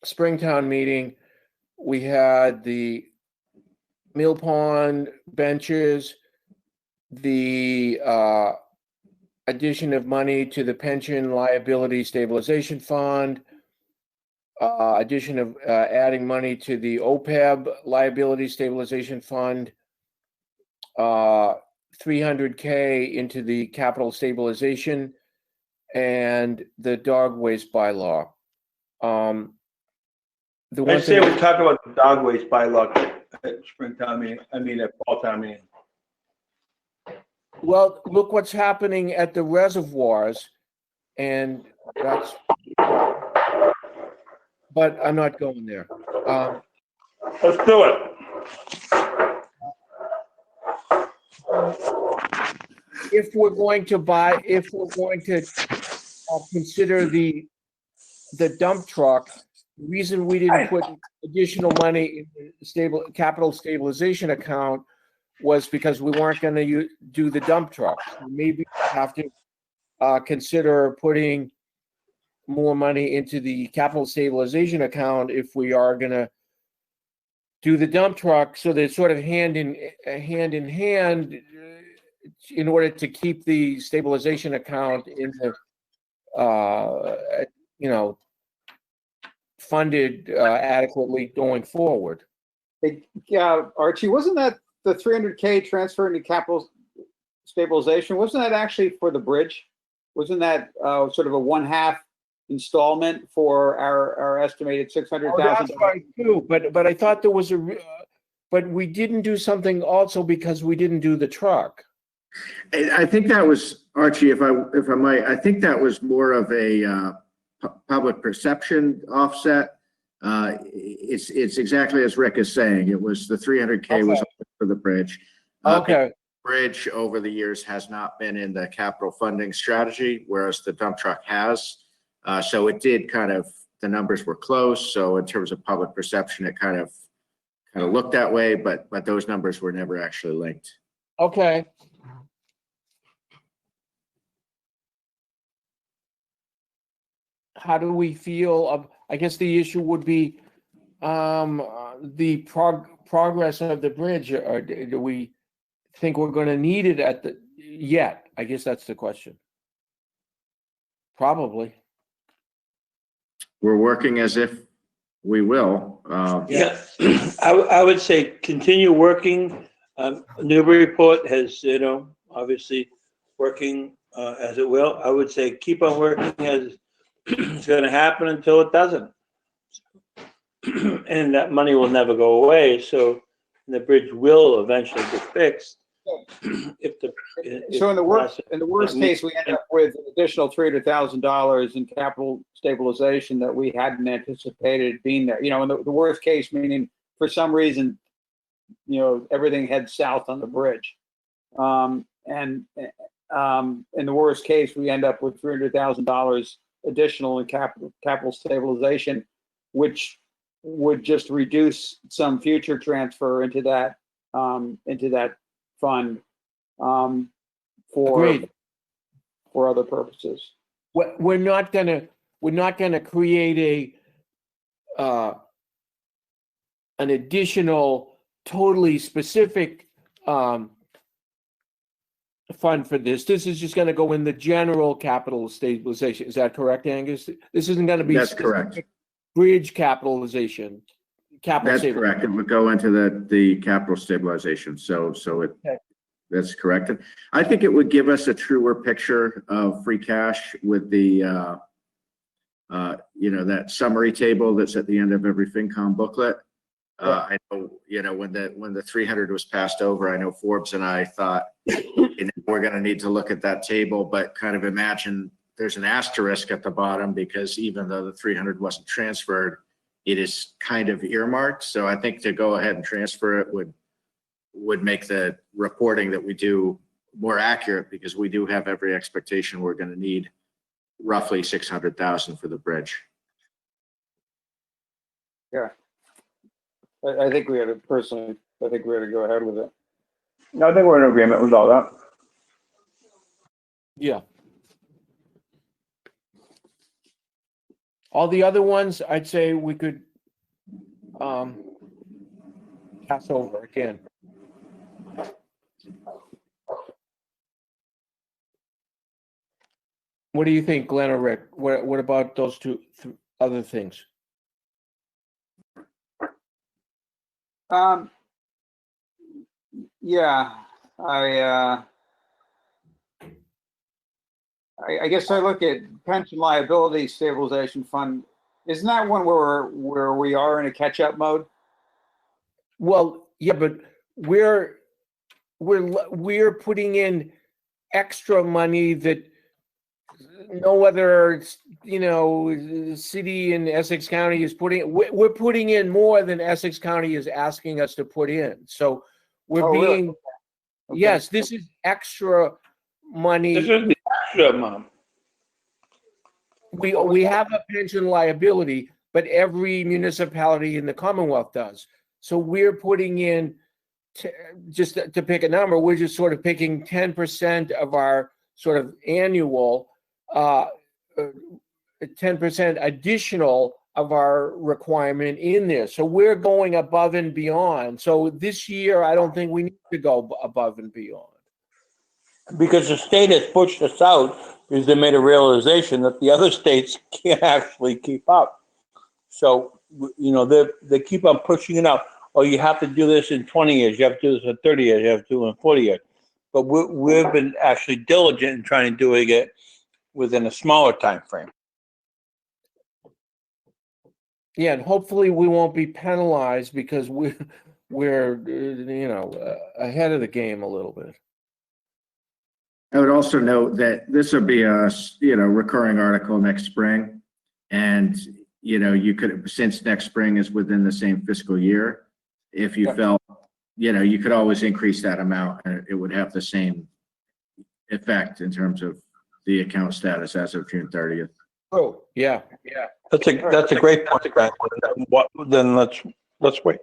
Speaker 1: Springtown meeting, we had the Mill Pond benches, the addition of money to the pension liability stabilization fund, addition of adding money to the OPEB liability stabilization fund, $300K into the capital stabilization, and the dog waste bylaw. The one
Speaker 3: I'd say
Speaker 1: thing
Speaker 3: we talked about the dog waste bylaw at Springtown meeting, at Fall Town meeting.
Speaker 1: Well, look what's happening at the reservoirs, and that's, but I'm not going there.
Speaker 3: Let's do it.
Speaker 1: If we're going to consider the dump truck, the reason we didn't put additional money in the capital stabilization account was because we weren't going to do the dump truck. Maybe we have to consider putting more money into the capital stabilization account if we are going to do the dump truck, so they're sort of hand in hand in order to keep the stabilization account in the funded adequately going forward.
Speaker 5: Yeah, Archie, wasn't that the 300K transfer into capital stabilization? Wasn't that actually for the bridge? Wasn't that sort of a 1/2 installment for our estimated $600,000?
Speaker 1: Oh, that's right too. But I thought there was but we didn't do something also because we didn't do the truck.
Speaker 2: I think that was, Archie, if I might, I think that was more of a public perception offset. It's exactly as Rick is saying. It was the 300K was for the bridge.
Speaker 1: Okay.
Speaker 2: Bridge over the years has not been in the capital funding strategy, whereas the dump truck has. So it did the numbers were close. So in terms of public perception, it kind of looked that way, but those numbers were never actually linked.
Speaker 1: Okay. How do we feel? I guess the issue would be the progress of the bridge. Or do we think we're going to need it yet? I guess that's the question. Probably.
Speaker 2: We're working as if we will.
Speaker 3: Yeah, I would say continue working. Newbury Port has, obviously working as it will. I would say keep on working as it's going to happen until it doesn't. And that money will never go away. So the bridge will eventually get fixed.
Speaker 5: So in the worst case, we end up with an additional $300,000 in capital stabilization that we hadn't anticipated being there. In the worst case, meaning for some reason, everything heads south on the bridge. And in the worst case, we end up with $300,000 additional in capital stabilization, which would just reduce some future transfer into that fund for other purposes.
Speaker 1: We're not gonna create an additional totally specific fund for this. This is just going to go in the general capital stabilization. Is that correct, Angus? This isn't going to be.
Speaker 2: That's correct.
Speaker 1: Bridge capitalization.
Speaker 2: That's correct. It would go into the capital stabilization. That's correct. I think it would give us a truer picture of free cash with the that summary table that's at the end of every FinCom booklet. I know, when the 300 was passed over, I know Forbes and I thought we're going to need to look at that table, but kind of imagine there's an asterisk at the bottom because even though the 300 wasn't transferred, it is kind of earmarked. So I think to go ahead and transfer it would make the reporting that we do more accurate because we do have every expectation we're going to need roughly 600,000 for the bridge.
Speaker 5: Yeah. I think we had to go ahead with it.
Speaker 3: No, I think we're in agreement with all that.
Speaker 1: Yeah. All the other ones, I'd say we could pass over again. What do you think, Glenn or Rick? What about those two other things?
Speaker 5: Yeah, I guess I look at pension liability stabilization fund. Isn't that one where we are in a catch-up mode?
Speaker 1: Well, yeah, but we're putting in extra money that no other city in Essex County is putting. We're putting in more than Essex County is asking us to put in. So we're being.
Speaker 5: Really? Okay.
Speaker 1: Yes, this is extra money.
Speaker 3: This is the extra, Mom.
Speaker 1: We have a pension liability, but every municipality in the Commonwealth does. So we're putting in just to pick a number, we're just sort of picking 10% of our sort of annual, 10% additional of our requirement in there. So we're going above and beyond. So this year, I don't think we need to go above and beyond.
Speaker 12: Because the state has pushed us out because they made a realization that the other states can't actually keep up. So, you know, they keep on pushing it out. Oh, you have to do this in 20 years. You have to do this in 30 years. You have to do it in 40 years. But we've been actually diligent in trying to do it within a smaller time frame.
Speaker 1: Yeah, and hopefully we won't be penalized because we're you know, ahead of the game a little bit.
Speaker 2: I would also note that this will be a, you know, recurring article next spring. And, you know, you could, since next spring is within the same fiscal year, if you felt, you know, you could always increase that amount and it would have the same effect in terms of the account status as of June 30th.
Speaker 1: Oh, yeah.
Speaker 12: That's a great point, Frank. Then let's wait.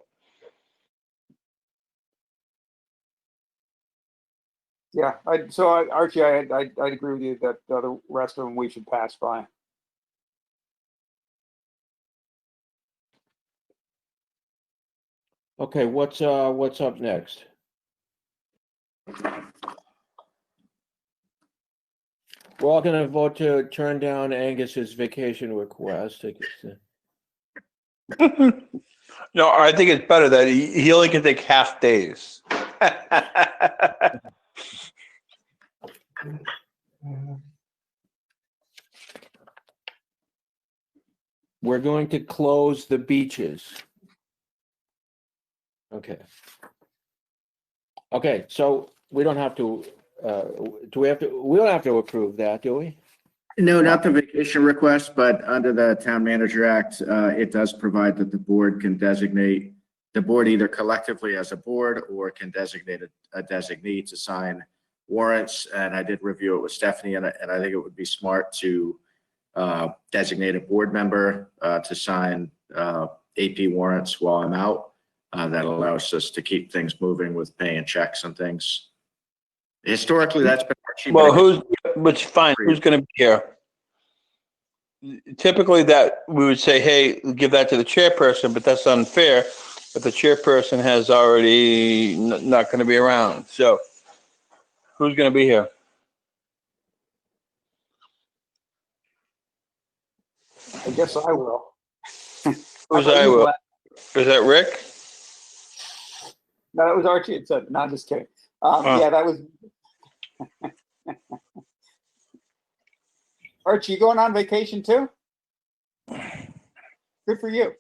Speaker 5: Yeah, Archie, I'd agree with you that the rest of them we should pass by.
Speaker 1: Okay, what's up next? We're all gonna vote to turn down Angus's vacation request.
Speaker 12: No, I think it's better that he only can take half days.
Speaker 1: We're going to close the beaches. Okay. Okay, so we don't have to, we don't have to approve that, do we?
Speaker 2: No, not the vacation request, but under the Town Manager Act, it does provide that the board can designate, the board either collectively as a board or can designate a designee to sign warrants. And I did review it with Stephanie, and I think it would be smart to designate a board member to sign AP warrants while I'm out. That allows us to keep things moving with paying checks and things. Historically, that's been Archie.
Speaker 12: Well, which fine, who's going to be here? Typically that we would say, hey, give that to the chairperson, but that's unfair. But the chairperson has already not going to be around. So who's going to be here?
Speaker 5: I guess I will.
Speaker 12: Who's I will? Is that Rick?
Speaker 5: No, that was Archie. It said, no, I'm just kidding. Yeah, that was. Archie, you going on vacation too? Good for you.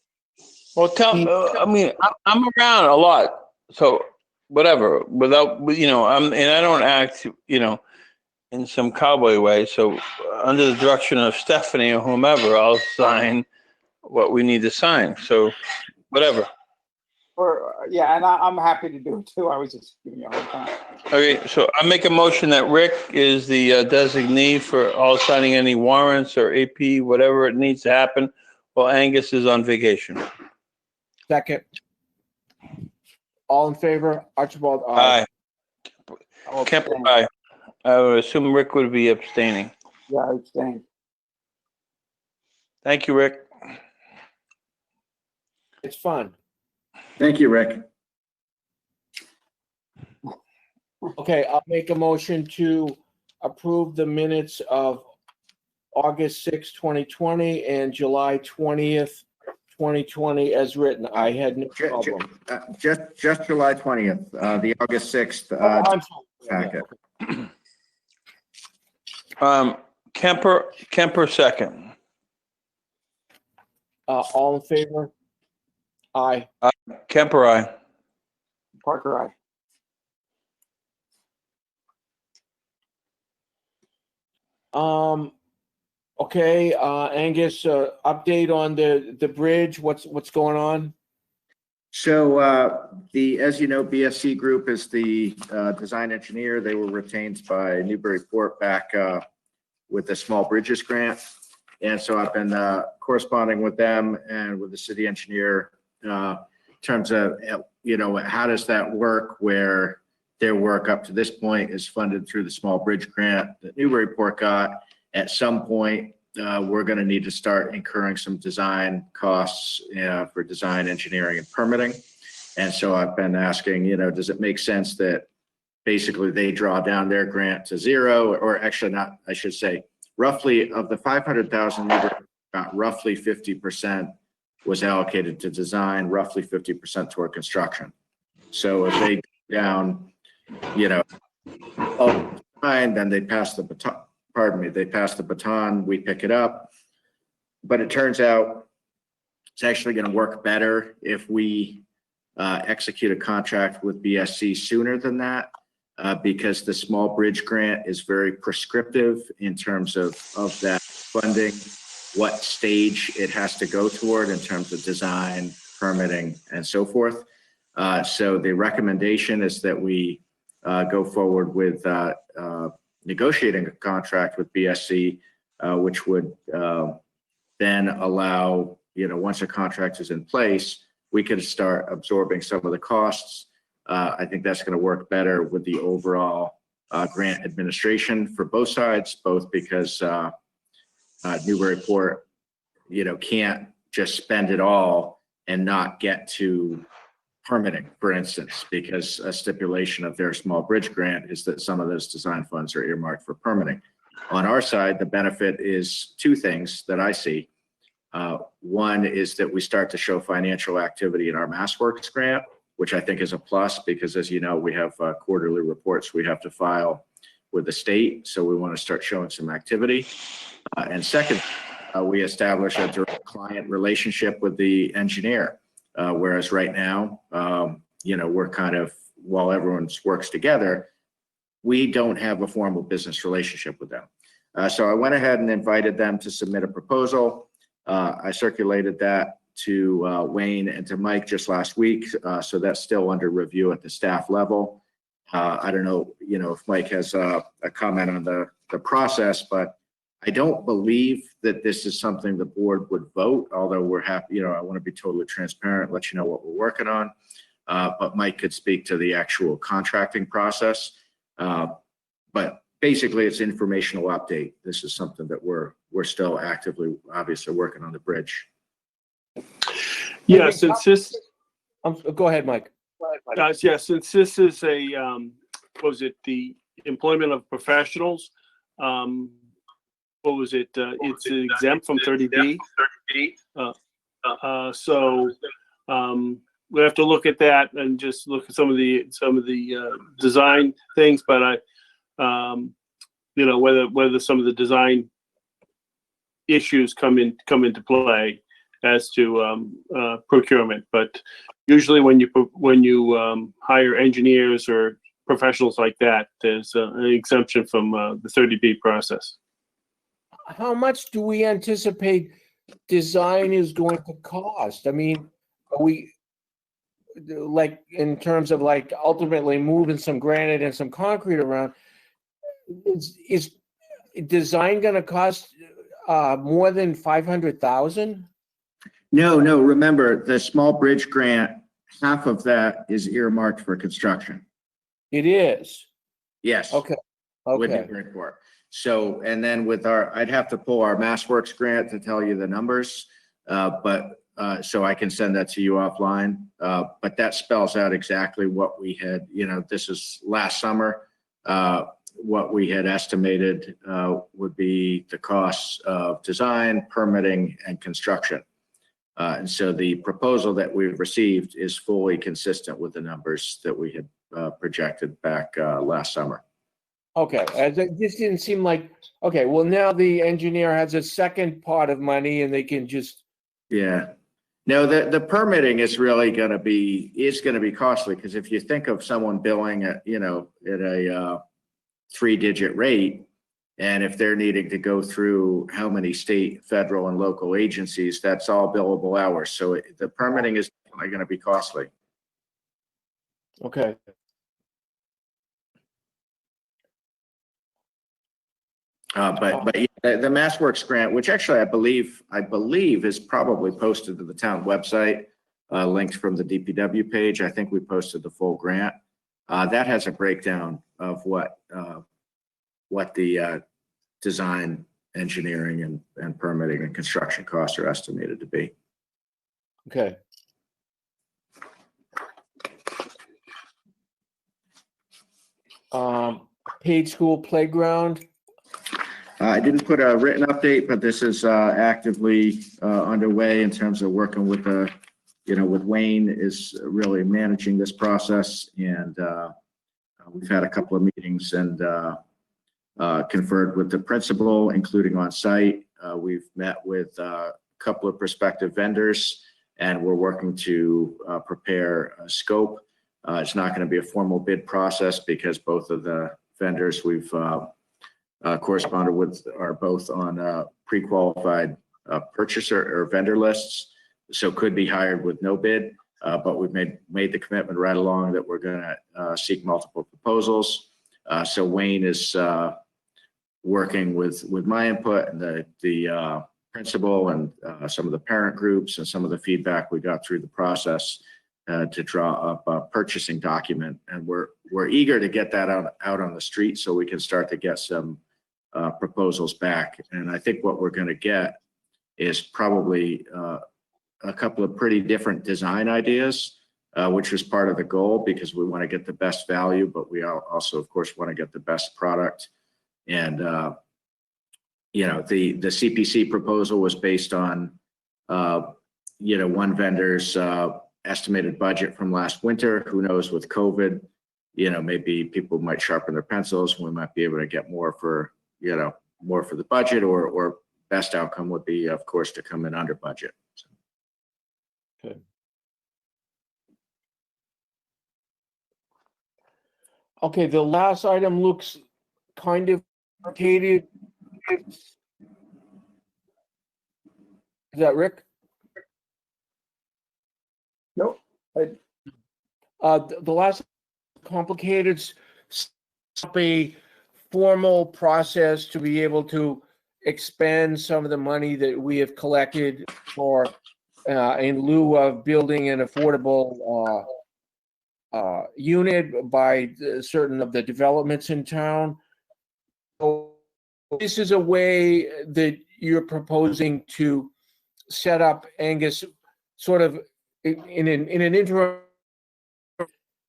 Speaker 12: Well, I mean, I'm around a lot, so whatever. Without, you know, and I don't act, you know, in some cowboy way. So under the direction of Stephanie or whomever, I'll sign what we need to sign. So whatever.
Speaker 5: Or yeah, and I'm happy to do it too. I was just giving you a hard time.
Speaker 12: Okay, so I make a motion that Rick is the designee for all signing any warrants or AP, whatever it needs to happen, while Angus is on vacation.
Speaker 1: Second. All in favor? Archibald, aye.
Speaker 12: Aye. Kemper, aye. I would assume Rick would be abstaining.
Speaker 5: Yeah, I abstain.
Speaker 12: Thank you, Rick.
Speaker 1: It's fun.
Speaker 2: Thank you, Rick.
Speaker 1: Okay, I'll make a motion to approve the minutes of August 6, 2020 and July 20th, 2020 as written. I had no problem.
Speaker 2: Just July 20th, the August 6th
Speaker 1: I'm sorry.
Speaker 2: packet.
Speaker 12: Kemper second.
Speaker 1: All in favor? Aye.
Speaker 12: Kemper, aye.
Speaker 5: Parker, aye.
Speaker 1: Okay, Angus, update on the bridge. What's going on?
Speaker 2: So as you know, BSC Group is the design engineer. They were retained by Newbury Port back with the Small Bridges Grant. And so I've been corresponding with them and with the city engineer terms of, how does that work where their work up to this point is funded through the small bridge grant that Newburyport got. At some point, we're going to need to start incurring some design costs for design, engineering, and permitting. And so I've been asking, does it make sense that basically they draw down their grant to zero, or actually not, I should say, roughly of the 500,000, got roughly 50% was allocated to design, roughly 50% toward construction. So if they go down, all the time, then they pass the baton. They pass the baton, we pick it up. But it turns out it's actually going to work better if we execute a contract with BSC sooner than that, because the small bridge grant is very prescriptive in terms of that funding, what stage it has to go toward in terms of design, permitting, and so forth. So the recommendation is that we go forward with negotiating a contract with BSC, which would then allow, once a contract is in place, we could start absorbing some of the costs. I think that's going to work better with the overall grant administration for both sides, both because Newburyport, can't just spend it all and not get to permitting, for instance, because a stipulation of their small bridge grant is that some of those design funds are earmarked for permitting. On our side, the benefit is two things that I see. One is that we start to show financial activity in our MassWorks grant, which I think is a plus because, as you know, we have quarterly reports we have to file with the state. So we want to start showing some activity. And second, we establish a direct client relationship with the engineer. Whereas right now, we're kind of, while everyone works together, we don't have a formal business relationship with them. So I went ahead and invited them to submit a proposal. I circulated that to Wayne and to Mike just last week. So that's still under review at the staff level. I don't know, if Mike has a comment on the process, but I don't believe that this is something the board would vote, although we're happy, I want to be totally transparent, let you know what we're working on. But Mike could speak to the actual contracting process. But basically it's informational update. This is something that we're still actively, obviously working on the bridge.
Speaker 7: Yeah, since this,
Speaker 1: Go ahead, Mike.
Speaker 7: yeah, since this is the employment of professionals, it's exempt from 30B. So we have to look at that and just look at some of the design things, but whether some of the design issues come into play as to procurement. But usually when you hire engineers or professionals like that, there's an exemption from the 30B process.
Speaker 1: How much do we anticipate design is going to cost? I mean, are we, like, in terms of like ultimately moving some granite and some concrete around, is design going to cost more than 500,000?
Speaker 2: No, remember the small bridge grant, half of that is earmarked for construction.
Speaker 1: It is.
Speaker 2: Yes.
Speaker 1: Okay.
Speaker 2: With Newburyport. So, and then with I'd have to pull our MassWorks grant to tell you the numbers, but so I can send that to you offline. But that spells out exactly what we had, this is last summer, what we had estimated would be the costs of design, permitting, and construction. And so the proposal that we've received is fully consistent with the numbers that we had projected back last summer.
Speaker 1: Okay, this didn't seem like, okay, well, now the engineer has a second pot of money and they can just.
Speaker 2: Yeah. No, the permitting is really going to be costly, because if you think of someone billing at, at a 3-digit rate, and if they're needing to go through how many state, federal, and local agencies, that's all billable hours. So the permitting is definitely going to be costly.
Speaker 1: Okay.
Speaker 2: But yeah, the MassWorks grant, which actually I believe is probably posted to the town website. linked from the DPW page. I think we posted the full grant. That has a breakdown of what the design, engineering, and permitting and construction costs are estimated to be.
Speaker 1: Okay. Paid school playground.
Speaker 2: I didn't put a written update, but this is actively underway in terms of working with with Wayne is really managing this process, and we've had a couple of meetings and conferred with the principal, including on site. We've met with a couple of prospective vendors, and we're working to prepare a scope. It's not going to be a formal bid process because both of the vendors we've corresponded with are both on pre-qualified purchaser or vendor lists, so could be hired with no bid. But we've made the commitment right along that we're going to seek multiple proposals. So Wayne is working with my input and the principal and some of the parent groups and some of the feedback we got through the process to draw up a purchasing document, and we're eager to get that out on the street so we can start to get some proposals back. And I think what we're going to get is probably a couple of pretty different design ideas, which was part of the goal, because we want to get the best value, but we also, of course, want to get the best product. And the CPC proposal was based on one vendor's estimated budget from last winter. Who knows with COVID, maybe people might sharpen their pencils. We might be able to get more for the budget, or best outcome would be, of course, to come in under budget. So.
Speaker 1: Okay. Okay, the last item looks kind of complicated. Is that Rick?
Speaker 5: Nope.
Speaker 1: The last complicated, a formal process to be able to expend some of the money that we have collected for in lieu of building an affordable unit by certain of the developments in town. So this is a way that you're proposing to set up, Angus, sort of in an interim.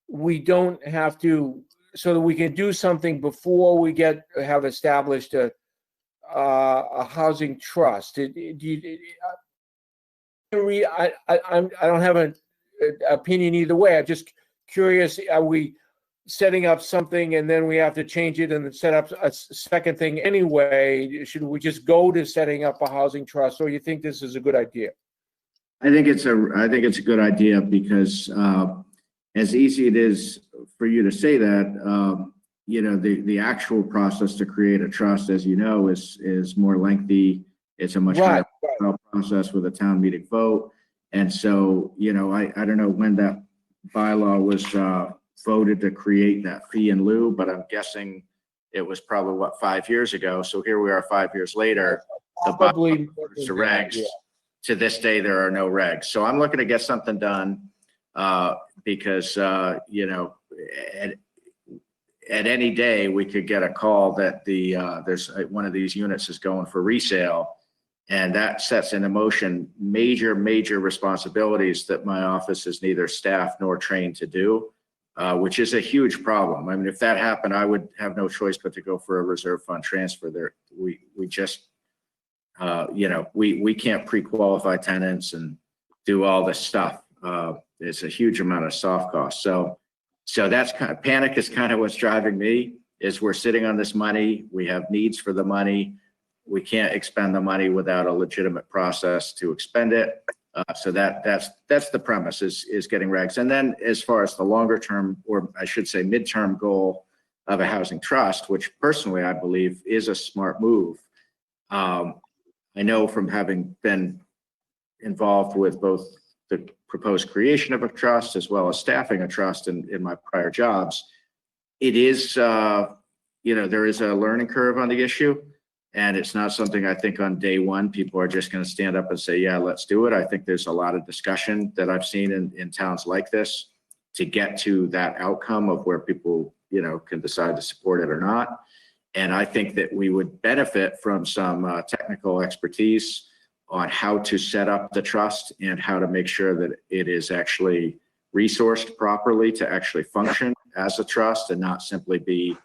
Speaker 1: We don't have to, so that we can do something before we have established a housing trust. I don't have an opinion either way. I'm just curious, are we setting up something and then we have to change it and set up a second thing anyway? Should we just go to setting up a housing trust, or you think this is a good idea?
Speaker 2: I think it's a good idea, because as easy it is for you to say that, the actual process to create a trust, as you know, is more lengthy. It's a much higher process with a town meeting vote. And so, I don't know when that bylaw was voted to create that fee in lieu, but I'm guessing it was probably 5 years ago. So here we are 5 years later, the bylaw to regs. Yeah. To this day, there are no regs. So I'm looking to get something done because, at any day we could get a call that there's one of these units is going for resale, and that sets into motion major responsibilities that my office is neither staffed nor trained to do, which is a huge problem. I mean, if that happened, I would have no choice but to go for a reserve fund transfer. There, we just we can't pre-qualify tenants and do all this stuff. It's a huge amount of soft costs. So that's panic is kind of what's driving me, is we're sitting on this money. We have needs for the money. We can't expend the money without a legitimate process to expend it. So that's the premise, is getting regs. And then as far as the longer term, or I should say midterm goal of a housing trust, which personally I believe is a smart move. I know from having been involved with both the proposed creation of a trust as well as staffing a trust in my prior jobs, it is, there is a learning curve on the issue. And it's not something I think on day one, people are just going to stand up and say, yeah, let's do it. I think there's a lot of discussion that I've seen in towns like this to get to that outcome of where people, can decide to support it or not. And I think that we would benefit from some technical expertise on how to set up the trust and how to make sure that it is actually resourced properly to actually function as a trust and not simply be,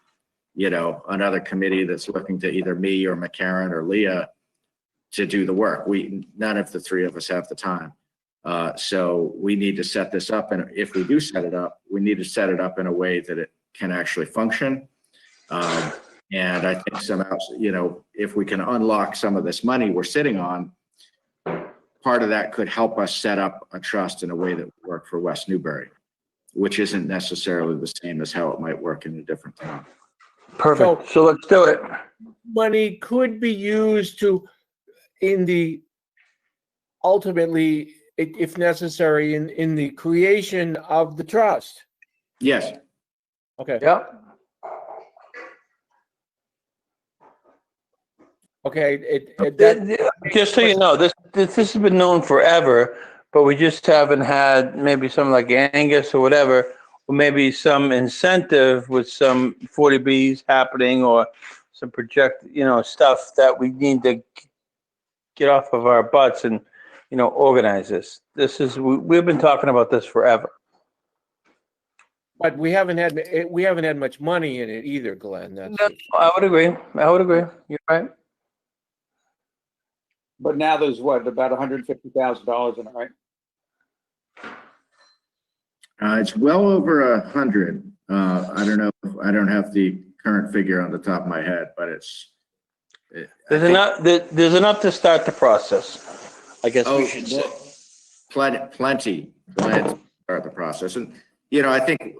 Speaker 2: another committee that's looking to either me or McCarran or Leah to do the work. None of the three of us have the time. So we need to set this up. And if we do set it up, we need to set it up in a way that it can actually function. And I think if we can unlock some of this money we're sitting on, part of that could help us set up a trust in a way that would work for West Newbury, which isn't necessarily the same as how it might work in a different town.
Speaker 3: Perfect. So let's do it.
Speaker 1: Money could be used ultimately, if necessary, in the creation of the trust.
Speaker 2: Yes.
Speaker 1: Okay.
Speaker 3: Yep.
Speaker 1: Okay.
Speaker 3: Just so you know, this has been known forever, but we just haven't had maybe something like Angus or whatever, or maybe some incentive with some 40Bs happening or some stuff that we need to get off of our butts and, organize this. We've been talking about this forever.
Speaker 1: But we haven't had much money in it either, Glenn.
Speaker 3: No, I would agree. You're right.
Speaker 5: But now there's about $150,000 in it, right?
Speaker 2: It's well over 100. I don't know. I don't have the current figure on the top of my head, but
Speaker 3: There's enough to start the process, I guess we should say.
Speaker 2: Plenty to start the process. And, I think,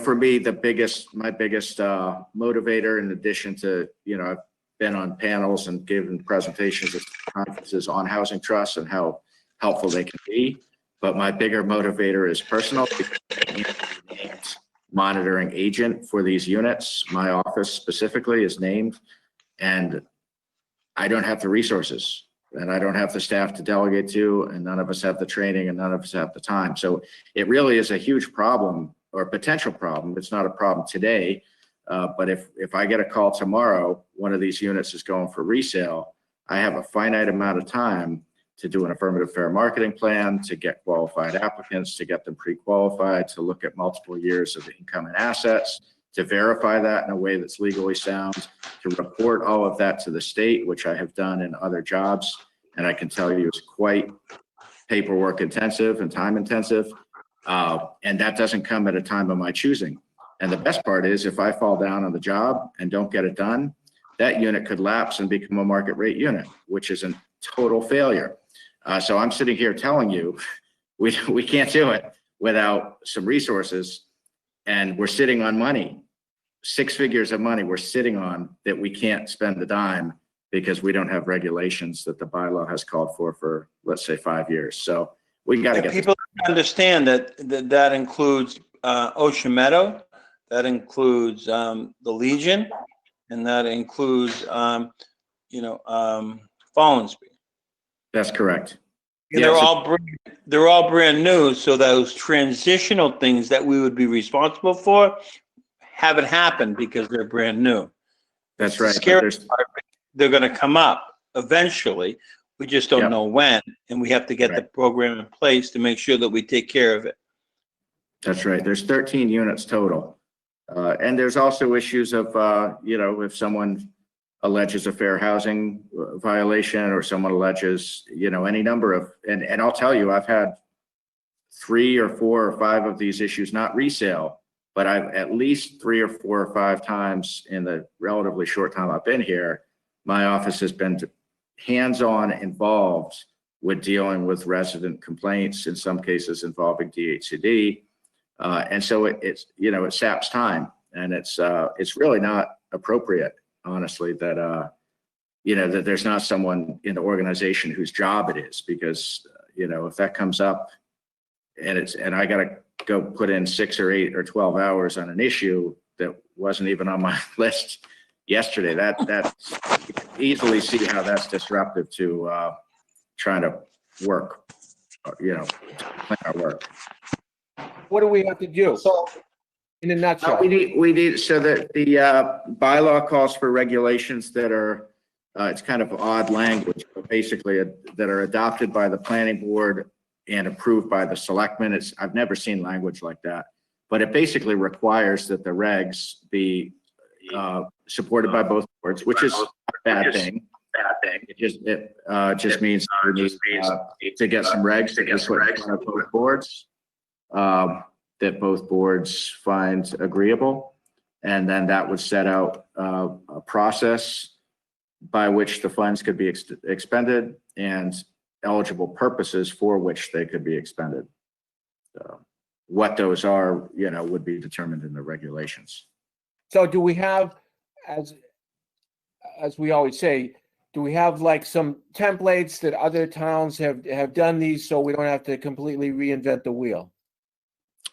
Speaker 2: for me, my biggest motivator, in addition to, I've been on panels and given presentations at conferences on housing trusts and how helpful they can be. But my bigger motivator is personal, because I'm named monitoring agent for these units. My office specifically is named, and I don't have the resources, and I don't have the staff to delegate to, and none of us have the training, and none of us have the time. So it really is a huge problem, or potential problem. It's not a problem today, but if I get a call tomorrow, one of these units is going for resale, I have a finite amount of time to do an affirmative fair marketing plan, to get qualified applicants, to get them pre-qualified, to look at multiple years of income and assets, to verify that in a way that's legally sound, to report all of that to the state, which I have done in other jobs. And I can tell you it's quite paperwork intensive and time intensive. And that doesn't come at a time of my choosing. And the best part is, if I fall down on the job and don't get it done, that unit could lapse and become a market rate unit, which is a total failure. So I'm sitting here telling you, we can't do it without some resources, and we're sitting on money, 6 figures of money we're sitting on that we can't spend the dime because we don't have regulations that the bylaw has called for, let's say, 5 years. So we got to get
Speaker 3: people understand that includes Ocean Meadow, that includes the Legion, and that includes Fallensby.
Speaker 2: That's correct.
Speaker 3: And they're all brand new, so those transitional things that we would be responsible for haven't happened because they're brand new.
Speaker 2: That's right.
Speaker 3: They're going to come up eventually. We just don't know when, and we have to get the program in place to make sure that we take care of it.
Speaker 2: That's right. There's 13 units total. And there's also issues of, if someone alleges a fair housing violation, or someone alleges, any number of, and I'll tell you, I've had 3 or 4 or 5 of these issues, not resale, but I've at least 3 or 4 or 5 times in the relatively short time I've been here, my office has been hands-on involved with dealing with resident complaints, in some cases involving DHCD. And so it saps time, and it's really not appropriate, honestly, that that there's not someone in the organization whose job it is, because if that comes up and I got to go put in 6 or 8 or 12 hours on an issue that wasn't even on my list yesterday. That you can easily see how that's disruptive to trying to work, to plan our work.
Speaker 1: What do we have to do?
Speaker 2: So
Speaker 1: In a nutshell.
Speaker 2: we need, so that the bylaw calls for regulations that are, it's kind of odd language, but basically that are adopted by the planning board and approved by the selectmen. I've never seen language like that, but it basically requires that the regs be supported by both boards, which is not a bad thing. It just means we need to get some regs to get put in front of both boards. That both boards find agreeable, and then that would set out a process by which the funds could be expended and eligible purposes for which they could be expended. What those are, would be determined in the regulations.
Speaker 1: So do we have, as we always say, do we have like some templates that other towns have done these so we don't have to completely reinvent the wheel?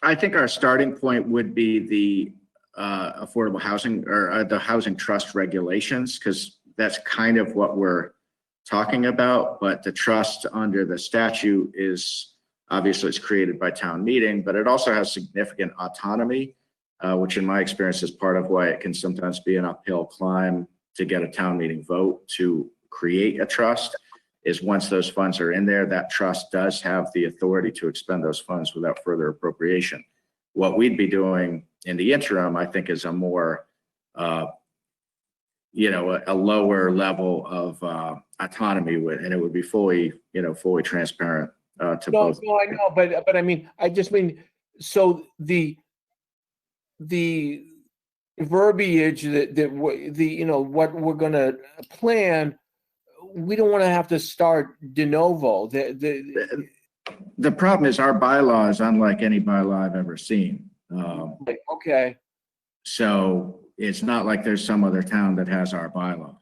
Speaker 2: I think our starting point would be the affordable housing or the housing trust regulations, because that's kind of what we're talking about. But the trust under the statute is obviously it's created by town meeting, but it also has significant autonomy, which in my experience is part of why it can sometimes be an uphill climb to get a town meeting vote to create a trust. Is once those funds are in there, that trust does have the authority to expend those funds without further appropriation. What we'd be doing in the interim, I think, is a more, a lower level of autonomy, and it would be fully transparent to both.
Speaker 1: No, I know, but I mean, I just mean, so the verbiage what we're going to plan, we don't want to have to start de novo.
Speaker 2: The problem is our bylaw is unlike any bylaw I've ever seen.
Speaker 1: Okay.
Speaker 2: So it's not like there's some other town that has our bylaw.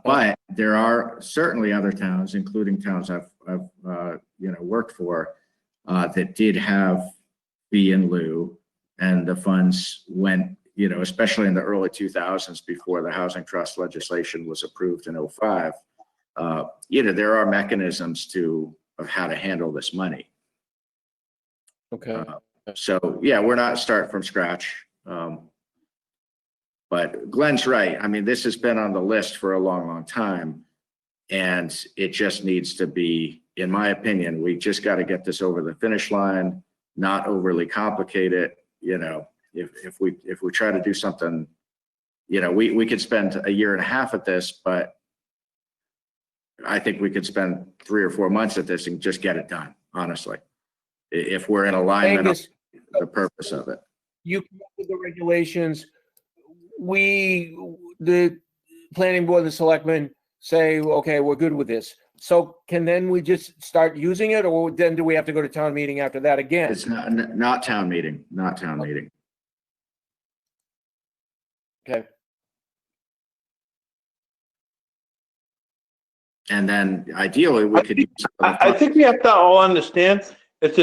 Speaker 2: But there are certainly other towns, including towns I've worked for, that did have fee in lieu, and the funds went, especially in the early 2000s before the housing trust legislation was approved in 2005. There are mechanisms of how to handle this money.
Speaker 1: Okay.
Speaker 2: So yeah, we're not starting from scratch. But Glenn's right. I mean, this has been on the list for a long, long time, and it just needs to be, in my opinion, we just got to get this over the finish line, not overly complicate it. If we try to do something, we could spend a year and a half at this, but I think we could spend 3 or 4 months at this and just get it done, honestly, if we're in alignment with the purpose of it.
Speaker 1: You come up with the regulations. The planning board, the selectmen say, okay, we're good with this. So then we just start using it, or then do we have to go to town meeting after that again?
Speaker 2: It's not town meeting, not town meeting.
Speaker 1: Okay.
Speaker 2: And then ideally we could use
Speaker 3: I think we have to all understand it's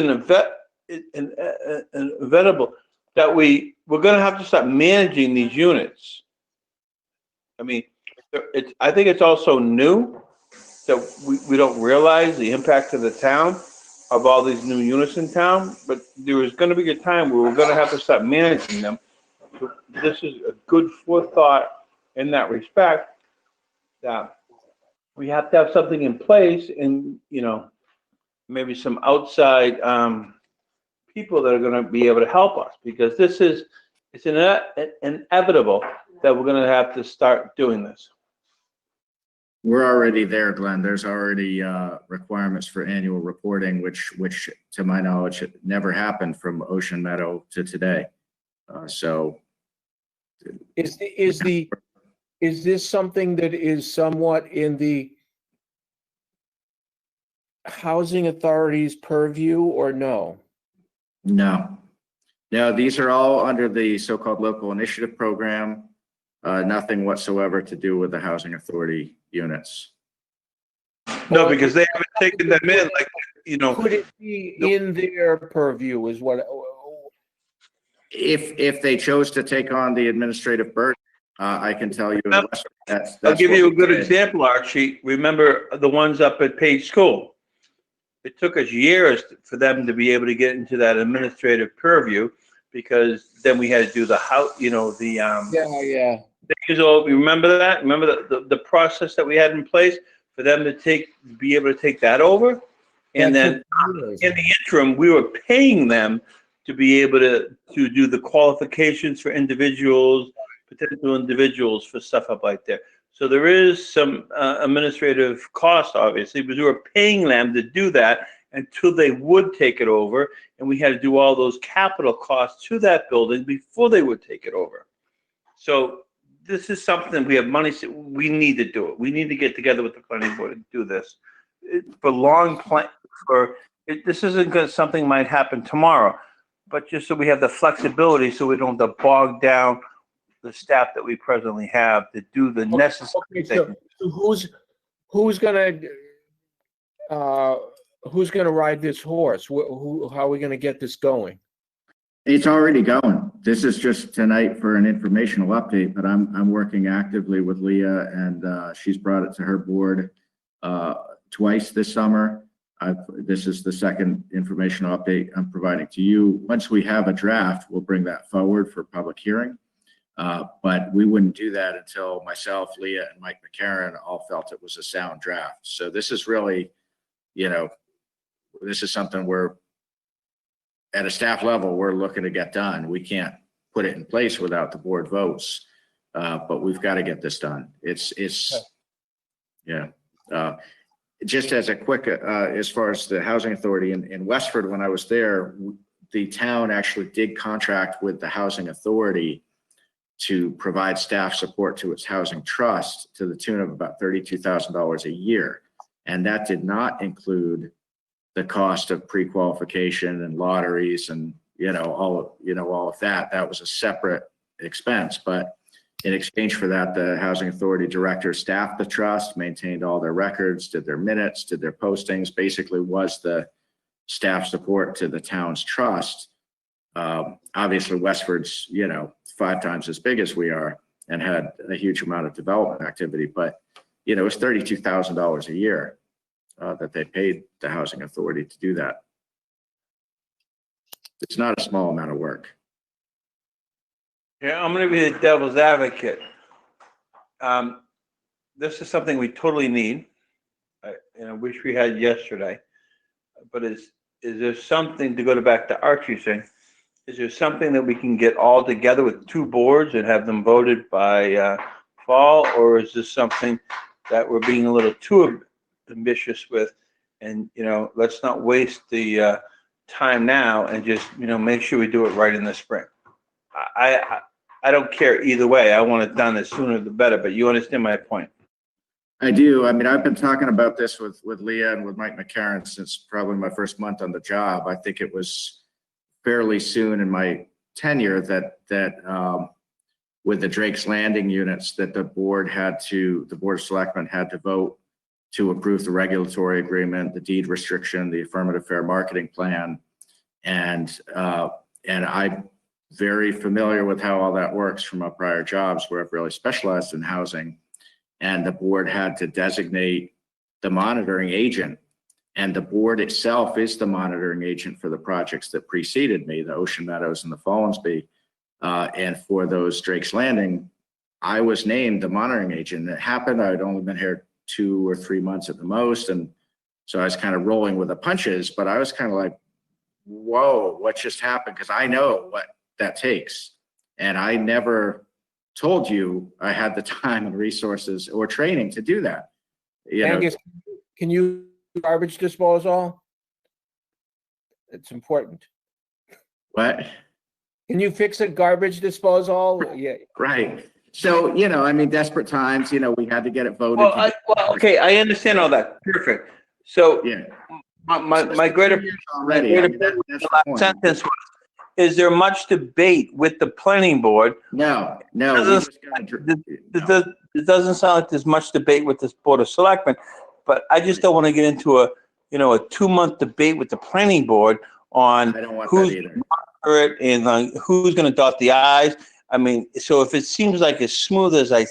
Speaker 3: inevitable that we're going to have to start managing these units. I mean, I think it's also new that we don't realize the impact to the town of all these new units in town, but there is going to be a time where we're going to have to start managing them. So this is a good forethought in that respect, that we have to have something in place, and maybe some outside people that are going to be able to help us, because it's inevitable that we're going to have to start doing this.
Speaker 2: We're already there, Glenn. There's already requirements for annual reporting, which to my knowledge never happened from Ocean Meadow to today. So
Speaker 1: is this something that is somewhat in the housing authority's purview, or no?
Speaker 2: No, these are all under the so-called local initiative program. Nothing whatsoever to do with the housing authority units.
Speaker 3: No, because they haven't taken them in,
Speaker 1: Could it be in their purview is what?
Speaker 2: If they chose to take on the administrative burden, I can tell you, that's.
Speaker 12: I'll give
Speaker 2: what
Speaker 12: you a
Speaker 2: we
Speaker 12: good
Speaker 2: did.
Speaker 12: example, Archie. Remember the ones up at Page School? It took us years for them to be able to get into that administrative purview, because then we had to do the house,
Speaker 1: Yeah.
Speaker 12: you remember that? Remember the process that we had in place for them to be able to take that over? And
Speaker 1: That
Speaker 12: then
Speaker 1: took years.
Speaker 12: in the interim, we were paying them to be able to do the qualifications for individuals, potential individuals for stuff up like there. So there is some administrative cost, obviously, but we were paying them to do that until they would take it over. And we had to do all those capital costs to that building before they would take it over. So this is something we have money, we need to do it. We need to get together with the planning board and do this. This isn't something might happen tomorrow, but just so we have the flexibility, so we don't have to bog down the staff that we presently have to do the necessary
Speaker 1: Okay,
Speaker 12: things.
Speaker 1: so who's gonna ride this horse? How are we gonna get this going?
Speaker 2: It's already going. This is just tonight for an informational update, but I'm working actively with Leah, and she's brought it to her board twice this summer. This is the second informational update I'm providing to you. Once we have a draft, we'll bring that forward for public hearing. But we wouldn't do that until myself, Leah, and Mike McCarron all felt it was a sound draft. So this is really, this is something we're, at a staff level, we're looking to get done. We can't put it in place without the board votes, but we've got to get this done. Just as a quick, as far as the housing authority in Westford, when I was there, the town actually did contract with the housing authority to provide staff support to its housing trust to the tune of about $32,000 a year. And that did not include the cost of pre-qualification and lotteries and, all of that. That was a separate expense. But in exchange for that, the housing authority director staffed the trust, maintained all their records, did their minutes, did their postings, basically was the staff support to the town's trust. Obviously Westford's, 5 times as big as we are and had a huge amount of development activity, but it was $32,000 a year that they paid the housing authority to do that. It's not a small amount of work.
Speaker 12: Yeah, I'm going to be the devil's advocate. This is something we totally need. I wish we had yesterday, but is there something, to go back to Archie's thing, is there something that we can get all together with 2 boards and have them voted by fall, or is this something that we're being a little too ambitious with? And, let's not waste the time now and just, make sure we do it right in the spring. I don't care either way. I want it done as sooner the better, but you understand my point.
Speaker 2: I do. I mean, I've been talking about this with Leah and with Mike McCarron since probably my first month on the job. I think it was fairly soon in my tenure that with the Drake's Landing units that the Board of Selectmen had to vote to approve the regulatory agreement, the deed restriction, the affirmative fair marketing plan. And I'm very familiar with how all that works from my prior jobs where I've really specialized in housing. And the board had to designate the monitoring agent. And the board itself is the monitoring agent for the projects that preceded me, the Ocean Meadows and the Fallensby. And for those Drake's Landing, I was named the monitoring agent. It happened, I'd only been here 2 or 3 months at the most. And so I was kind of rolling with the punches, but I was kind of like, whoa, what just happened? Because I know what that takes. And I never told you I had the time and resources or training to do that.
Speaker 1: Angus, can you garbage disposal? It's important.
Speaker 2: What?
Speaker 1: Can you fix a garbage disposal? Yeah.
Speaker 2: Right. So, desperate times, we had to get it voted.
Speaker 12: Okay, I understand all that. Perfect. So
Speaker 2: Yeah.
Speaker 12: my greater
Speaker 2: Already. I mean, that's the point.
Speaker 12: sentence was, is there much debate with the planning board?
Speaker 2: No.
Speaker 12: It doesn't sound like there's much debate with this Board of Selectmen, but I just don't want to get into a 2-month debate with the planning board on
Speaker 2: I don't want
Speaker 12: who's
Speaker 2: that either.
Speaker 12: it and who's going to dot the I's.
Speaker 3: I mean, so if it seems like as smooth as it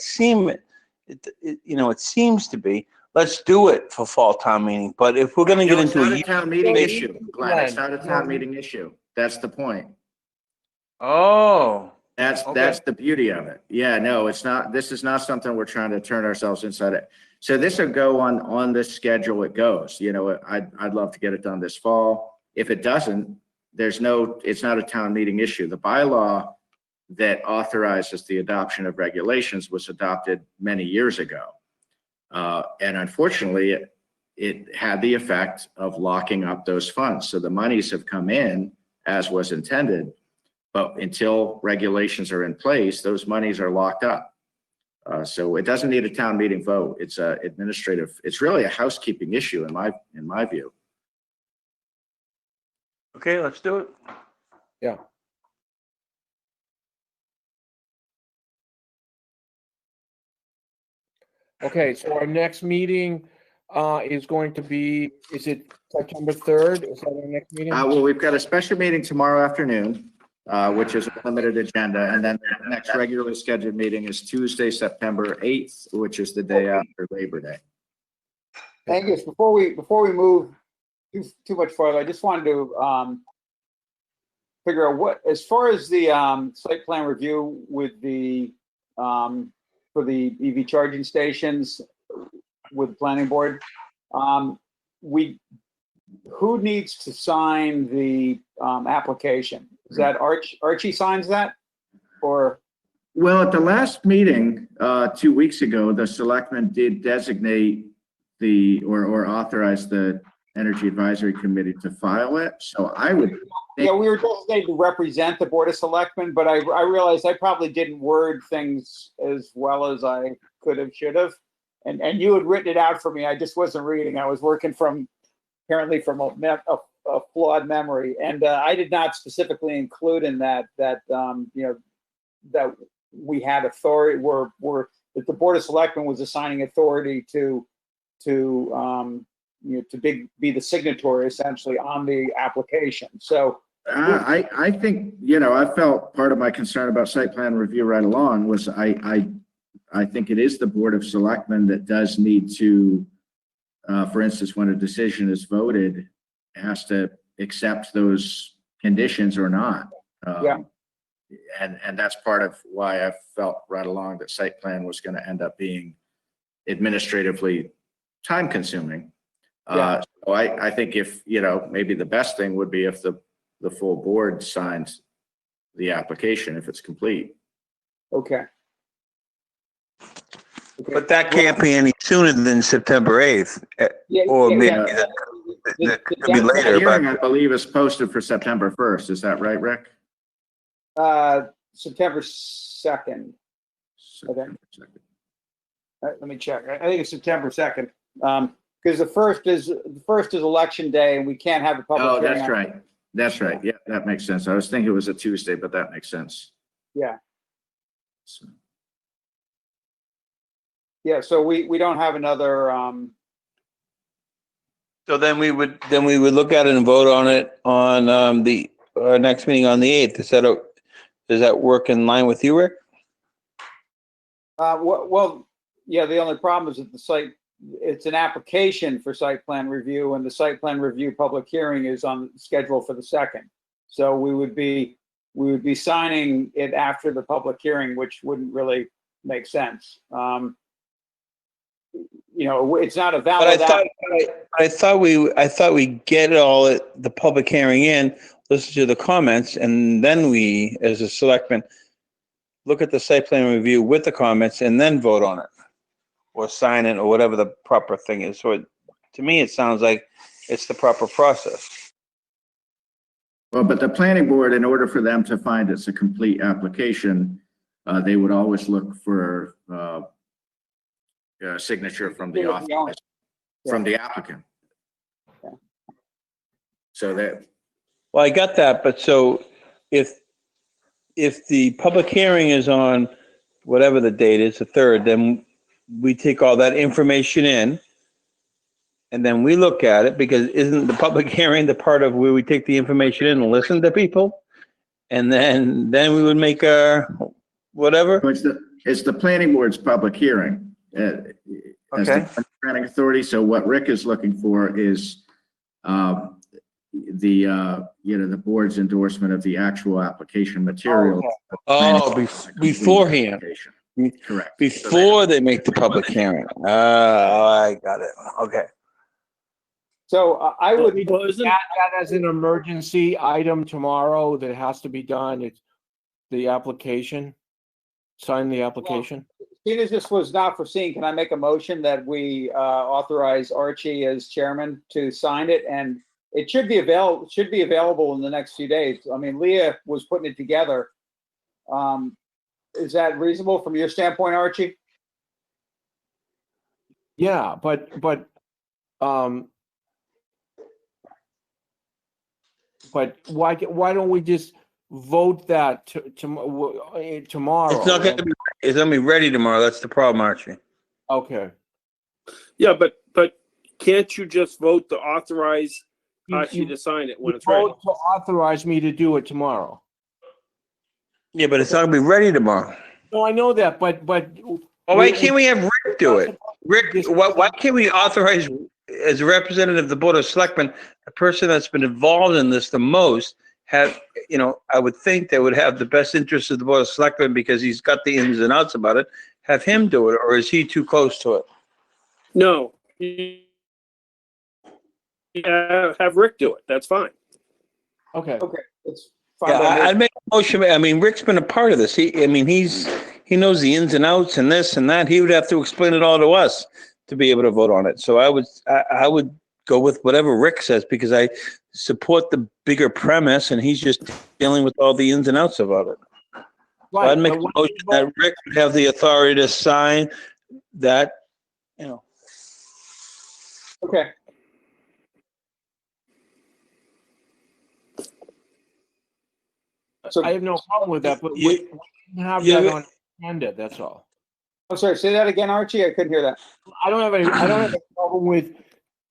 Speaker 3: seems to be, let's do it for fall town meeting. But if we're gonna
Speaker 2: No,
Speaker 3: get
Speaker 2: it's
Speaker 3: into
Speaker 2: not
Speaker 3: a
Speaker 2: a
Speaker 3: year,
Speaker 2: town meeting issue, Glenn. It's not a town meeting issue. That's the point.
Speaker 3: oh,
Speaker 2: That's
Speaker 3: Okay.
Speaker 2: the beauty of it. Yeah, no, it's not, this is not something we're trying to turn ourselves inside it. So this will go on this schedule it goes. You know, I'd love to get it done this fall. If it doesn't, it's not a town meeting issue. The bylaw that authorizes the adoption of regulations was adopted many years ago. And unfortunately, it had the effect of locking up those funds. So the monies have come in as was intended, but until regulations are in place, those monies are locked up. So it doesn't need a town meeting vote. It's it's really a housekeeping issue in my view.
Speaker 3: okay, let's do it.
Speaker 1: Yeah. Okay, so our next meeting is going to be, is it September 3rd? Is that our next meeting?
Speaker 2: Well, we've got a special meeting tomorrow afternoon, which is a limited agenda. And then the next regularly scheduled meeting is Tuesday, September 8th, which is the day after Labor Day.
Speaker 5: Angus, before we move too much farther, I just wanted to figure out what, as far as the site plan review with the for the EV charging stations with the planning board, who needs to sign the application? Is that Archie signs that, or?
Speaker 2: Well, at the last meeting 2 weeks ago, the selectmen did designate or authorize the Energy Advisory Committee to file it. So I would think,
Speaker 5: Yeah, we were designated to represent the Board of Selectmen, but I realized I probably didn't word things as well as I could have, should have. And you had written it out for me. I just wasn't reading. I was working apparently from a flawed memory. And I did not specifically include in that that we had authority, that the Board of Selectmen was assigning authority to be the signatory essentially on the application. So
Speaker 2: I think, I felt part of my concern about site plan review right along was I think it is the Board of Selectmen that does need to, for instance, when a decision is voted, has to accept those conditions or not.
Speaker 5: Yeah.
Speaker 2: And that's part of why I felt right along that site plan was going to end up being administratively time consuming.
Speaker 5: Yeah.
Speaker 2: So I think if, maybe the best thing would be if the full board signs the application if it's complete.
Speaker 5: okay.
Speaker 3: But that can't be any sooner than September 8th, or maybe it could be
Speaker 2: The
Speaker 3: later,
Speaker 2: hearing,
Speaker 3: but
Speaker 2: I believe, is posted for September 1st. Is that right, Rick?
Speaker 5: September 2nd.
Speaker 2: September 2nd.
Speaker 5: Let me check. I think it's September 2nd. Because the first is election day, and we can't have a public
Speaker 2: Oh,
Speaker 5: hearing.
Speaker 2: that's right. That's right. Yeah, that makes sense. I was thinking it was a Tuesday, but that makes sense.
Speaker 5: Yeah.
Speaker 2: So,
Speaker 5: Yeah. So we don't have another.
Speaker 3: so then we would look at it and vote on it on our next meeting on the 8th. Does that work in line with you, Rick?
Speaker 5: Well, yeah. The only problem is that it's an application for site plan review, and the site plan review public hearing is on schedule for the 2nd. So we would be signing it after the public hearing, which wouldn't really make sense. It's not a valid.
Speaker 3: But I thought we get the public hearing in, listen to the comments, and then we, as a selectman, look at the site plan review with the comments and then vote on it, or sign it, or whatever the proper thing is. So to me, it sounds like it's the proper process.
Speaker 2: well, but the planning board, in order for them to find it's a complete application, they would always look for a signature from the author, from the applicant.
Speaker 5: Yeah.
Speaker 2: So that.
Speaker 3: Well, I got that, but so if the public hearing is on whatever the date is, the 3rd, then we take all that information in and then we look at it, because isn't the public hearing the part of where we take the information in and listen to people? And then we would make our whatever.
Speaker 2: It's the planning board's public hearing. As
Speaker 3: Okay.
Speaker 2: the granting authority. So what Rick is looking for is the board's endorsement of the actual application material.
Speaker 12: Oh, beforehand,
Speaker 2: Application. Correct.
Speaker 12: before they make the public hearing. I got it. Okay.
Speaker 5: So I would,
Speaker 7: Well, isn't,
Speaker 1: That as an emergency item tomorrow that has to be done. It's the application. Sign the application.
Speaker 5: seeing as this was not foreseen, can I make a motion that we authorize Archie as chairman to sign it? And it should be available in the next few days. I mean, Leah was putting it together. Is that reasonable from your standpoint, Archie?
Speaker 1: Yeah, but why don't we just vote that tomorrow?
Speaker 12: It's not gonna be ready tomorrow. That's the problem, Archie.
Speaker 1: Okay.
Speaker 7: yeah, but can't you just vote to authorize Archie to sign it when it's ready?
Speaker 1: Vote to authorize me to do it tomorrow.
Speaker 12: Yeah, but it's not gonna be ready tomorrow.
Speaker 1: No, I know that, but.
Speaker 12: Well, why can't we have Rick do it? Rick, why can't we authorize, as a representative of the Board of Selectmen, the person that's been involved in this the most, have, I would think they would have the best interest of the Board of Selectmen because he's got the ins and outs about it. Have him do it, or is he too close to it?
Speaker 7: No. Have Rick do it. That's fine.
Speaker 1: Okay.
Speaker 5: Okay, it's fine.
Speaker 12: Yeah,
Speaker 5: by me.
Speaker 12: I'd make a motion. I mean, Rick's been a part of this. He knows the ins and outs and this and that. He would have to explain it all to us to be able to vote on it. So I would go with whatever Rick says because I support the bigger premise and he's just dealing with all the ins and outs about it. So I'd make a motion that Rick would have the authority to sign that,
Speaker 5: Okay. So
Speaker 1: I have no problem with that, but
Speaker 12: You-
Speaker 1: we can have
Speaker 12: you-
Speaker 1: that on agenda, that's all.
Speaker 5: I'm sorry, say that again, Archie. I couldn't hear that.
Speaker 1: I don't have a problem with,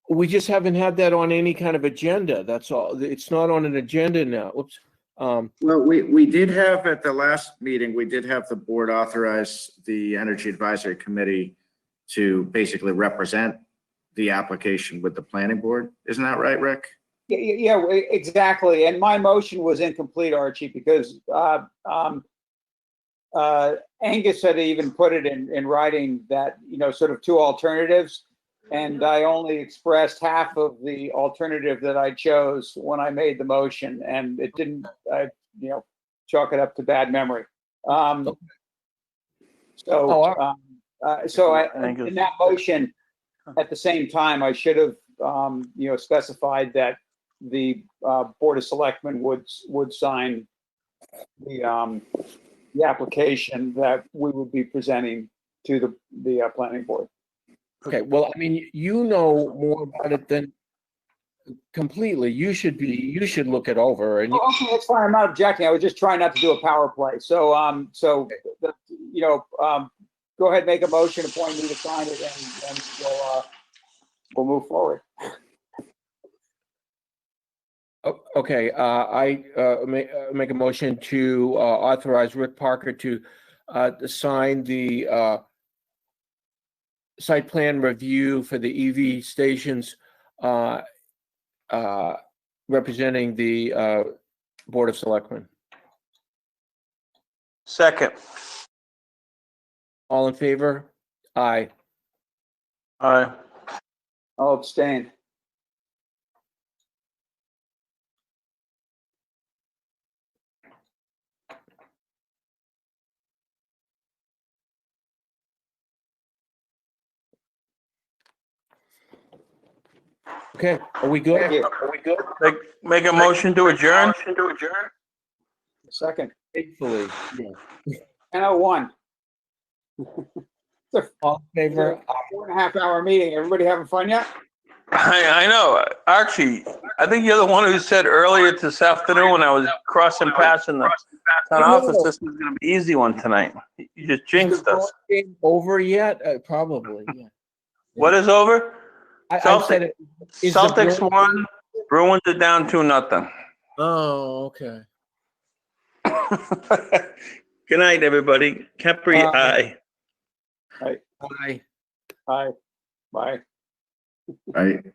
Speaker 1: we just haven't had that on any kind of agenda, that's all. It's not on an agenda now. Oops.
Speaker 2: Well, we did have at the last meeting, we did have the board authorize the Energy Advisory Committee to basically represent the application with the planning board. Isn't that right, Rick?
Speaker 5: Yeah, exactly. And my motion was incomplete, Archie, because Angus had even put it in writing that, sort of two alternatives. And I only expressed half of the alternative that I chose when I made the motion, and it didn't, chalk it up to bad memory. In that motion, at the same time, I should have, specified that the Board of Selectmen would sign the application that we would be presenting to the planning board.
Speaker 1: Okay, well, I mean, you know more about it than completely. You should look it over and.
Speaker 5: Okay, that's fine. I'm not objecting. I was just trying not to do a power play. So, go ahead, make a motion, appoint me to sign it, and we'll move forward.
Speaker 1: Okay, I make a motion to authorize Rick Parker to sign the site plan review for the EV stations representing the Board of Selectmen.
Speaker 3: Second.
Speaker 1: All in favor? Aye.
Speaker 3: Aye.
Speaker 5: I'll abstain.
Speaker 1: Okay, are we good?
Speaker 5: Thank you.
Speaker 3: Make a motion to adjourn?
Speaker 5: Second.
Speaker 1: Faithfully.
Speaker 5: 10:01.
Speaker 1: All in favor?
Speaker 5: 4.5 hour meeting. Everybody having fun yet?
Speaker 3: I know. Archie, I think you're the one who said earlier this afternoon when I was crossing paths in the town office, this was gonna be an easy one tonight. You just jinxed us.
Speaker 1: Over yet? Probably, yeah.
Speaker 3: What is over?
Speaker 1: I said it. Is the
Speaker 3: Celtics
Speaker 1: Bruins-
Speaker 3: won, Bruins are down 2-0.
Speaker 1: Oh, okay.
Speaker 3: Good night, everybody. Capri, aye.
Speaker 1: Bye.
Speaker 5: Bye. Bye.
Speaker 2: Right?